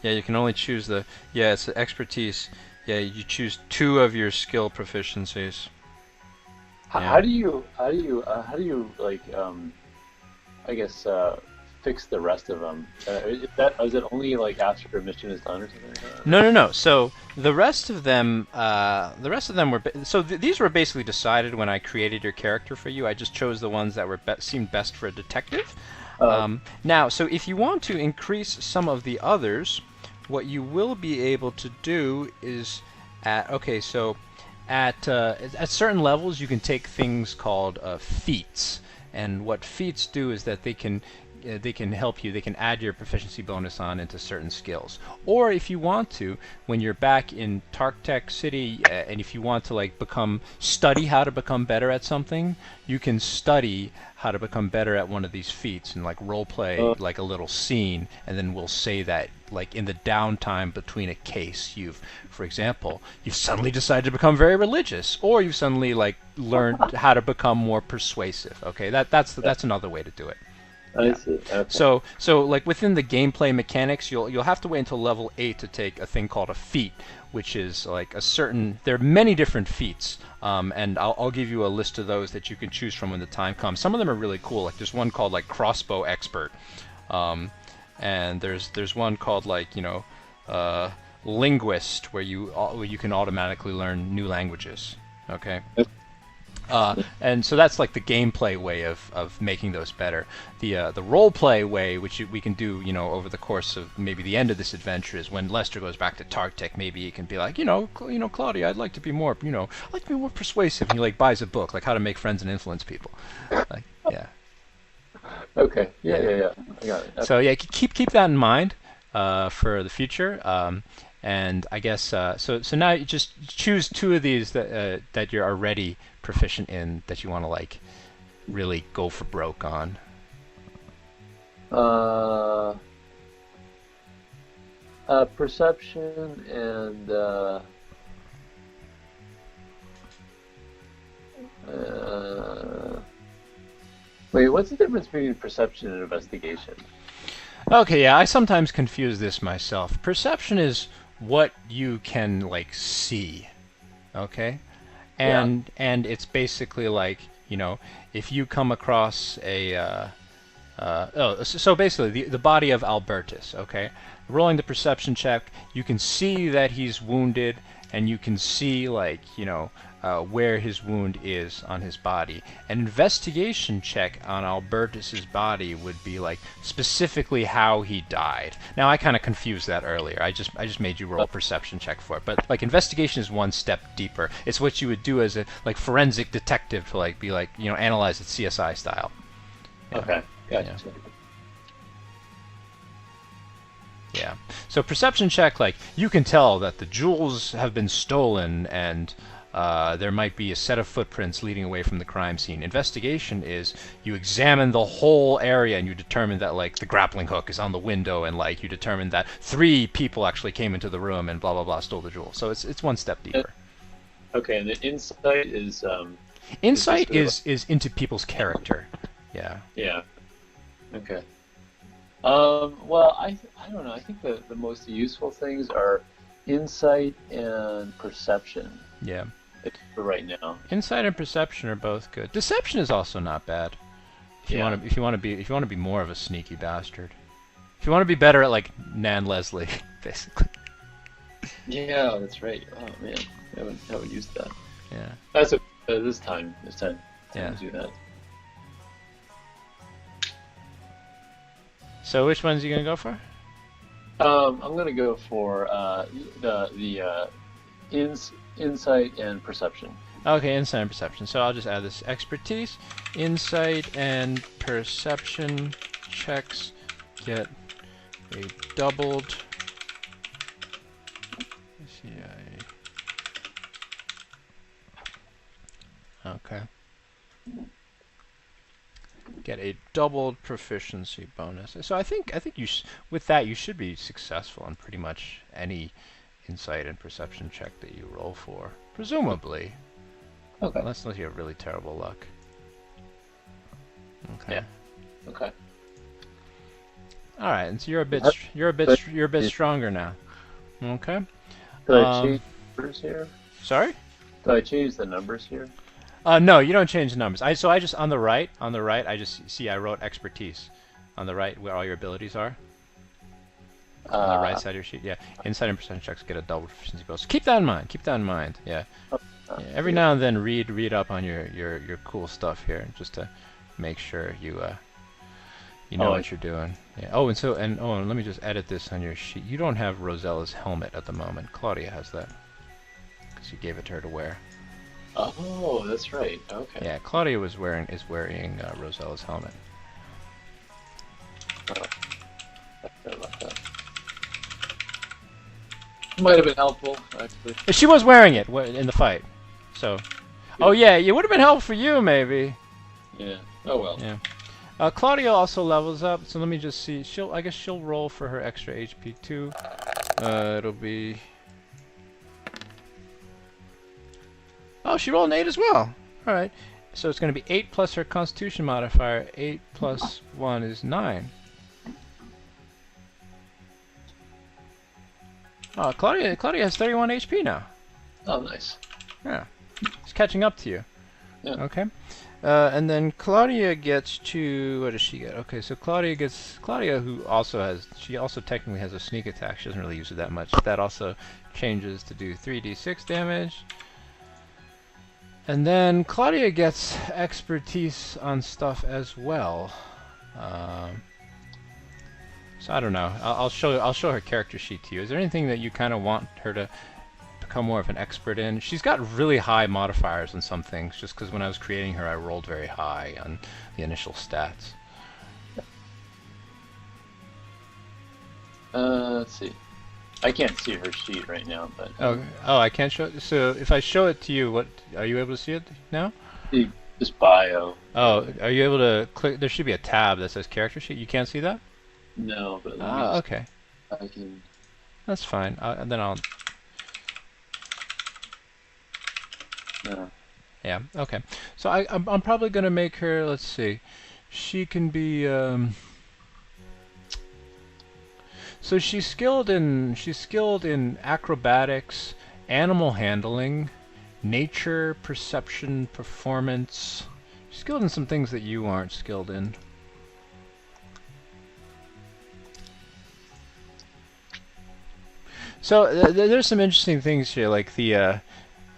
Yeah, you can only choose the. Yeah, it's the expertise. Yeah, you choose 2 of your skill proficiencies. How do you like I guess fix the rest of them? Is it only like after a mission is done or something like that? No. So the rest of them were these were basically decided when I created your character for you. I just chose the ones that were seemed best for a detective. Now, so if you want to increase some of the others, what you will be able to do is at certain levels you can take things called feats, and what feats do is that they can help you. They can add your proficiency bonus on into certain skills. Or if you want to, when you're back in Tartec City, and if you want to like study how to become better at something, you can study how to become better at one of these feats and like role play like a little scene, and then we'll say that like in the downtime between a case, for example, you've suddenly decided to become very religious, or you've suddenly like learned how to become more persuasive. Okay, that's another way to do it. I see. Okay. So like within the gameplay mechanics, you'll have to wait until level 8 to take a thing called a feat, which is like a certain. There are many different feats, and I'll give you a list of those that you can choose from when the time comes. Some of them are really cool. Like there's one called like crossbow expert, and there's one called like linguist, where you can automatically learn new languages. Okay. And so that's like the gameplay way of making those better. The roleplay way, which we can do, over the course of maybe the end of this adventure, is when Lester goes back to Tartec. Maybe he can be like, Claudia, I'd like to be more, persuasive. And he like buys a book, like How to Make Friends and Influence People. Like, yeah. Okay. Yeah. I got it. So yeah, keep that in mind for the future. And I guess so now you just choose 2 of these that you're already proficient in, that you want to like really go for broke on. Perception and wait, what's the difference between perception and investigation? Okay, yeah, I sometimes confuse this myself. Perception is what you can like see, okay, and it's basically like if you come across a so basically the body of Albertus, okay, rolling the perception check, you can see that he's wounded, and you can see like where his wound is on his body. An investigation check on Albertus's body would be like specifically how he died. Now I kind of confused that earlier. I just made you roll a perception check for it. But like investigation is one step deeper. It's what you would do as a like forensic detective to like be like analyze it CSI style. Okay, gotcha. Yeah. So perception check, like you can tell that the jewels have been stolen, and There might be a set of footprints leading away from the crime scene. Investigation is you examine the whole area and you determine that like the grappling hook is on the window, and like you determine that 3 people actually came into the room and blah blah blah stole the jewel. So it's one step deeper. Okay, and the insight is insight is into people's character. Yeah. Yeah. Okay. Well, I don't know. I think the most useful things are insight and perception. Yeah. For right now. Insight and perception are both good. Deception is also not bad. If you want to be more of a sneaky bastard. If you want to be better at like Nan Leslie, basically. Yeah, that's right. Oh man, I haven't used that. Yeah. That's this time. This time. Yeah. To do that. So which ones are you gonna go for? I'm gonna go for the insight and perception. Okay, insight and perception. So I'll just add this expertise. Insight and perception checks get a doubled. Okay. Get a doubled proficiency bonus. So I think you with that you should be successful in pretty much any insight and perception check that you roll for, presumably. Okay. Unless you have really terrible luck. Okay. Yeah. Okay. All right, and so you're a bit stronger now. Okay. Did I change the numbers here? Sorry? Did I change the numbers here? No, you don't change the numbers. I just on the right, I just see I wrote expertise on the right where all your abilities are. On the right side of your sheet, yeah. Insight and perception checks get a double proficiency bonus. Keep that in mind. Keep that in mind. Yeah. Every now and then, read up on your cool stuff here, just to make sure you know what you're doing. Yeah. Oh, and let me just edit this on your sheet. You don't have Rosella's helmet at the moment. Claudia has that because you gave it to her to wear. Oh, that's right. Okay. Yeah, Claudia is wearing Rosella's helmet. Oh. Sorry about that. Might have been helpful, actually. She was wearing it in the fight, so. Oh yeah, it would have been helpful for you maybe. Yeah. Oh well. Yeah. Claudia also levels up, so let me just see. I guess she'll roll for her extra HP too. It'll be. Oh, she rolled an 8 as well. All right. So it's going to be 8 plus her Constitution modifier. 8 plus 1 is 9. Oh, Claudia has 31 HP now. Oh, nice. Yeah. It's catching up to you. Yeah. Okay. And then Claudia gets to... What does she get? Okay, so Claudia, who also technically has a sneak attack. She doesn't really use it that much. That also changes to do 3d6 damage. And then Claudia gets expertise on stuff as well. So I don't know. I'll show her character sheet to you. Is there anything that you kind of want her to become more of an expert in? She's got really high modifiers on some things, just because when I was creating her, I rolled very high on the initial stats. Let's see. I can't see her sheet right now, but... Oh, I can't show it? So if I show it to you, what are you able to see it now? Just bio. Oh, are you able to click? There should be a tab that says character sheet. You can't see that? No, but okay. I can... That's fine. And then I'll... No. Yeah, okay. So I'm probably going to make her, let's see, she can be... So she's skilled in acrobatics, animal handling, nature, perception, performance. She's skilled in some things that you aren't skilled in. So there's some interesting things here, like the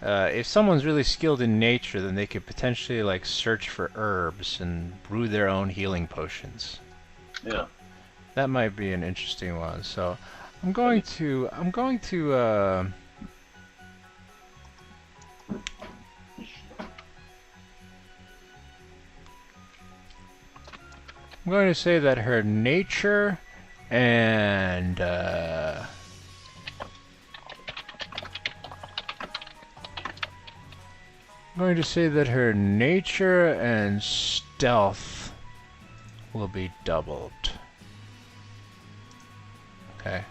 if someone's really skilled in nature, then they could potentially like search for herbs and brew their own healing potions. Yeah. That might be an interesting one. So I'm going to I'm going to say that her nature and I'm going to say that her nature and stealth will be doubled. Okay.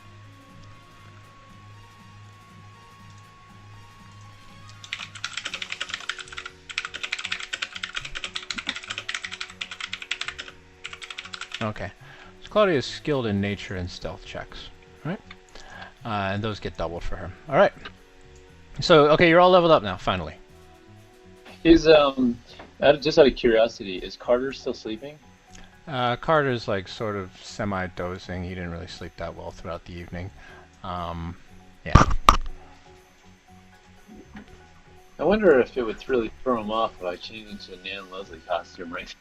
Okay. So Claudia is skilled in nature and stealth checks. Alright? And those get doubled for her. Alright. So, okay, you're all leveled up now, finally. Is just out of curiosity, is Carter still sleeping? Carter's like sort of semi-dozing. He didn't really sleep that well throughout the evening. Yeah. I wonder if it would really throw him off if I changed into a Nan Leslie costume right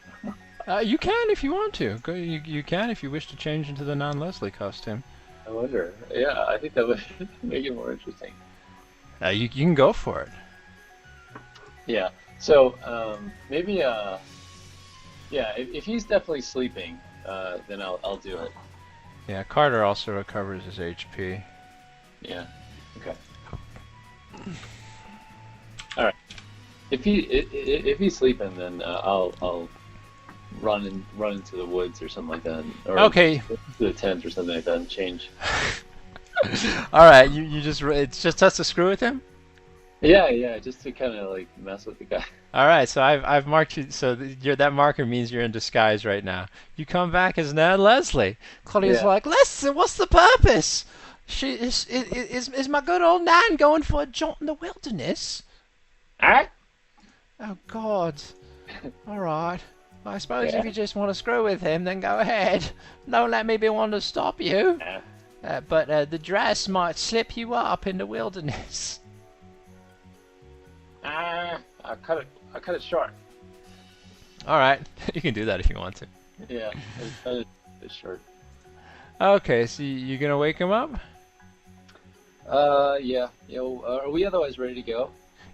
now. You can if you want to. You can if you wish to change into the non-Leslie costume. I wonder. Yeah, I think that would make it more interesting. You can go for it. Yeah. So maybe yeah, if he's definitely sleeping, then I'll do it. Yeah, Carter also recovers his HP. Yeah. Okay. All right. If he's sleeping, then I'll run into the woods or something like that. Or Okay. to the tent or something like that and change. All right. You just it's just us to screw with him. Yeah, just to kind of like mess with the guy. All right. So I've marked you. So that marker means you're in disguise right now. You come back as Nan Leslie. Claudia's like, listen, what's the purpose? Is my good old Nan going for a jaunt in the wilderness? Ah? Oh God! All right. Well, I suppose if you just want to screw with him, then go ahead. Don't let me be one to stop you. But the dress might slip you up in the wilderness. I cut it short. All right, you can do that if you want to. Yeah, I cut it short. Okay, so you gonna wake him up? Yeah. Are we otherwise ready to go?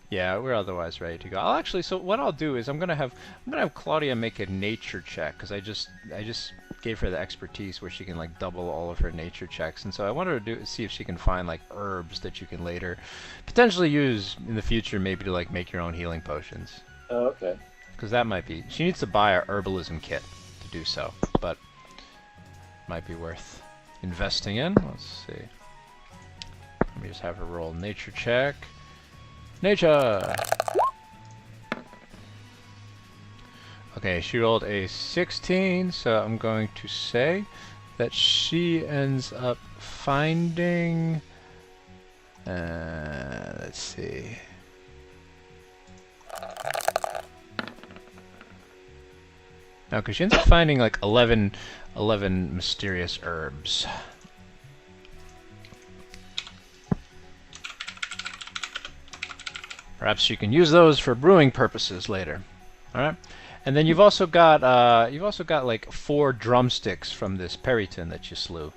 Yeah, we're otherwise ready to go. I'll actually. So what I'll do is I'm gonna have Claudia make a nature check because I just gave her the expertise where she can like double all of her nature checks, and so I want her to see if she can find like herbs that you can later potentially use in the future, maybe to like make your own healing potions. Oh, okay. Because that might be. She needs to buy a herbalism kit to do so, but might be worth investing in. Let's see. Let me just have her roll nature check. Nature! Okay, she rolled a 16, so I'm going to say that she ends up finding... let's see... No, because she ends up finding like 11 mysterious herbs. Perhaps you can use those for brewing purposes later. All right, and then you've also got like 4 drumsticks from this periton that you slew.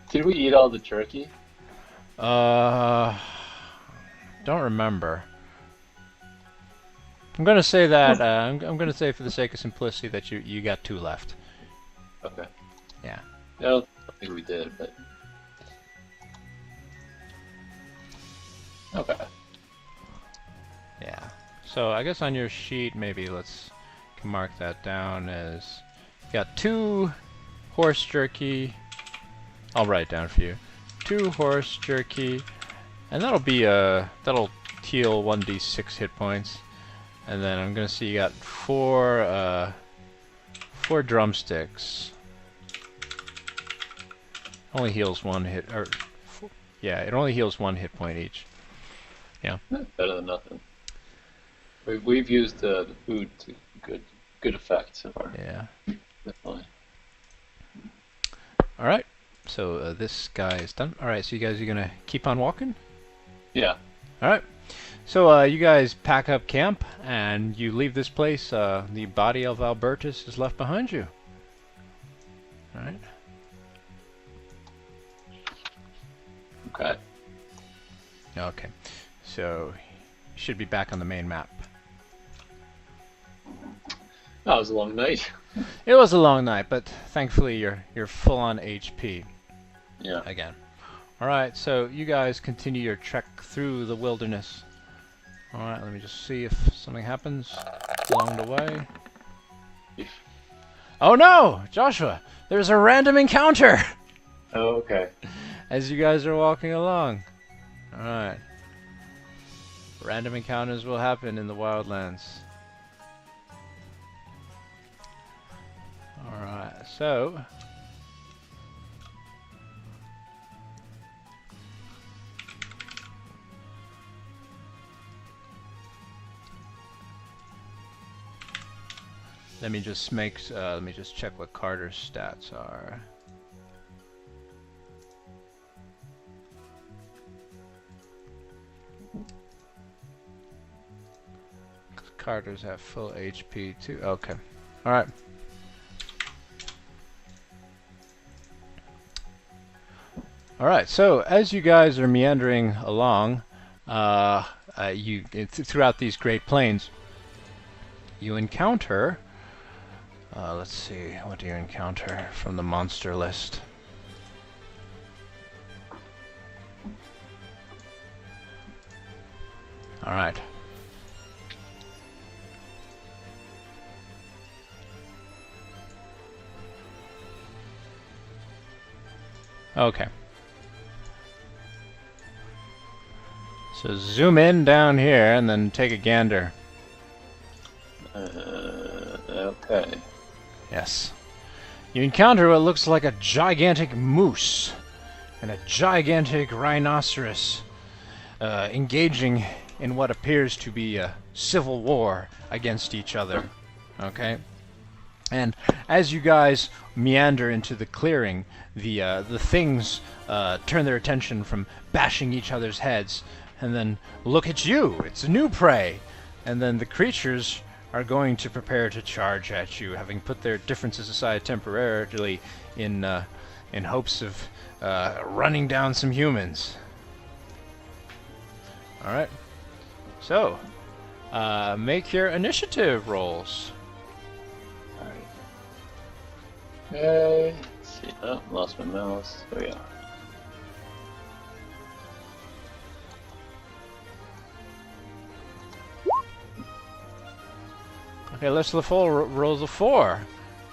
Did we eat all the turkey? Don't remember. I'm gonna say that I'm gonna say for the sake of simplicity that you got 2 left. Okay. Yeah. I don't think we did, but okay. Yeah. So I guess on your sheet, maybe can mark that down as you got 2 horse jerky. I'll write it down for you. 2 horse jerky, and that'll heal 1d6 hit points. And then I'm gonna see you got 4 drumsticks. Only heals 1 hit, or yeah, it only heals 1 hit point each. Yeah. Better than nothing. We've used the food to good effect so far. Yeah. Definitely. All right. So this guy is done. All right. So you guys are gonna keep on walking. Yeah. All right. So you guys pack up camp and you leave this place. The body of Albertus is left behind you. All right. Okay. Okay. So you should be back on the main map. That was a long night. It was a long night, but thankfully you're full on HP. Yeah. Again. All right. So you guys continue your trek through the wilderness. Alright, let me just see if something happens along the way. Oh no! Joshua! There's a random encounter! Oh, okay. As you guys are walking along. Alright. Random encounters will happen in the wildlands. Alright, so... Let me just check what Carter's stats are. Carter's have full HP too. Okay. Alright. Alright, so as you guys are meandering along, throughout these Great Plains, you encounter... let's see, what do you encounter from the monster list? Alright. Okay. So zoom in down here and then take a gander. Okay. Yes. You encounter what looks like a gigantic moose and a gigantic rhinoceros engaging in what appears to be a civil war against each other. Okay? And as you guys meander into the clearing, the things turn their attention from bashing each other's heads, and then look at you! It's a new prey! And then the creatures are going to prepare to charge at you, having put their differences aside temporarily in hopes of running down some humans. Alright. So, make your initiative rolls. Okay. Let's see. Oh, lost my mouse. There we go. Okay, Lester LeFoe rolls a 4.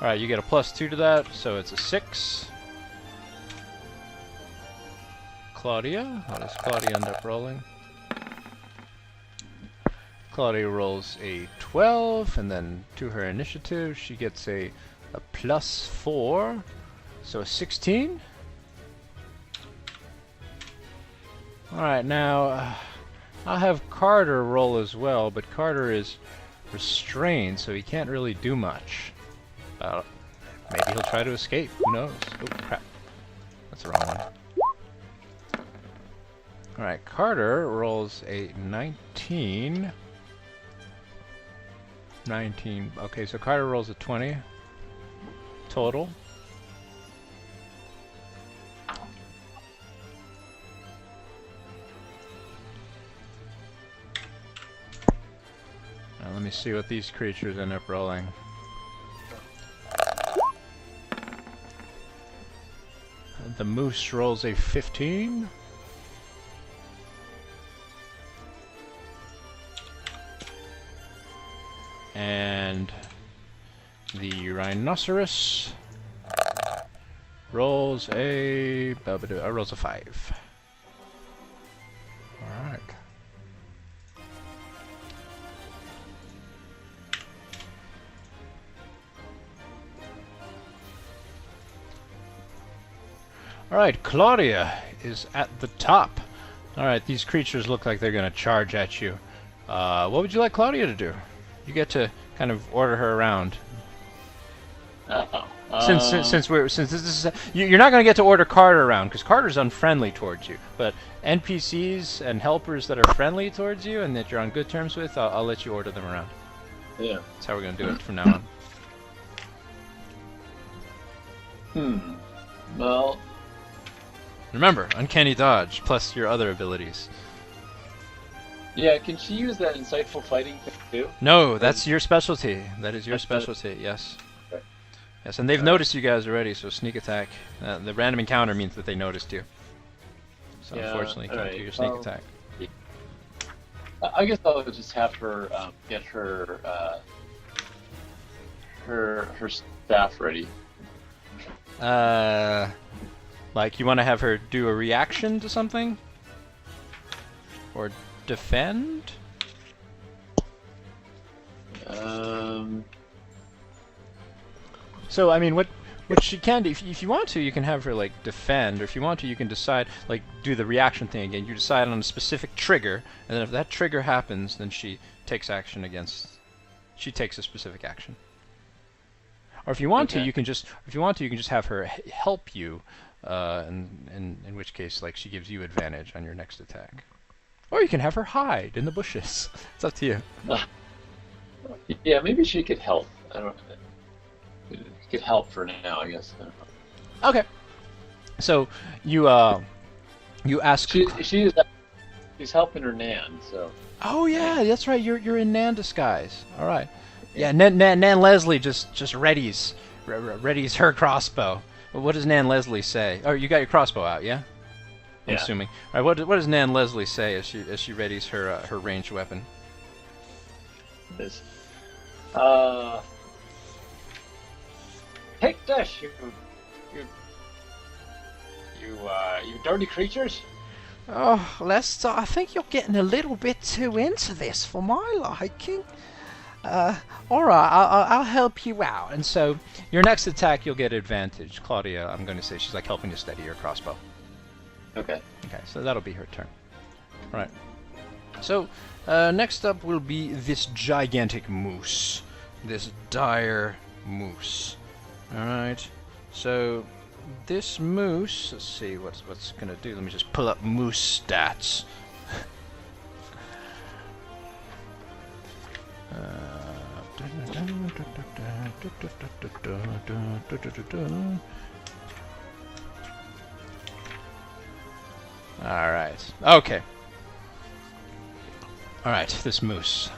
Alright, you get a +2 to that, so it's a 6. Claudia? What does Claudia end up rolling? Claudia rolls a 12, and then to her initiative, she gets a +4, so a 16. Alright, now I'll have Carter roll as well, but Carter is restrained, so he can't really do much. Maybe he'll try to escape, who knows? Oh crap, that's the wrong one. Alright, Carter rolls a 19. Okay, so Carter rolls a 20 total. Now let me see what these creatures end up rolling. The moose rolls a 15. And the rhinoceros rolls a 5. All right. Alright, Claudia is at the top. Alright, these creatures look like they're going to charge at you. What would you like Claudia to do? You get to kind of order her around. Since this is you're not going to get to order Carter around because Carter's unfriendly towards you. But NPCs and helpers that are friendly towards you and that you're on good terms with, I'll let you order them around. Yeah. That's how we're going to do it from now on. Well. Remember, uncanny dodge plus your other abilities. Yeah, can she use that insightful fighting thing too? No, that's your specialty. That is your specialty, yes. Okay. Yes, and they've noticed you guys already, so sneak attack. The random encounter means that they noticed you. So yeah, unfortunately, you can't do your sneak attack. I guess I'll just have her get her her staff ready. Like you want to have her do a reaction to something? Or defend? So, I mean, what she can do, if you want to, you can have her, like, defend, or if you want to, you can decide, like, do the reaction thing again. You decide on a specific trigger, and then if that trigger happens, then she takes action against... She takes a specific action. Or if you want to, you can just... If you want to, you can just have her help you, in which case, like, she gives you advantage on your next attack. Or you can have her hide in the bushes. It's up to you. Yeah, maybe she could help. I don't. It could help for now, I guess. Okay. So you ask. She's helping her Nan. So. Oh yeah, that's right. You're in Nan disguise. All right. Yeah, Nan Leslie just readies her crossbow. What does Nan Leslie say? Oh, you got your crossbow out, yeah? I'm assuming. All right. What does Nan Leslie say as she readies her ranged weapon? This. Take this, you dirty creatures! Oh, Lester, I think you're getting a little bit too into this for my liking. All right, I'll help you out. And so, your next attack, you'll get advantage. Claudia, I'm going to say she's like helping to steady your crossbow. Okay. Okay, so that'll be her turn. All right. So, next up will be this gigantic moose. This dire moose. Alright. So, this moose... Let's see what's going to do. Let me just pull up moose stats. Alright. Okay. Alright, this moose.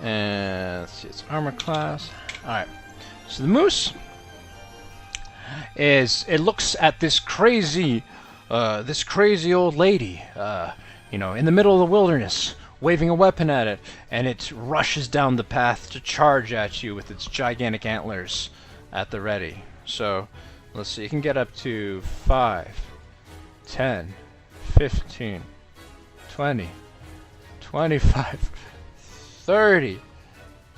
And let's see its armor class. Alright. So the moose it looks at this crazy old lady, you know, in the middle of the wilderness, waving a weapon at it, and it rushes down the path to charge at you with its gigantic antlers at the ready. So, let's see, you can get up to 5, 10, 15, 20, 25, 30.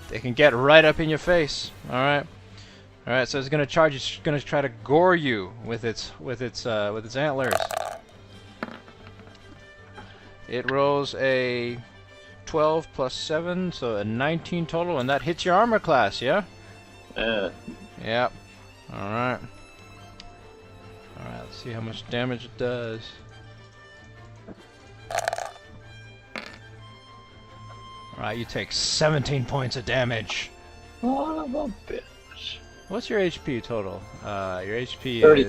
They can get right up in your face. Alright. Alright, so it's gonna charge you, it's gonna try to gore you with its antlers. It rolls a 12 plus 7, so a 19 total, and that hits your armor class, yeah? Yep. Alright. Alright, let's see how much damage it does. Alright, you take 17 points of damage. Oh, a bitch. What's your HP total? Your HP 39.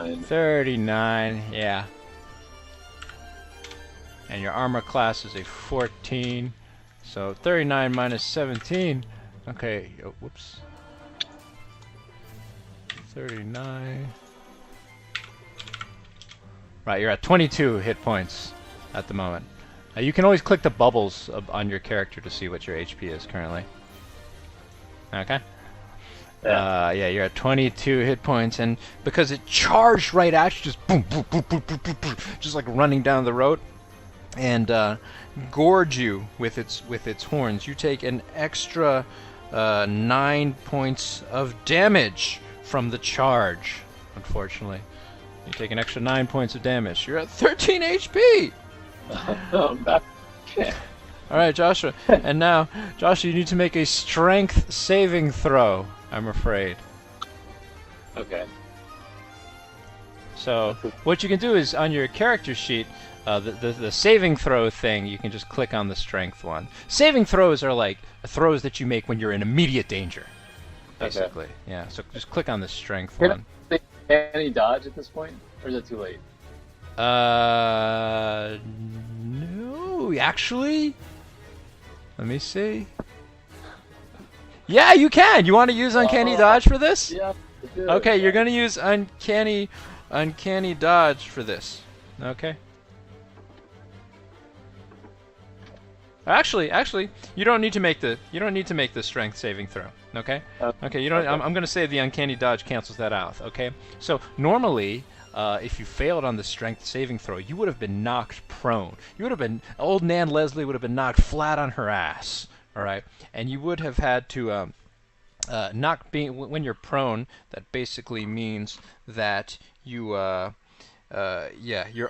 is 39, yeah. And your armor class is a 14. So 39 minus 17. Okay, oh, whoops. 39. Right, you're at 22 hit points at the moment. You can always click the bubbles on your character to see what your HP is currently. Okay? Yeah, you're at 22 hit points, and because it charged right at you, just boom, boom, boom, boom, boom, boom, boom, just like running down the road, and gorge you with its horns, you take an extra 9 points of damage from the charge. Unfortunately, you take an extra 9 points of damage. You're at 13 HP. Okay. Alright, Joshua. And now, Joshua, you need to make a strength saving throw, I'm afraid. Okay. So, what you can do is, on your character sheet, the saving throw thing, you can just click on the strength one. Saving throws are like throws that you make when you're in immediate danger, basically. Okay. Yeah, so just click on the strength one. Can he dodge at this point? Or is it too late? No, actually. Let me see. Yeah, you can. You want to use Uncanny Dodge for this? Yeah. Okay, you're gonna use Uncanny Dodge for this. Okay. Actually, you don't need to make the strength saving throw. Okay. Okay. You don't. Okay. I'm going to say the uncanny dodge cancels that out. Okay. So normally, if you failed on the strength saving throw, you would have been knocked prone. You would have been old Nan Leslie would have been knocked flat on her ass. All right. And you would have had to when you're prone. That basically means that you your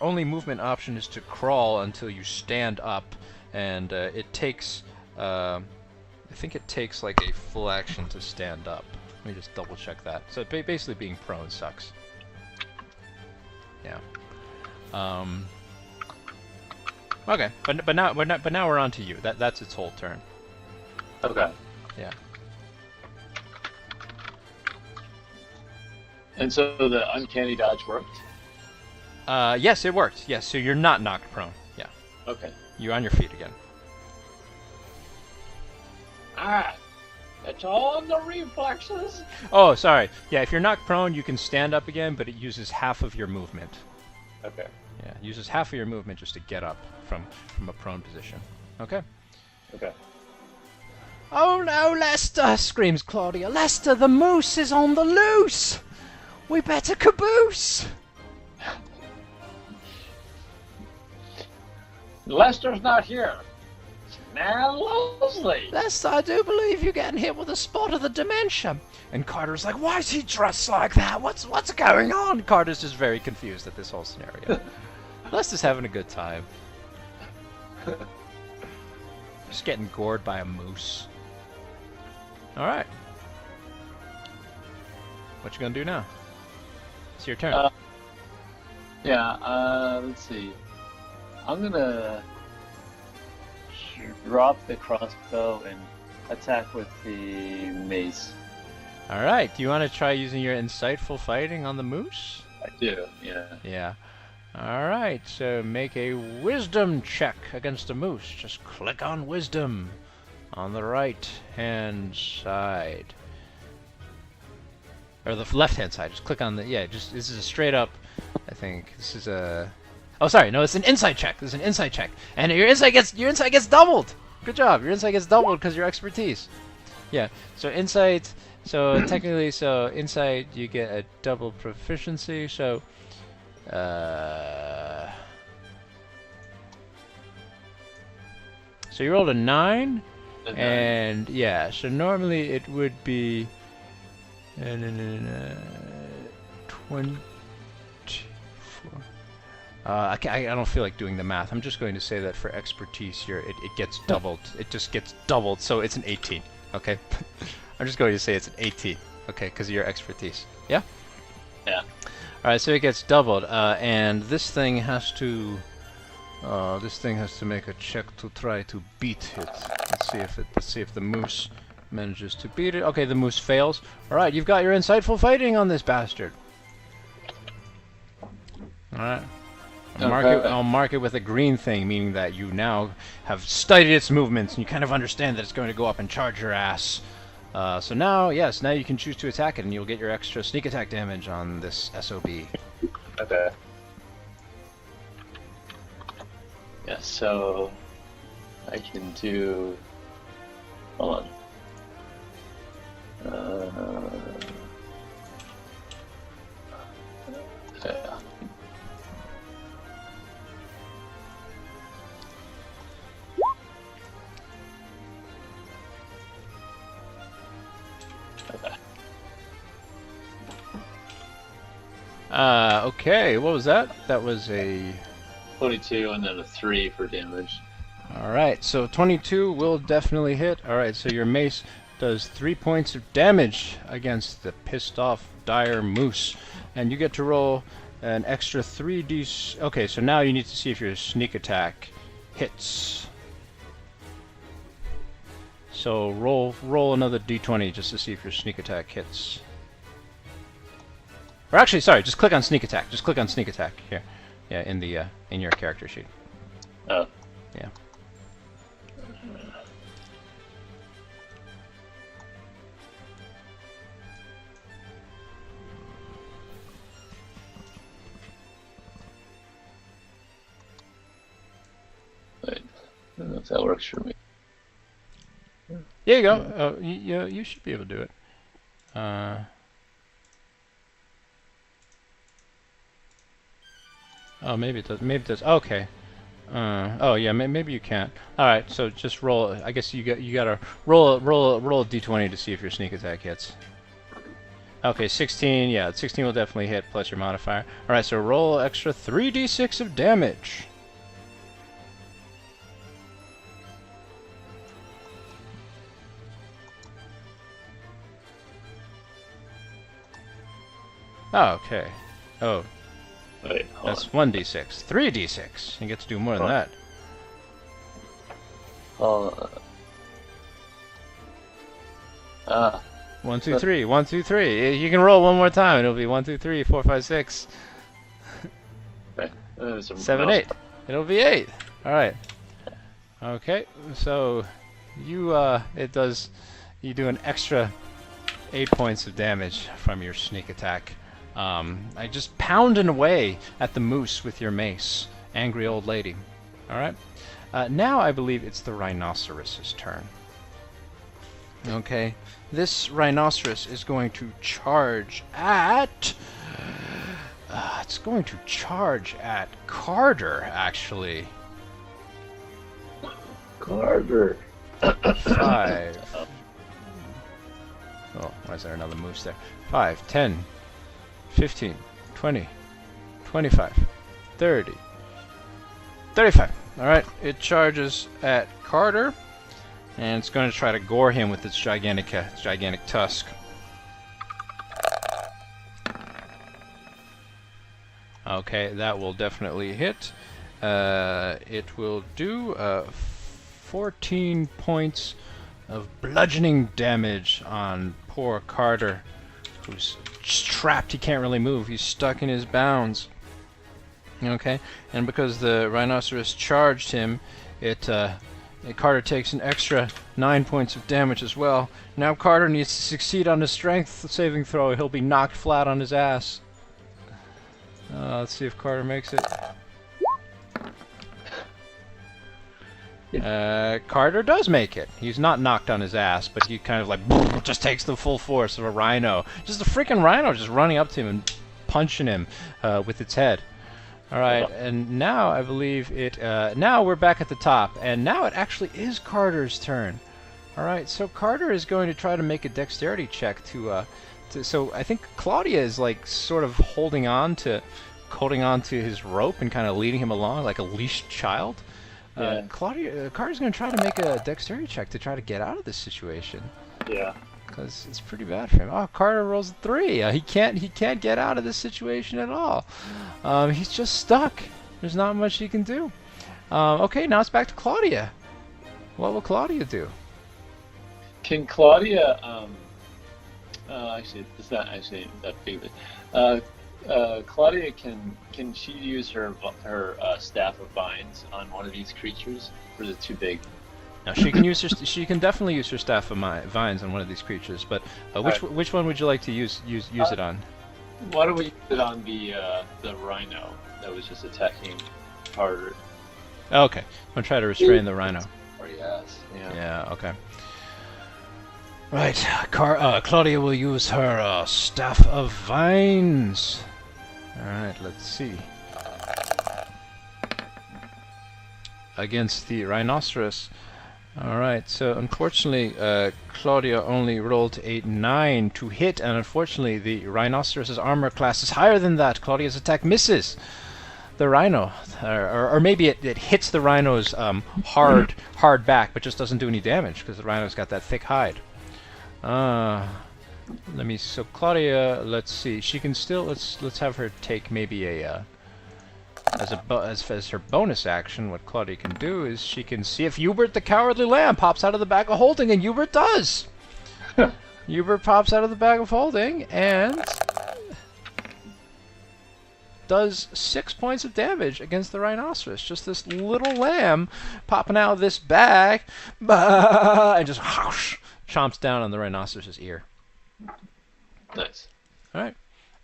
only movement option is to crawl until you stand up. And it takes, I think it takes like a full action to stand up. Let me just double check that. So basically being prone sucks. Yeah. Okay, but now we're on to you. That's its whole turn. Okay. Yeah. And so the uncanny dodge worked? Yes, it worked. Yes, so you're not knocked prone. Yeah. Okay. You're on your feet again. Alright. It's all in the reflexes. Oh, sorry. Yeah, if you're knocked prone, you can stand up again, but it uses half of your movement. Okay. Yeah, it uses half of your movement just to get up from a prone position. Okay. Okay. Oh no, Lester! Screams Claudia. Lester, the moose is on the loose! We better caboose! Lester's not here. It's Nan Leslie. Lester, I do believe you're getting hit with a spot of the dementia. And Carter's like, why is he dressed like that? What's going on? Carter's just very confused at this whole scenario. Lester's having a good time. Just getting gored by a moose. Alright. What you gonna do now? It's your turn. Let's see. I'm gonna drop the crossbow and attack with the mace. Alright, do you want to try using your insightful fighting on the moose? I do, yeah. Yeah. Alright, so make a wisdom check against a moose. Just click on wisdom on the right hand side. Or the left hand side. Just click on the, this is a straight up, I think. This is a, oh sorry, no, it's an insight check. This is an insight check. And your insight gets doubled! Good job, your insight gets doubled because your expertise. Yeah, so insight, so technically, so insight you get a double proficiency, so so you rolled a 9, and yeah, so normally it would be 24. I don't feel like doing the math. I'm just going to say that for expertise here, it gets doubled. It just gets doubled, so it's an 18. Okay, I'm just going to say it's an 18. Okay, because of your expertise. Yeah. Yeah. All right, so it gets doubled, and this thing has to make a check to try to beat it. Let's see if the moose manages to beat it. Okay, the moose fails. All right, you've got your insightful fighting on this bastard. All right. I'll mark it with a green thing, meaning that you now have studied its movements and you kind of understand that it's going to go up and charge your ass. So now, yes, now you can choose to attack it, and you'll get your extra sneak attack damage on this SOB. Okay. Yeah, so I can do. Hold on. Yeah. Okay, what was that? That was a 22 and then a 3 for damage. Alright, so 22 will definitely hit. Alright, so your mace does 3 points of damage against the pissed off dire moose. And you get to roll an extra 3d... Okay, so now you need to see if your sneak attack hits. So roll another d20 just to see if your sneak attack hits. Or actually, sorry, just click on sneak attack. Just click on sneak attack here. Yeah, in the in your character sheet. Oh. Yeah. Wait. if that works for me. There you go. You should be able to do it. Oh, maybe it does. Maybe it does. Okay. Oh yeah, maybe you can't. All right, so just roll. I guess you gotta roll a d20 to see if your sneak attack hits. Okay, 16. Yeah, 16 will definitely hit plus your modifier. All right, so roll extra 3d6 of damage. Oh, okay. Oh. Wait, That's 1d6. 3d6. You get to do more than that. Ah. 1, 2, 3. 1, 2, 3. You can roll one more time. It'll be 1, 2, 3, 4, 5, 6. Okay. 7, 8. It'll be 8. All right. Okay. So you you do an extra 8 points of damage from your sneak attack. I just pounding away at the moose with your mace, angry old lady. All right. Now I believe it's the rhinoceros's turn. Okay. This rhinoceros is going to charge at. It's going to charge at Carter, actually. Carter. 5. Oh, why is there another moose there? 5, 10, 15, 20, 25, 30, 35. Alright, it charges at Carter, and it's going to try to gore him with its gigantic tusk. Okay, that will definitely hit. It will do 14 points of bludgeoning damage on poor Carter, who's trapped. He can't really move. He's stuck in his bounds. Okay, and because the rhinoceros charged him, Carter takes an extra 9 points of damage as well. Now Carter needs to succeed on his strength saving throw. He'll be knocked flat on his ass. Let's see if Carter makes it. Carter does make it. He's not knocked on his ass, but he kind of like just takes the full force of a rhino. Just a freaking rhino just running up to him and punching him with its head. Alright, and now I believe it... now we're back at the top, and now it actually is Carter's turn. Alright, so Carter is going to try to make a dexterity check to so I think Claudia is like sort of holding on to his rope and kind of leading him along like a leashed child. Yeah. Carter's going to try to make a dexterity check to try to get out of this situation. Yeah. Because it's pretty bad for him. Oh, Carter rolls a 3. He can't get out of this situation at all. He's just stuck. There's not much he can do. Okay, now it's back to Claudia. What will Claudia do? Can Claudia? Actually, it's not actually that big. Claudia, can she use her staff of vines on one of these creatures, or is it too big? Now she can use she can definitely use her staff of vines on one of these creatures, but which one would you like to use it on? Why don't we use it on the rhino that was just attacking Carter? Okay, I'm gonna try to restrain the rhino. Or yes, yeah. Yeah. Okay. Right, Claudia will use her staff of vines. All right, let's see. Against the rhinoceros. Alright, so unfortunately Claudia only rolled a 9 to hit, and unfortunately the rhinoceros's armor class is higher than that. Claudia's attack misses the rhino, or maybe it hits the rhino's hard back, but just doesn't do any damage because the rhino's got that thick hide. So Claudia, let's see, she can still, let's have her take maybe a as her bonus action. What Claudia can do is she can see if Hubert the Cowardly Lamb pops out of the bag of holding, and Hubert does. Hubert pops out of the bag of holding and does 6 points of damage against the rhinoceros. Just this little lamb popping out of this bag, and just chomps down on the rhinoceros's ear. Nice. All right.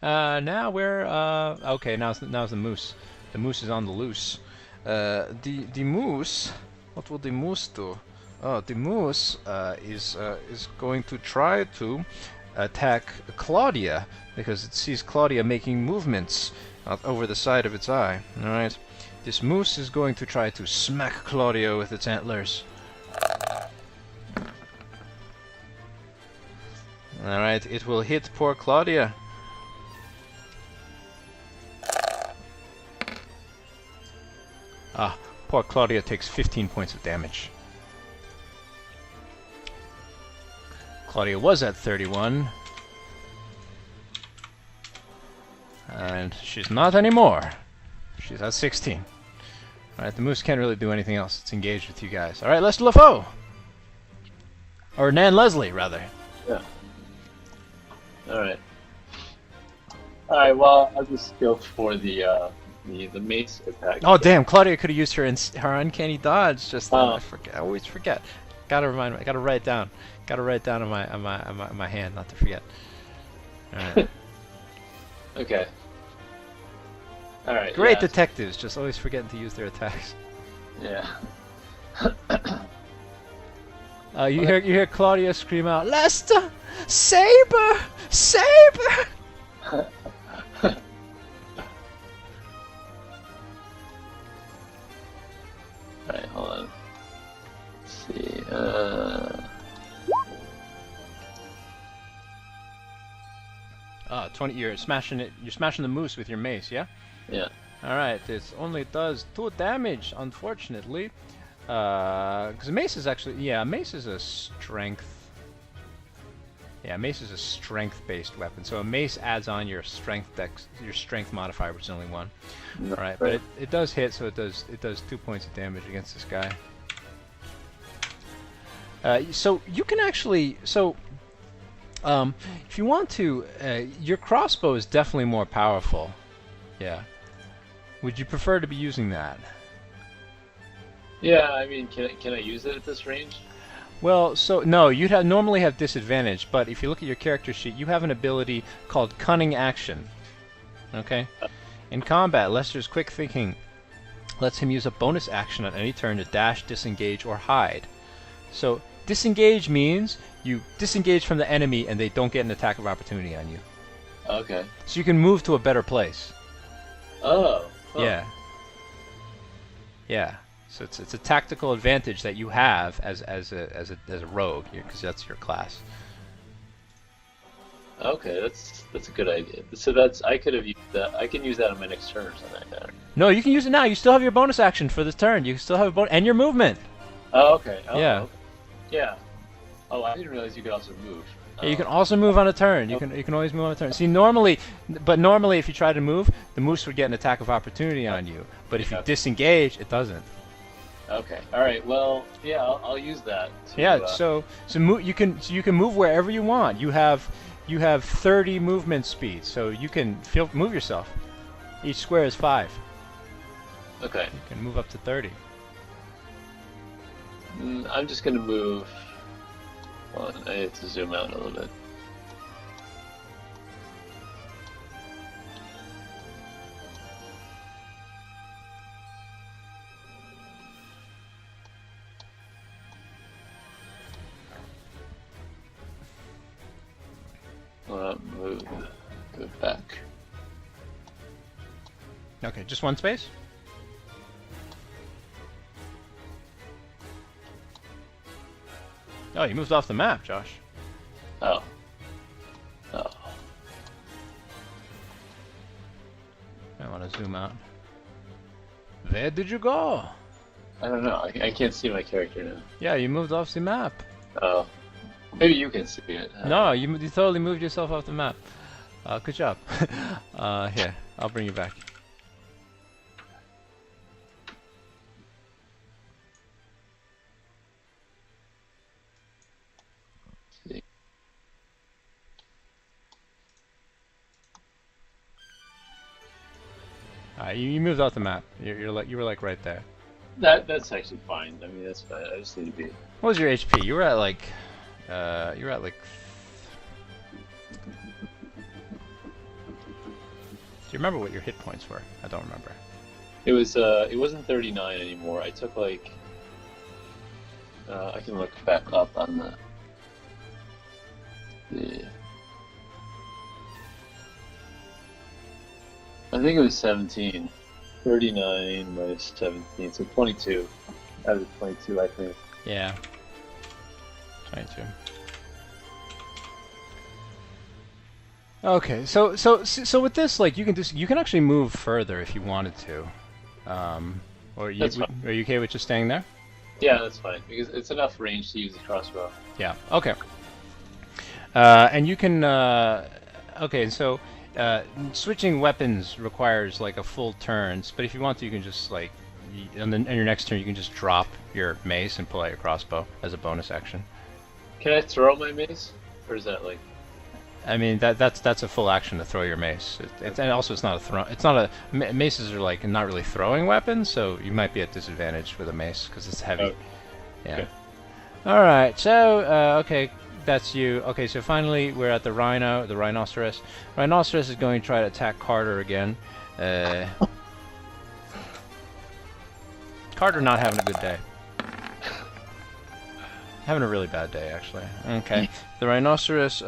Now we're okay. Now's the moose. The moose is on the loose. The moose What will the moose do? Oh, the moose is going to try to attack Claudia because it sees Claudia making movements over the side of its eye. All right, this moose is going to try to smack Claudia with its antlers. All right, it will hit poor Claudia. Ah, poor Claudia takes 15 points of damage. Claudia was at 31. And she's not anymore. She's at 16. Alright, the moose can't really do anything else. It's engaged with you guys. Alright, Lester LeFoe! Or Nan Leslie, rather. Yeah. Alright. Alright, well, I'll just go for the mace attack. Oh, damn, Claudia could have used her uncanny dodge just then. I always forget. Gotta remind me. I gotta write it down. Gotta write it down on my hand, not to forget. Alright. Okay. Alright. Great detectives, just always forgetting to use their attacks. Yeah. You hear Claudia scream out, "Lester! Saber! Saber!" Alright, hold on. Let's see. 20. You're smashing it. You're smashing the moose with your mace, yeah? Yeah. All right. It only does 2 damage, unfortunately. Because mace is actually, mace is a strength. Yeah, mace is a strength-based weapon. So a mace adds on your strength modifier, which is only 1. All right, but it does hit, so it does 2 points of damage against this guy. So you can actually if you want to, your crossbow is definitely more powerful. Yeah. Would you prefer to be using that? Yeah, I mean, can I use it at this range? Well, no, you'd normally have disadvantage, but if you look at your character sheet, you have an ability called Cunning Action. Okay? In combat, Lester's quick thinking lets him use a bonus action on any turn to dash, disengage, or hide. So, disengage means you disengage from the enemy and they don't get an attack of opportunity on you. Okay. So you can move to a better place. Oh. Yeah. Yeah. So it's a tactical advantage that you have as a rogue, because that's your class. Okay, that's a good idea. So I could have used that. I can use that on my next turn or something like that. No, you can use it now. You still have your bonus action for this turn. You still have a bonus and your movement. Oh, okay. Oh, yeah. Okay. Yeah. Oh, I didn't realize you could also move. Yeah, you can also move on a turn. You can always move on a turn. See, normally if you try to move, the moose would get an attack of opportunity on you. But if you disengage, it doesn't. Okay. All right. Well, yeah, I'll use that. So you can move wherever you want. You have 30 movement speed, so you can move yourself. Each square is 5. Okay. You can move up to 30. I'm just gonna move. Well, I have to zoom out a little bit. Move. Go back. Okay, just one space? Oh, you moved off the map, Josh. Oh. I want to zoom out. Where did you go? I don't know. I can't see my character now. Yeah, you moved off the map. Oh. Maybe you can see it. No, you totally moved yourself off the map. Good job. Here, I'll bring you back. You moved off the map. You were like right there. That's actually fine. I mean, that's fine. I just need to be. What was your HP? You were at like. Do you remember what your hit points were? I don't remember. It was. It wasn't 39 anymore. I took like. I can look back up on the. I think it was 17. 39 minus 17, so 22. Out of 22, I think. Yeah. 22. Okay, so with this, like, you can actually move further if you wanted to. Or are you okay with just staying there? Yeah, that's fine because it's enough range to use the crossbow. Yeah. Okay. And you can. Okay, so switching weapons requires like a full turns, but if you want to, you can just like, on your next turn, you can just drop your mace and pull out your crossbow as a bonus action. Can I throw my mace, or is that like? I mean that's a full action to throw your mace. And also it's not a throw. It's not a maces are like not really throwing weapons, so you might be at disadvantage with a mace because it's heavy. Oh. Yeah. Okay. All right. So okay, that's you. Okay. So finally we're at the rhinoceros. Rhinoceros is going to try to attack Carter again. Carter not having a good day. Having a really bad day, actually. Okay. The rhinoceros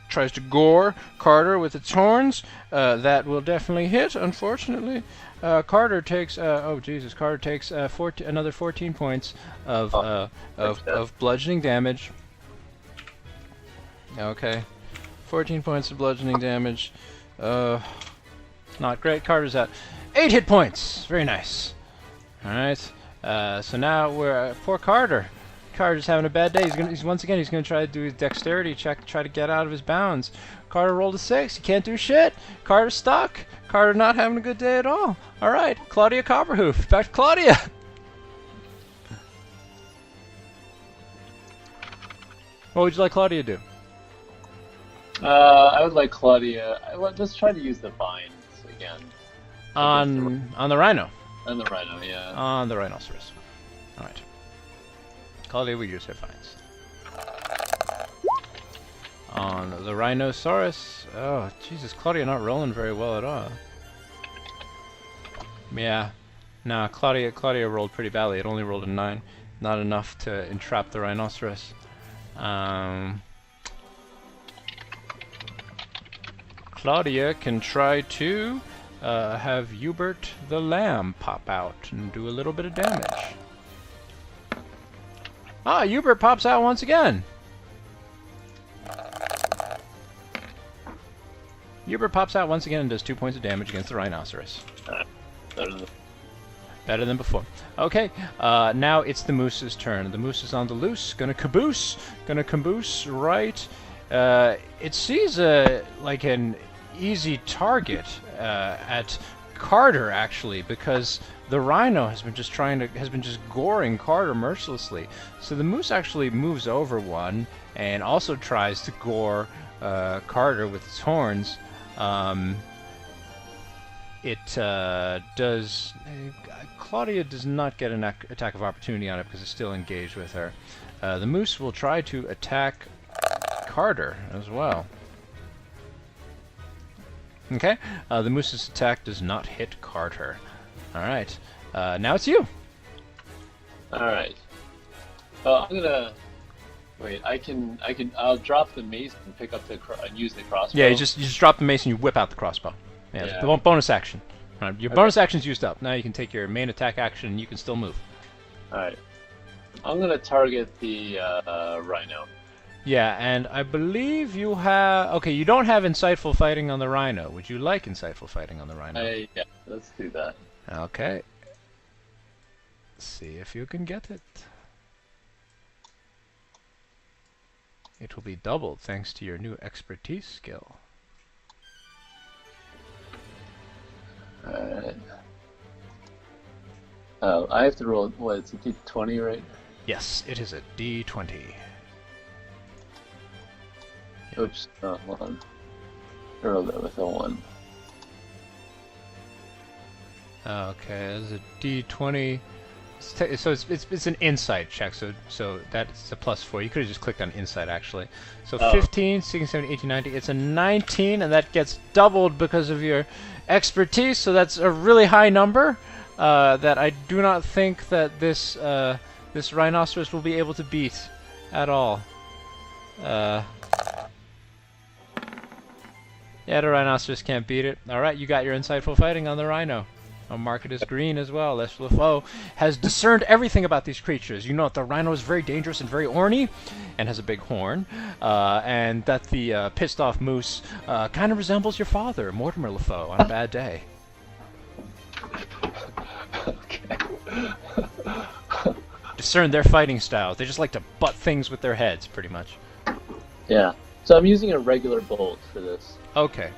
tries to gore Carter with its horns. That will definitely hit, unfortunately. Carter takes... oh, Jesus. Carter takes another 14 points of bludgeoning damage. Okay. 14 points of bludgeoning damage. Not great. Carter's at 8 hit points. Very nice. Alright. So now we're... poor Carter. Carter's having a bad day. He's once again gonna try to do his dexterity check, try to get out of his bounds. Carter rolled a 6. He can't do shit. Carter's stuck. Carter not having a good day at all. All right, Claudia Copperhoof. Back to Claudia. What would you like Claudia to do? I would like Claudia. Let's try to use the vines again. On the rhino. On the rhino, yeah. On the rhinoceros. All right. Claudia will use her vines. On the rhinoceros. Oh, Jesus, Claudia not rolling very well at all. Yeah. Nah, Claudia rolled pretty badly. It only rolled a 9. Not enough to entrap the rhinoceros. Claudia can try to have Hubert the lamb pop out and do a little bit of damage. Ah, Hubert pops out once again. Hubert pops out once again and does 2 points of damage against the rhinoceros. Better than before. Okay, now it's the moose's turn. The moose is on the loose. Gonna caboose right. It sees like an easy target at Carter, actually, because the rhino has been just goring Carter mercilessly. So the moose actually moves over one and also tries to gore Carter with its horns. Claudia does not get an attack of opportunity on it because it's still engaged with her. The moose will try to attack Carter as well. Okay, the moose's attack does not hit Carter. Alright, now it's you. Alright. Well, I'm gonna... Wait, I'll drop the mace and pick up and use the crossbow. Yeah, you just drop the mace and you whip out the crossbow. Yeah, the bonus action. Right, your bonus action's used up. Now you can take your main attack action and you can still move. Alright. I'm gonna target the rhino. Yeah, and I believe you have... Okay, you don't have insightful fighting on the rhino. Would you like insightful fighting on the rhino? Yeah, let's do that. Okay. See if you can get it. It will be doubled thanks to your new expertise skill. Alright. Oh, I have to roll... What, it's a D20, right? Yes, it is a D20. Oops, not 1. I rolled that with a 1. Okay, that's a D20. So it's an insight check, so that's a +4. You could have just clicked on insight, actually. So 15, 16, 17, 18, 19. It's a 19, and that gets doubled because of your expertise, so that's a really high number that I do not think that this this rhinoceros will be able to beat at all. Yeah, the rhinoceros can't beat it. Alright, you got your insightful fighting on the rhino. I'll mark it as green as well. Lester LeFoe has discerned everything about these creatures. You know that the rhino is very dangerous and very orny, and has a big horn, and that the pissed off moose kind of resembles your father, Mortimer LeFoe, on a bad day. Okay. Discern their fighting styles. They just like to butt things with their heads, pretty much. Yeah. So I'm using a regular bolt for this. Okay.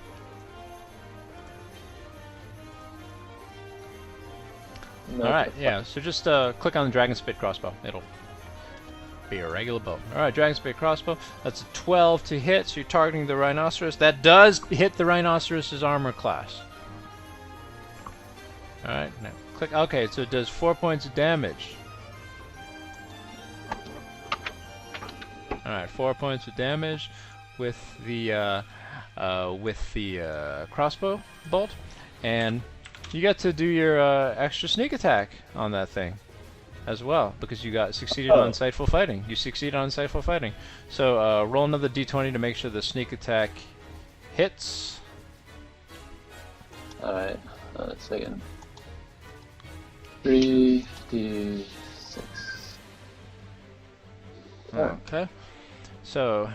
No, Alright, yeah, so just click on the Dragon Spit crossbow. It'll be a regular bow. Alright, Dragon Spit crossbow. That's a 12 to hit, so you're targeting the rhinoceros. That does hit the rhinoceros's armor class. Alright, now click. Okay, so it does 4 points of damage. Alright, 4 points of damage with the crossbow bolt, and you get to do your extra sneak attack on that thing as well, because you got succeeded on insightful fighting. You succeeded on insightful fighting. So roll another d20 to make sure the sneak attack hits. Alright, let's second. 3d6. Okay. So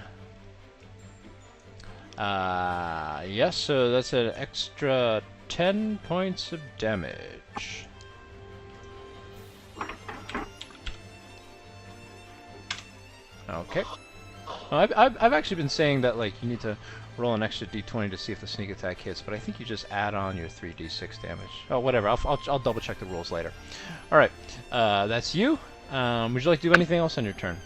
yes, so that's an extra 10 points of damage. Okay. Well, I've actually been saying that, like, you need to roll an extra d20 to see if the sneak attack hits, but I think you just add on your 3d6 damage. Oh, whatever. I'll double check the rules later. All right. That's you. Would you like to do anything else on your turn?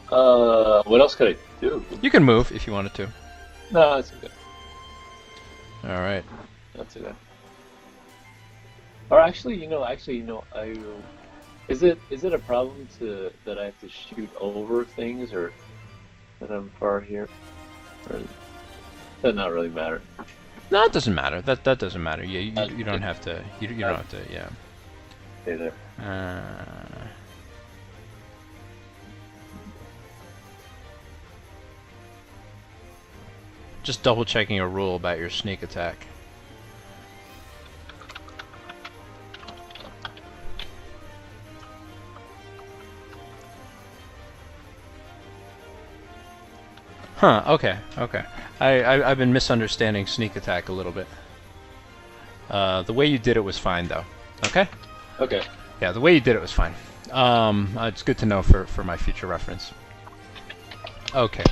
What else could I do? You can move if you wanted to. No, that's okay. All right. That's okay. Or actually, is it a problem that I have to shoot over things, or that I'm far here? Or does not really matter? No, it doesn't matter. That doesn't matter. Yeah, you don't have to. You don't have to. Yeah. Stay there. Just double checking a rule about your sneak attack. Huh, okay. I've been misunderstanding sneak attack a little bit. The way you did it was fine, though. Okay? Okay. Yeah, the way you did it was fine. It's good to know for my future reference. Okay.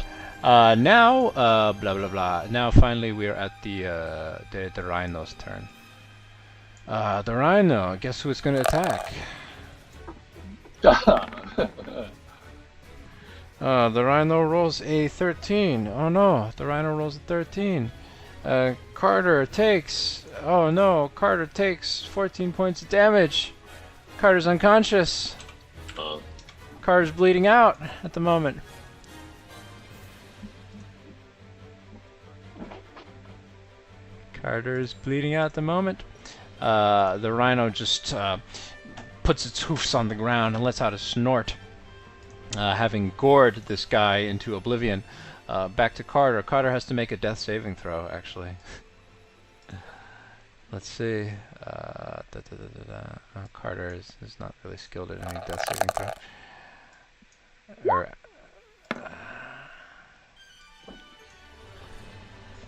Now, blah blah blah. Now finally we're at the rhino's turn. The rhino. Guess who it's going to attack? The rhino rolls a 13. Oh no, the rhino rolls a 13. Carter takes. Oh no, Carter takes 14 points of damage. Carter's unconscious. Carter's bleeding out at the moment. Carter is bleeding out at the moment. The rhino just puts its hoofs on the ground and lets out a snort, having gored this guy into oblivion. Back to Carter. Carter has to make a death saving throw, actually. Let's see. Carter is not really skilled at any death saving throw.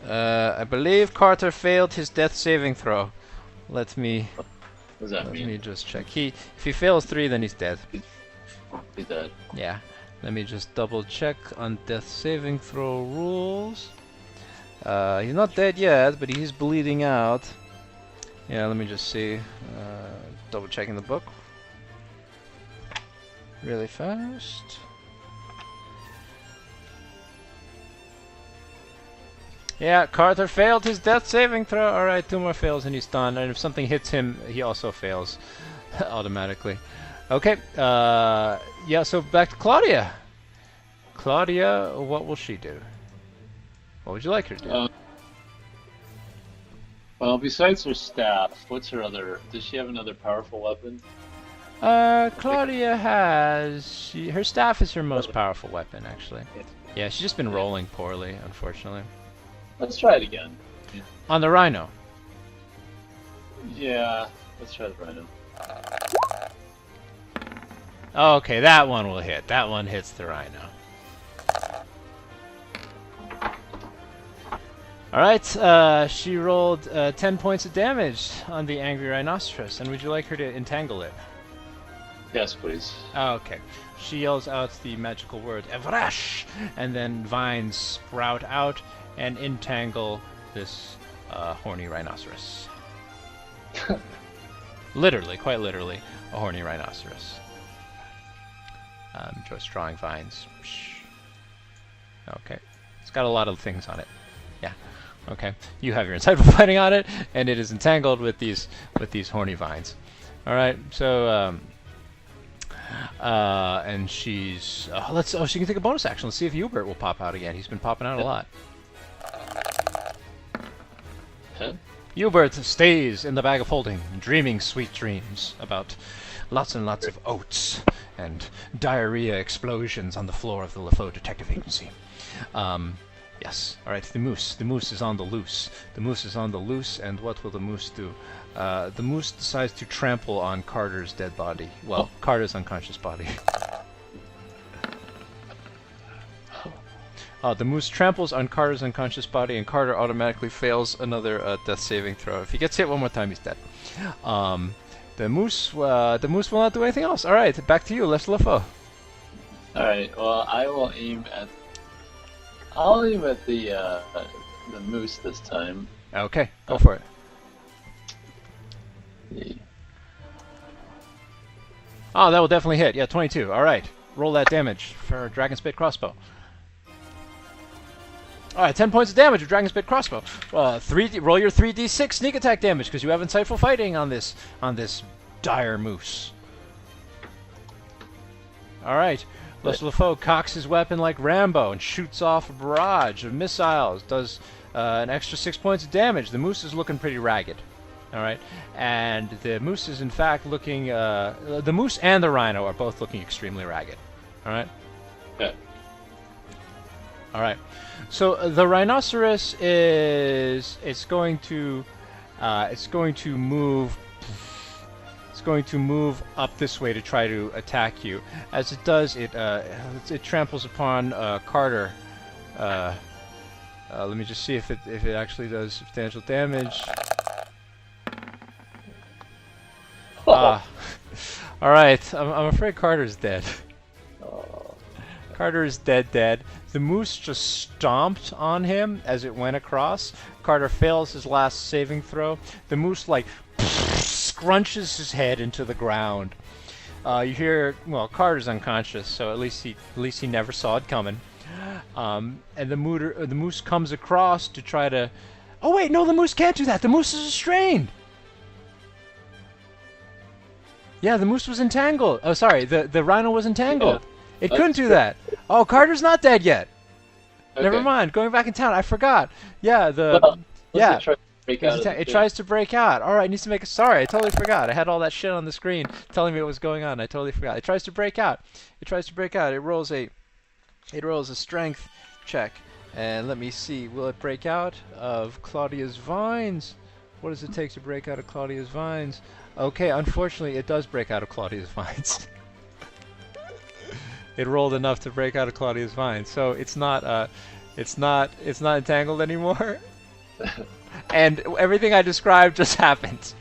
I believe Carter failed his death saving throw. Let me just check. If he fails 3, then he's dead. He's dead. Yeah. Let me just double check on death saving throw rules. He's not dead yet, but he's bleeding out. Yeah, let me just see. Double checking the book. Really fast. Yeah, Carter failed his death saving throw. Alright, 2 more fails and he's done. And if something hits him, he also fails automatically. Okay, yeah, so back to Claudia. Claudia, what will she do? What would you like her to do? Well, besides her staff, what's her other... Does she have another powerful weapon? Claudia has... her staff is her most powerful weapon, actually. Yeah, she's just been rolling poorly, unfortunately. Let's try it again. On the rhino. Yeah, let's try the rhino. Okay, that one will hit. That one hits the rhino. Alright, she rolled 10 points of damage on the angry rhinoceros, and would you like her to entangle it? Yes, please. Okay. She yells out the magical word, Evrash! And then vines sprout out and entangle this horny rhinoceros. Literally, quite literally, a horny rhinoceros. Just drawing vines. Okay. It's got a lot of things on it. Yeah. Okay. You have your insightful fighting on it, and it is entangled with these horny vines. Alright, so and she's she can take a bonus action. Let's see if Hubert will pop out again. He's been popping out a lot. Hubert stays in the bag of holding, dreaming sweet dreams about lots and lots of oats and diarrhea explosions on the floor of the LeFoe Detective Agency. Yes. All right. The moose. The moose is on the loose. The moose is on the loose, and what will the moose do? The moose decides to trample on Carter's dead body. Well, Carter's unconscious body. The moose tramples on Carter's unconscious body, and Carter automatically fails another death saving throw. If he gets hit one more time, he's dead. The moose will not do anything else. All right, back to you, Lester LeFoe. All right. Well, I'll aim at the moose this time. Okay, go for it. Oh, that will definitely hit. Yeah, 22. All right, roll that damage for Dragon Spit Crossbow. All right, 10 points of damage with Dragon Spit Crossbow. Roll your 3d6 sneak attack damage because you have insightful fighting on this dire moose. All right, Lester LeFoe cocks his weapon like Rambo and shoots off a barrage of missiles. Does an extra 6 points of damage. The moose is looking pretty ragged. All right, and the moose is in fact looking. The moose and the rhino are both looking extremely ragged. All right. Okay. All right. So the rhinoceros is going to move. It's going to move up this way to try to attack you. As it does, it tramples upon Carter. Let me just see if it actually does substantial damage. All right. I'm afraid Carter's dead. Carter is dead. The moose just stomped on him as it went across. Carter fails his last saving throw. The moose scrunches his head into the ground. You hear, well, Carter's unconscious, so at least he never saw it coming. And the moose comes across to try to. Oh wait, no, the moose can't do that. The moose is restrained. Yeah, the moose was entangled. Oh, sorry, the rhino was entangled. Yeah. It couldn't do that. Oh, Carter's not dead yet. Okay. Never mind. Going back in town, I forgot. Yeah, it tries to break out. All right, it needs to make a. Sorry, I totally forgot. I had all that shit on the screen telling me what was going on. I totally forgot. It tries to break out. It rolls a strength check, and let me see. Will it break out of Claudia's vines? What does it take to break out of Claudia's vines? Okay, unfortunately, it does break out of Claudia's vines. It rolled enough to break out of Claudia's vines, so it's not entangled anymore. And everything I described just happened.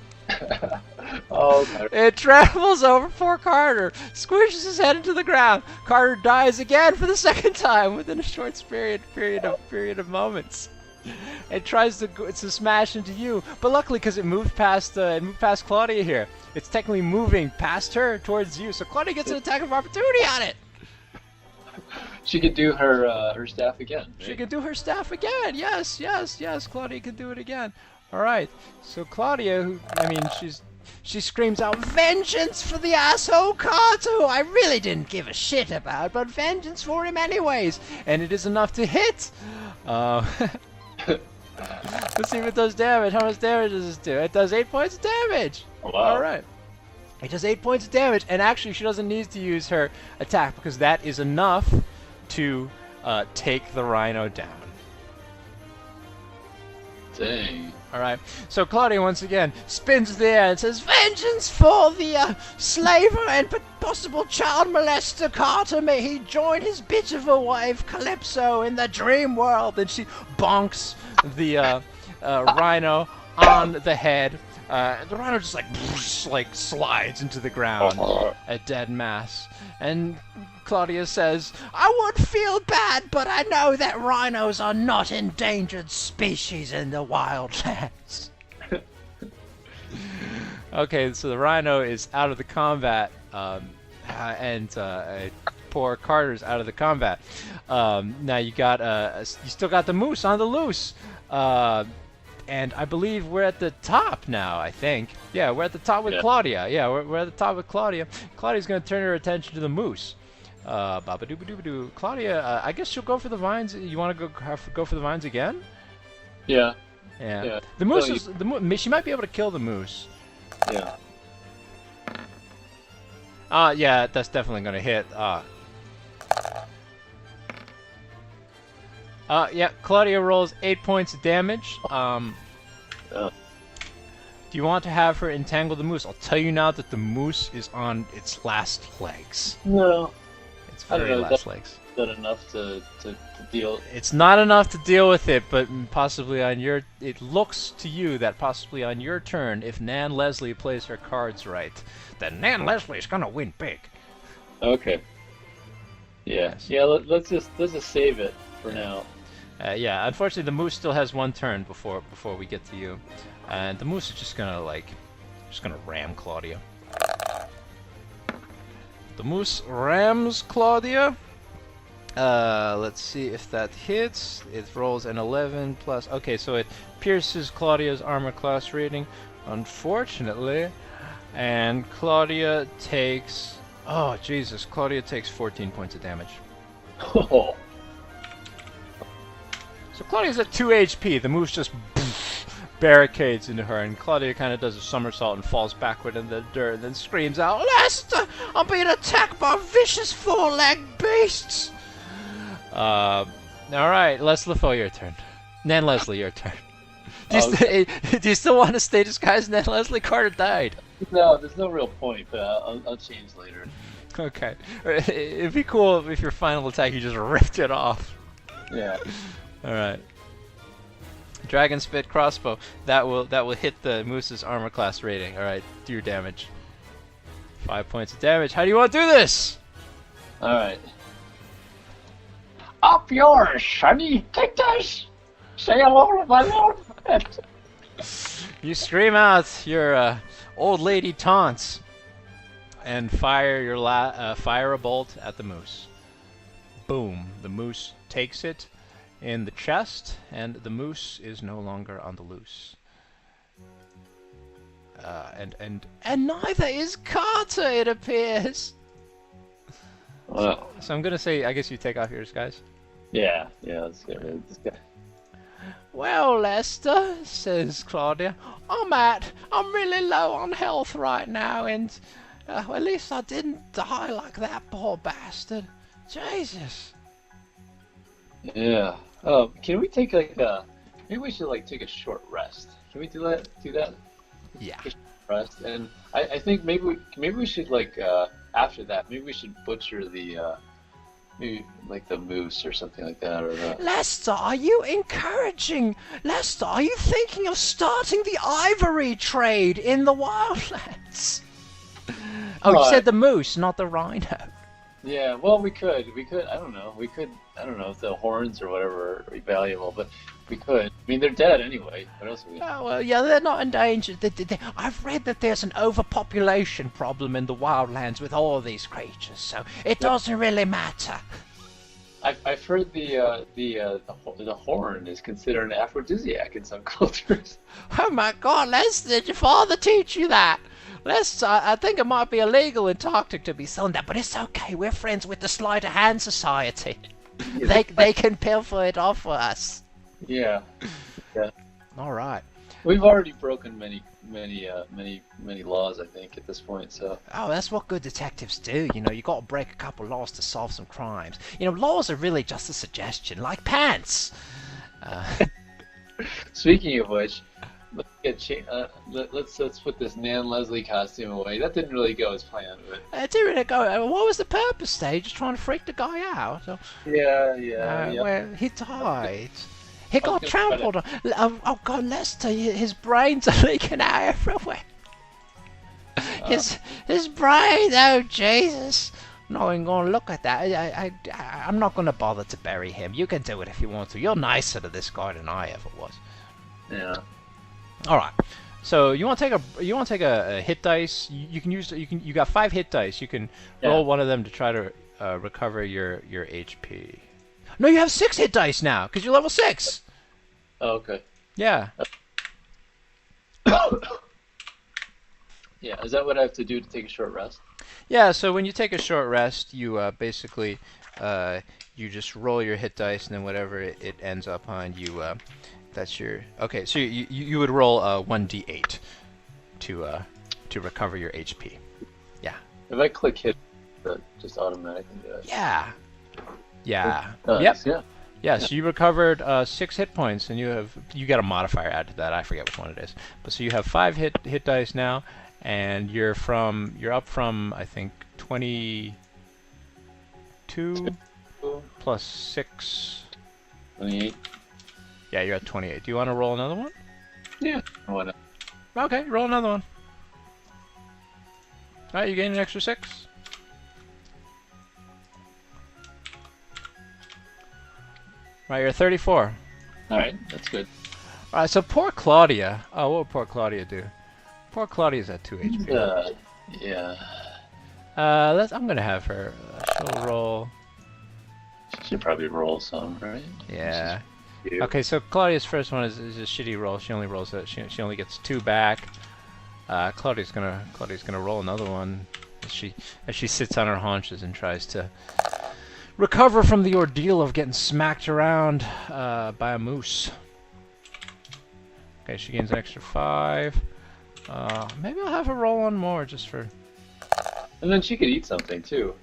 Oh, it travels over poor Carter, squishes his head into the ground. Carter dies again for the second time within a short period of moments. It tries to smash into you, but luckily, because it moved past Claudia here, it's technically moving past her towards you. So Claudia gets an attack of opportunity on it. She could do her staff again. Right? She could do her staff again. Yes. Claudia can do it again. All right. So Claudia, she screams out, "Vengeance for the asshole Carter, who I really didn't give a shit about, but vengeance for him anyways." And it is enough to hit. Let's see if it does damage. How much damage does this do? It does 8 points of damage. Wow. All right. It does 8 points of damage, and actually she doesn't need to use her attack because that is enough to take the rhino down. Dang. Alright, so Claudia once again spins the air and says, "Vengeance for the slaver and possible child molester Carter. May he join his bitch of a wife Calypso in the dream world." And she bonks the rhino on the head. The rhino just like slides into the ground, a dead mass. And Claudia says, "I would feel bad, but I know that rhinos are not endangered species in the wildlands." Okay, so the rhino is out of the combat, and poor Carter's out of the combat. Now you got you still got the moose on the loose. And I believe we're at the top now, I think. Yeah, we're at the top with Claudia. Yeah, we're at the top with Claudia. Claudia's going to turn her attention to the moose. Ba-ba-doo-ba-doo-ba-doo. Claudia, I guess she'll go for the vines. You want to go for the vines again? Yeah. Yeah. The moose is... she might be able to kill the moose. Yeah. Yeah, that's definitely going to hit. Yeah, Claudia rolls 8 points of damage. Do you want to have her entangle the moose? I'll tell you now that the moose is on its last legs. No. Its very last legs. Is that enough to deal? It's not enough to deal with it, but possibly on your... It looks to you that possibly on your turn, if Nan Leslie plays her cards right, then Nan Leslie's gonna win big. Okay. Yeah. Yes. Yeah. Let's just save it for now. Yeah, unfortunately the moose still has one turn before we get to you. And the moose is just gonna ram Claudia. The moose rams Claudia. Let's see if that hits. It rolls an 11 plus. Okay, so it pierces Claudia's armor class rating, unfortunately. And Claudia takes... Oh, Jesus. Claudia takes 14 points of damage. Oh. So Claudia's at 2 HP. The moose just barricades into her, and Claudia kind of does a somersault and falls backward in the dirt, and then screams out, "Lester, I'm being attacked by vicious four-legged beasts!" Alright, Lester LeFoe, your turn. Nan Leslie, your turn. Do you still want to stay disguised Nan Leslie? Carter died. No, there's no real point, but I'll change later. Okay. It'd be cool if your final attack you just ripped it off. Yeah. Alright. Dragon Spit Crossbow. That will hit the moose's armor class rating. Alright, do your damage. 5 points of damage. How do you want to do this? Alright. Up yours, sonny. Take this. Say hello to my little pet. You scream out your old lady taunts and fire your fire a bolt at the moose. Boom. The moose takes it in the chest, and the moose is no longer on the loose. And neither is Carter, it appears. Wow. So I'm gonna say, I guess you take off yours, guys. Yeah, let's get rid of this guy. "Well, Lester," says Claudia, I'm really low on health right now, and at least I didn't die like that poor bastard. Jesus. Yeah. Can we take maybe we should take a short rest. Can we do that? Yeah. Take a short rest, and I think maybe we should after that maybe we should butcher the maybe the moose or something like that, or Lester, are you thinking of starting the ivory trade in the wildlands? Oh, you said the moose, not the rhino. Yeah, well, we could, I don't know if the horns or whatever are valuable, but we could. I mean, they're dead anyway. What else are we? Oh, well, yeah, they're not endangered. I've read that there's an overpopulation problem in the wildlands with all these creatures, so it doesn't really matter. I've heard the horn is considered an aphrodisiac in some cultures. Oh my God, Lester, did your father teach you that? Lester, I think it might be illegal in Tartec to be selling that, but it's okay. We're friends with the Sleight of Hand Society. They can pilfer it off for us. Yeah. All right. We've already broken many laws, I think, at this point. So. Oh, that's what good detectives do. You know, you got to break a couple laws to solve some crimes. You know, laws are really just a suggestion, like pants. Speaking of which, let's put this Nan Leslie costume away. That didn't really go as planned. But... It didn't really go. What was the purpose, Dave? Just trying to freak the guy out. So, yeah. Well, he died. He got trampled on. Oh God, Lester, his brains are leaking out everywhere. His brain. Oh Jesus! I'm not even gonna look at that. I'm not gonna bother to bury him. You can do it if you want to. You're nicer to this guy than I ever was. Yeah. All right. So you want to take a hit dice. You got 5 hit dice. You can roll one of them to try to recover your HP. No, you have 6 hit dice now because you're level 6. Oh, okay. Yeah. Yeah. Is that what I have to do to take a short rest? Yeah. So when you take a short rest, you basically you just roll your hit dice, and then whatever it ends up on, you that's your okay. So you would roll 1d8 to recover your HP. Yeah. If I click hit, that just automatically do it. Yeah. Yeah. Yep. Yeah. Yeah, so you recovered 6 hit points, and you got a modifier added to that. I forget which one it is. But so you have 5 hit dice now, and you're up from I think 22 plus 6. 28. Yeah, you're at 28. Do you want to roll another one? Yeah. Why not? Okay, roll another one. All right, you gain an extra 6. Right, you're 34. Alright, that's good. Alright, so poor Claudia. Oh, what would poor Claudia do? Poor Claudia's at 2 HP. Yeah. I'm gonna have her. She'll roll. She should probably roll some, right? Yeah. Okay, so Claudia's first one is a shitty roll. She only rolls it. She only gets 2 back. Claudia's gonna roll another one as she sits on her haunches and tries to recover from the ordeal of getting smacked around by a moose. Okay, she gains an extra 5. Maybe I'll have her roll one more just for... And then she could eat something, too.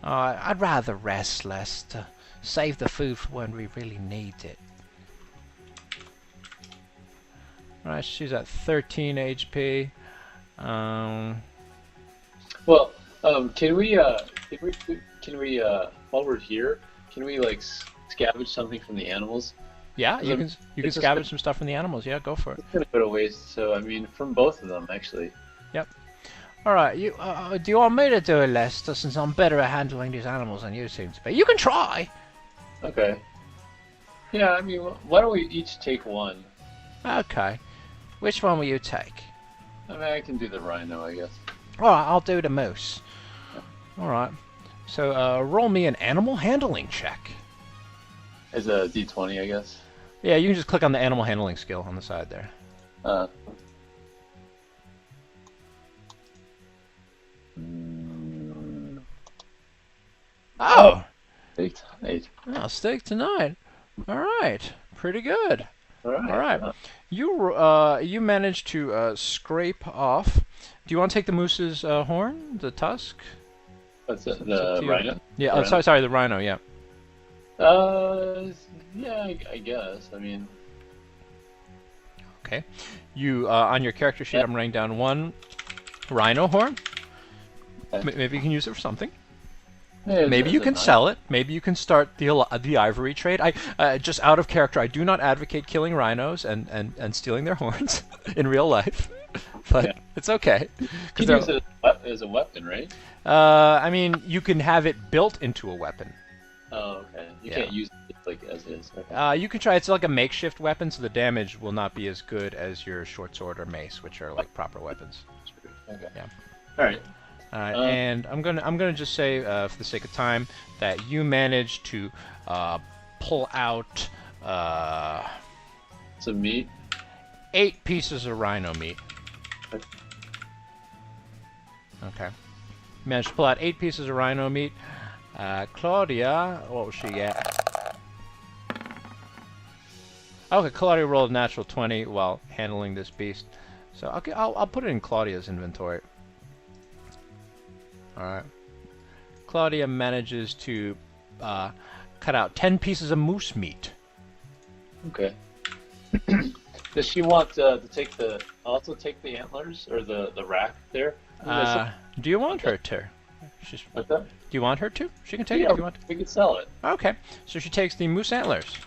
I'd rather rest, Lester. Save the food for when we really need it. Alright, she's at 13 HP. Well, can we while we're here, can we like scavenge something from the animals? Yeah, you can scavenge some stuff from the animals. Yeah, go for it. It's gonna go to waste. So I mean, from both of them actually. Yep. All right. You do you want me to do it, Lester? Since I'm better at handling these animals than you seem to be. You can try. Okay. Yeah, I mean, why don't we each take one? Okay. Which one will you take? I mean, I can do the rhino, I guess. All right, I'll do the moose. All right. So roll me an animal handling check. As a D20, I guess. Yeah, you can just click on the animal handling skill on the side there. Oh! Steak tonight. Oh, steak tonight. All right. Pretty good. All right. All right. You managed to scrape off. Do you want to take the moose's horn, the tusk? What's it? The rhino? Yeah. Oh, sorry, the rhino. Yeah. Yeah, I guess. I mean. Okay. You on your character sheet, I'm writing down 1 rhino horn. Okay. Maybe you can use it for something. Yeah, Maybe you can sell it. Maybe you can start the ivory trade. I just out of character, I do not advocate killing rhinos and stealing their horns in real life, but it's okay. You can use it as a weapon, right? I mean, you can have it built into a weapon. Oh, okay. You can't use it like as is. Okay. You can try. It's like a makeshift weapon, so the damage will not be as good as your short sword or mace, which are like proper weapons. Okay. Yeah. All right. And I'm gonna just say, for the sake of time, that you managed to pull out some meat. 8 pieces of rhino meat. Okay. Managed to pull out 8 pieces of rhino meat. Claudia, what will she get? Okay, Claudia rolled a natural 20 while handling this beast. So okay, I'll put it in Claudia's inventory. Alright. Claudia manages to cut out 10 pieces of moose meat. Okay. Does she want to also take the antlers or the rack there? Do you want her to? What's that? Do you want her to? She can take Yeah, it if you want. we could sell it. Okay, so she takes the moose antlers.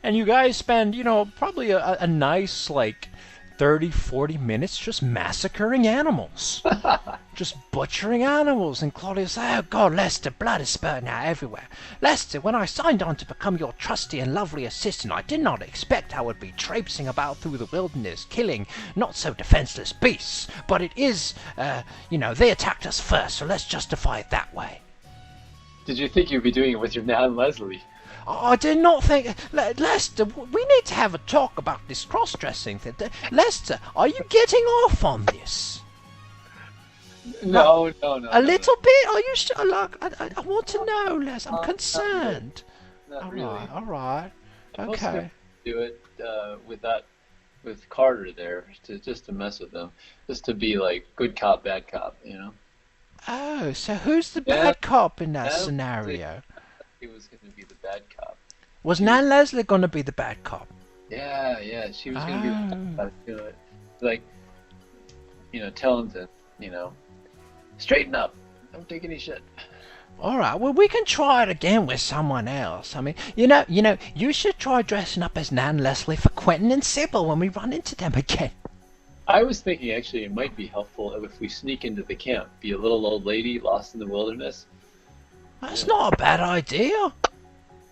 And you guys spend, you know, probably a nice, like, 30, 40 minutes just massacring animals. Just butchering animals. And Claudia's like, oh, God, Lester, blood is spurting out everywhere. Lester, when I signed on to become your trusty and lovely assistant, I did not expect I would be traipsing about through the wilderness, killing not-so-defenseless beasts. But it is, you know, they attacked us first, so let's justify it that way. Did you think you'd be doing it with your Nan Leslie? I did not think... Lester, we need to have a talk about this cross-dressing thing. Lester, are you getting off on this? No. A little bit? Are you sure? Look, I want to know, Lester. I'm concerned. Not really. All right. Okay. Do it with Carter there, just to mess with them, just to be like good cop, bad cop, you know. Oh, so who's the bad cop in that scenario? He was going to be the bad cop. Was Nan Leslie going to be the bad cop? Yeah, she was going to be the bad cop. You know, like, you know, tell him to, you know, straighten up. Don't take any shit. All right, well, we can try it again with someone else. I mean, you know, you should try dressing up as Nan Leslie for Quentin and Sybil when we run into them again. I was thinking, actually, it might be helpful if we sneak into the camp, be a little old lady lost in the wilderness. That's not a bad idea.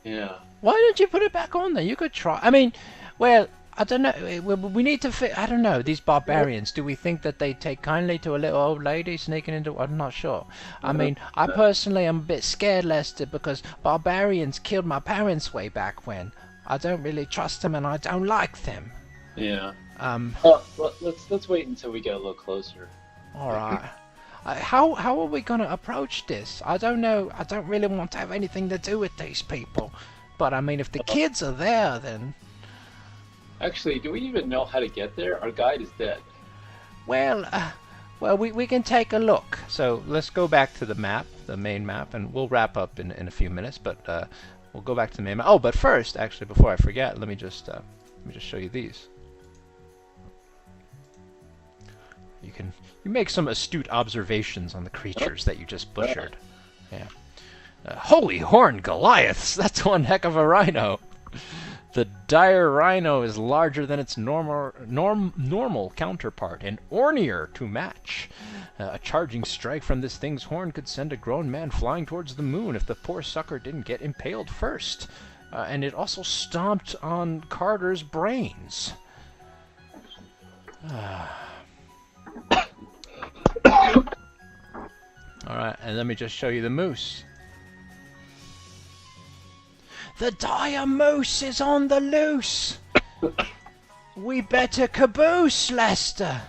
Yeah. Why didn't you put it back on there? You could try. I mean, well, I don't know. We need to fit. I don't know. These barbarians. Do we think that they take kindly to a little old lady sneaking into? I'm not sure. I mean, I personally am a bit scared, Lester, because barbarians killed my parents way back when. I don't really trust them, and I don't like them. Yeah. Well, let's wait until we get a little closer. All right. How are we going to approach this? I don't know. I don't really want to have anything to do with these people. But, I mean, if the kids are there, then... Actually, do we even know how to get there? Our guide is dead. Well, we can take a look. So, let's go back to the map, the main map, and we'll wrap up in a few minutes. But we'll go back to the main map. Oh, but first, actually, before I forget, let me just show you these. You make some astute observations on the creatures that you just butchered. Yeah. Holy horn Goliaths! That's one heck of a rhino. The dire rhino is larger than its normal counterpart and ornier to match. A charging strike from this thing's horn could send a grown man flying towards the moon if the poor sucker didn't get impaled first. And it also stomped on Carter's brains. Alright, and let me just show you the moose. The dire moose is on the loose! We better caboose, Lester!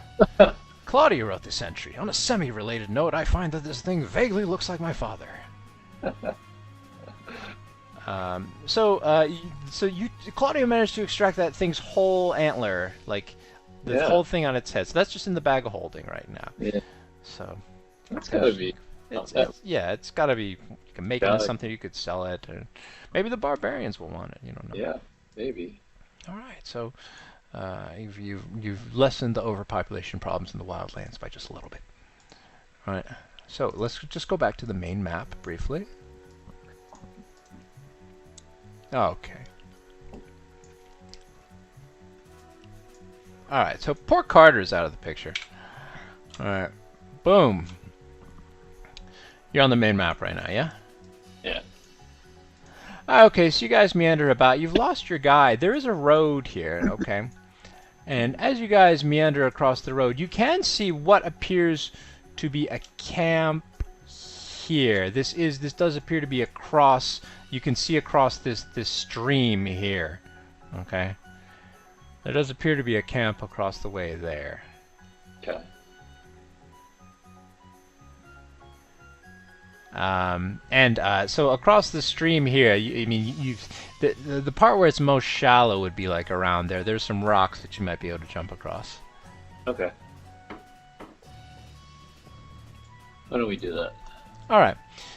Claudia wrote this entry. On a semi-related note, I find that this thing vaguely looks like my father. Claudia managed to extract that thing's whole antler, like the whole thing on its head. So that's just in the bag of holding right now. Yeah. So that's gotta be. It's gotta be. You can make it into something. You could sell it, and maybe the barbarians will want it. You don't know. Yeah, maybe. All right. So you've lessened the overpopulation problems in the wildlands by just a little bit. All right. So let's just go back to the main map briefly. Okay. Alright, so poor Carter's out of the picture. Alright. Boom. You're on the main map right now, yeah? Yeah. Okay, so you guys meander about. You've lost your guide. There is a road here, okay? And as you guys meander across the road, you can see what appears to be a camp here. This does appear to be across. You can see across this stream here, okay? There does appear to be a camp across the way there. Okay. So across the stream here, the part where it's most shallow would be like around there. There's some rocks that you might be able to jump across. Okay. Why don't we do that? All right.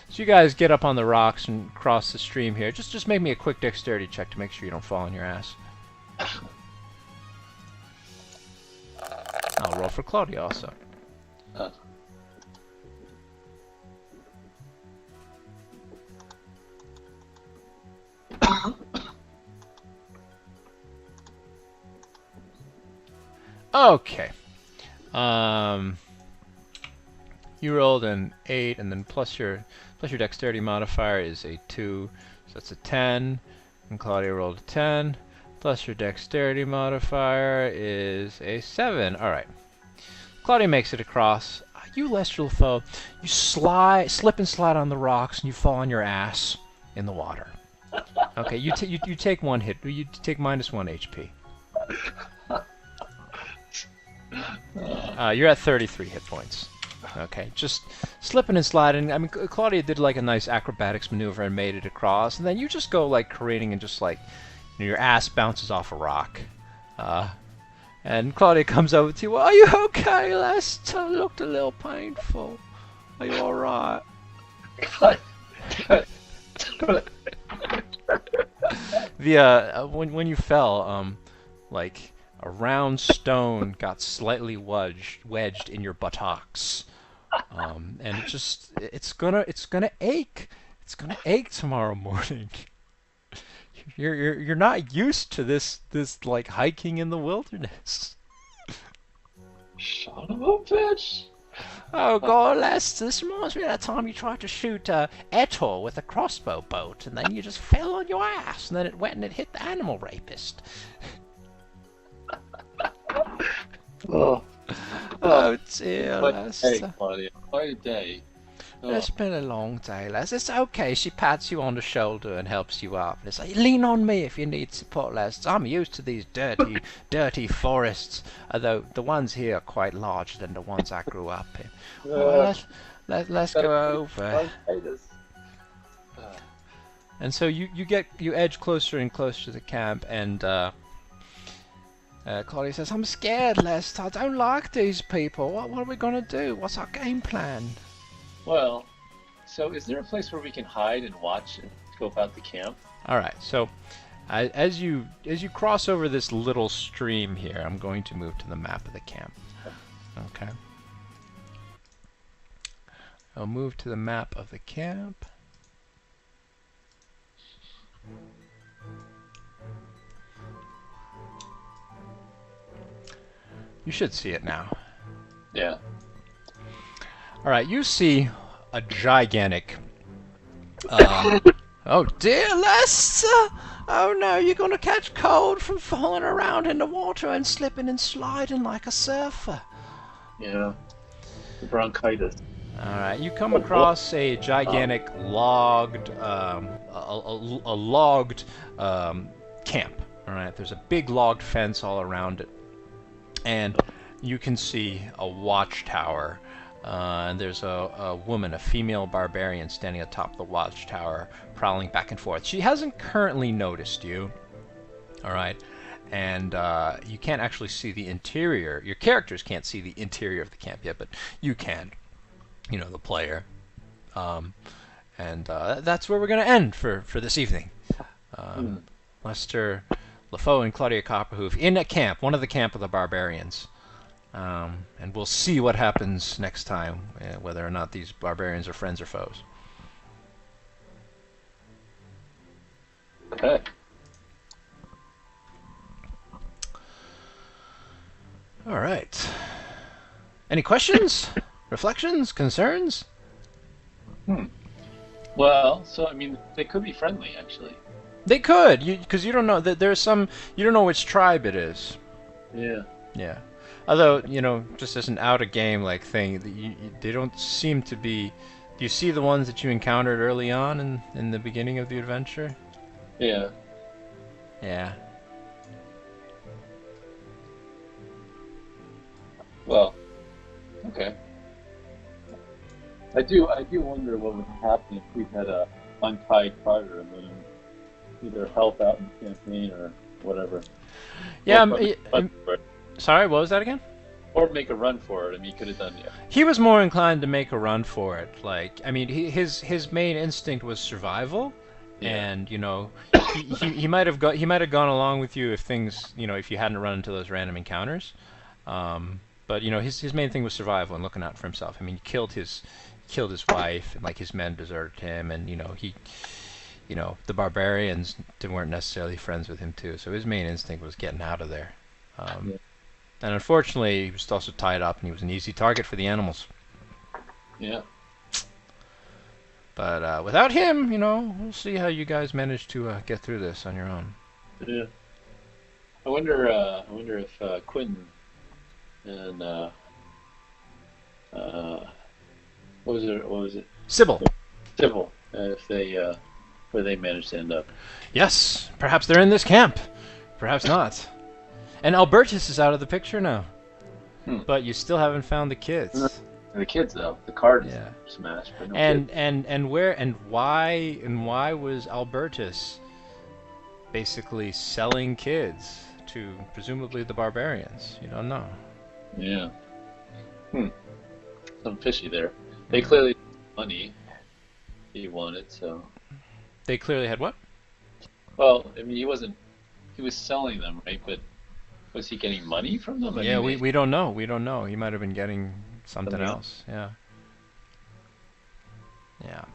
So you guys get up on the rocks and cross the stream here. Just make me a quick dexterity check to make sure you don't fall on your ass. I'll roll for Claudia also. Okay. You rolled an 8, and then plus your dexterity modifier is a 2, so that's a 10. And Claudia rolled a 10. Plus your dexterity modifier is a 7. All right. Claudia makes it across. You, Lester LeFoe, you slip and slide on the rocks, and you fall on your ass in the water. Okay, you take 1 hit. You take -1 HP. You're at 33 hit points. Okay, just slipping and sliding. I mean, Claudia did like a nice acrobatics maneuver and made it across, and then you just go like careening and just like your ass bounces off a rock. And Claudia comes over to you. Are you okay, Lester? Looked a little painful. Are you all right? When you fell, like a round stone got slightly wedged in your buttocks, and it's gonna ache. It's gonna ache tomorrow morning. You're not used to this like hiking in the wilderness. Son of a bitch! Oh God, Lester, this reminds me of that time you tried to shoot Etor with a crossbow bolt, and then you just fell on your ass, and then it went and it hit the animal rapist. Oh dear, what Lester. day, Claudia? What a day. It's been a long day, Lester. It's okay. She pats you on the shoulder and helps you up. It's like, lean on me if you need support, Lester. I'm used to these dirty forests, although the ones here are quite larger than the ones I grew up in. Well, let's go over. And so you edge closer and closer to the camp, and Claudia says, "I'm scared, Lester. I don't like these people. What are we gonna do? What's our game plan?" Well, so is there a place where we can hide and watch and scope out the camp? All right. So, as you cross over this little stream here, I'm going to move to the map of the camp. Okay. I'll move to the map of the camp. You should see it now. Yeah. All right, you see a gigantic. Oh dear, Lester! Oh no, you're gonna catch cold from falling around in the water and slipping and sliding like a surfer. Yeah. The bronchitis. All right, you come across a gigantic logged, a logged camp. All right, there's a big logged fence all around it, and you can see a watchtower. And there's a woman, a female barbarian, standing atop the watchtower, prowling back and forth. She hasn't currently noticed you, all right? And you can't actually see the interior. Your characters can't see the interior of the camp yet, but you can, you know, the player. And that's where we're going to end for this evening. Lester LeFoe and Claudia Copperhoof in a camp, one of the camp of the barbarians. And we'll see what happens next time, whether or not these barbarians are friends or foes. Okay. All right. Any questions? Reflections? Concerns? Well, so I mean, they could be friendly, actually. They could, because you don't know that there's some. You don't know which tribe it is. Yeah. Yeah. Although, you know, just as an out-of-game like thing, they don't seem to be. Do you see the ones that you encountered early on in the beginning of the adventure? Yeah. Yeah. Well. Okay. I do wonder what would happen if we had a untied Carter and let him either help out in the campaign or whatever. Yeah. Or Sorry, what was that again? or make a run for it. I mean, he could have done He was more inclined to make a run for it. Like, I mean, his main instinct was survival, and you know, he might have gone along with you if things, you know, if you hadn't run into those random encounters. But you know, his main thing was survival and looking out for himself. I mean, he killed his wife, and like his men deserted him, and you know, the barbarians weren't necessarily friends with him too. So his main instinct was getting out of there. Yeah. And unfortunately, he was also tied up, and he was an easy target for the animals. Yeah. But without him, you know, we'll see how you guys manage to get through this on your own. Yeah. I wonder if Quentin and what was it? What was it? Sybil. Sybil. If they where they managed to end up. Yes, perhaps they're in this camp. Perhaps not. And Albertus is out of the picture now. But you still haven't found the kids. The kids though, the card is Yeah. smashed. But no And kids. why was Albertus basically selling kids to presumably the barbarians? You don't know. Yeah. Some fishy there. They clearly had money he wanted, so. They clearly had what? Well, I mean, he was selling them, right? But was he getting money from them? I Yeah, mean, we don't know. We don't know. He might have been getting something Something else. Yeah. Yeah.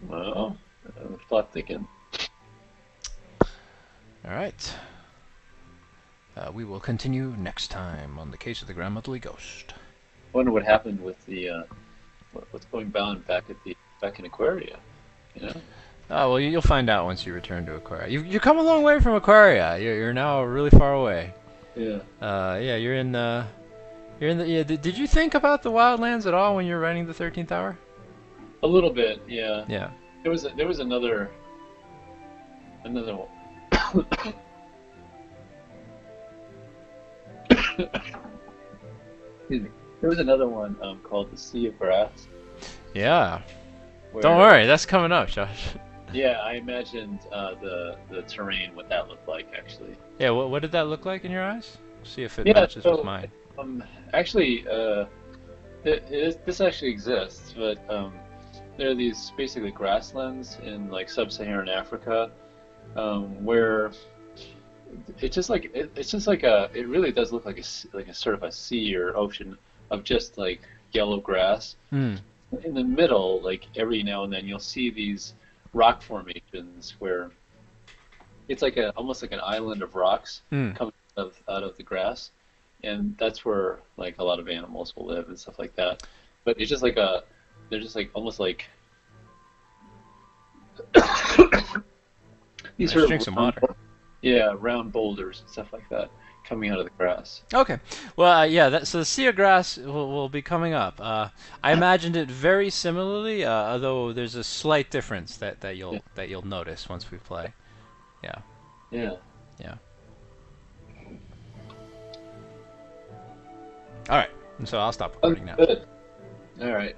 Well, thought thinking. All right. We will continue next time on the case of the grandmotherly ghost. Wonder what happened with the what's going down back in Aquaria, you know? Oh, well, you'll find out once you return to Aquaria. You come a long way from Aquaria. You're now really far away. Yeah. Yeah, you're in the. Yeah, did you think about the Wildlands at all when you were writing the 13th Hour? A little bit, yeah. Yeah. There was another one. Excuse me. There was another one called the Sea of Grass. Yeah. Where, Don't worry, that's coming up, Josh. Yeah, I imagined the terrain, what that looked like, actually. Yeah, what did that look like in your eyes? See if it Yeah, matches so, with mine. Actually, this actually exists, but there are these basically grasslands in like sub-Saharan Africa, where it really does look like a sort of a sea or ocean of just like yellow grass. In the middle, like every now and then, you'll see these rock formations where it's like almost like an island of rocks coming out of the grass, and that's where like a lot of animals will live and stuff like that. But it's just like they're just like almost like these Let's sort drink of some water. Yeah, round boulders and stuff like that coming out of the grass. Okay. Well, yeah. So the Sea of Grass will be coming up. I imagined it very similarly, although there's a slight difference that you'll notice once we play. Yeah. Yeah. Yeah. All right. And so I'll stop recording now. Good. All right.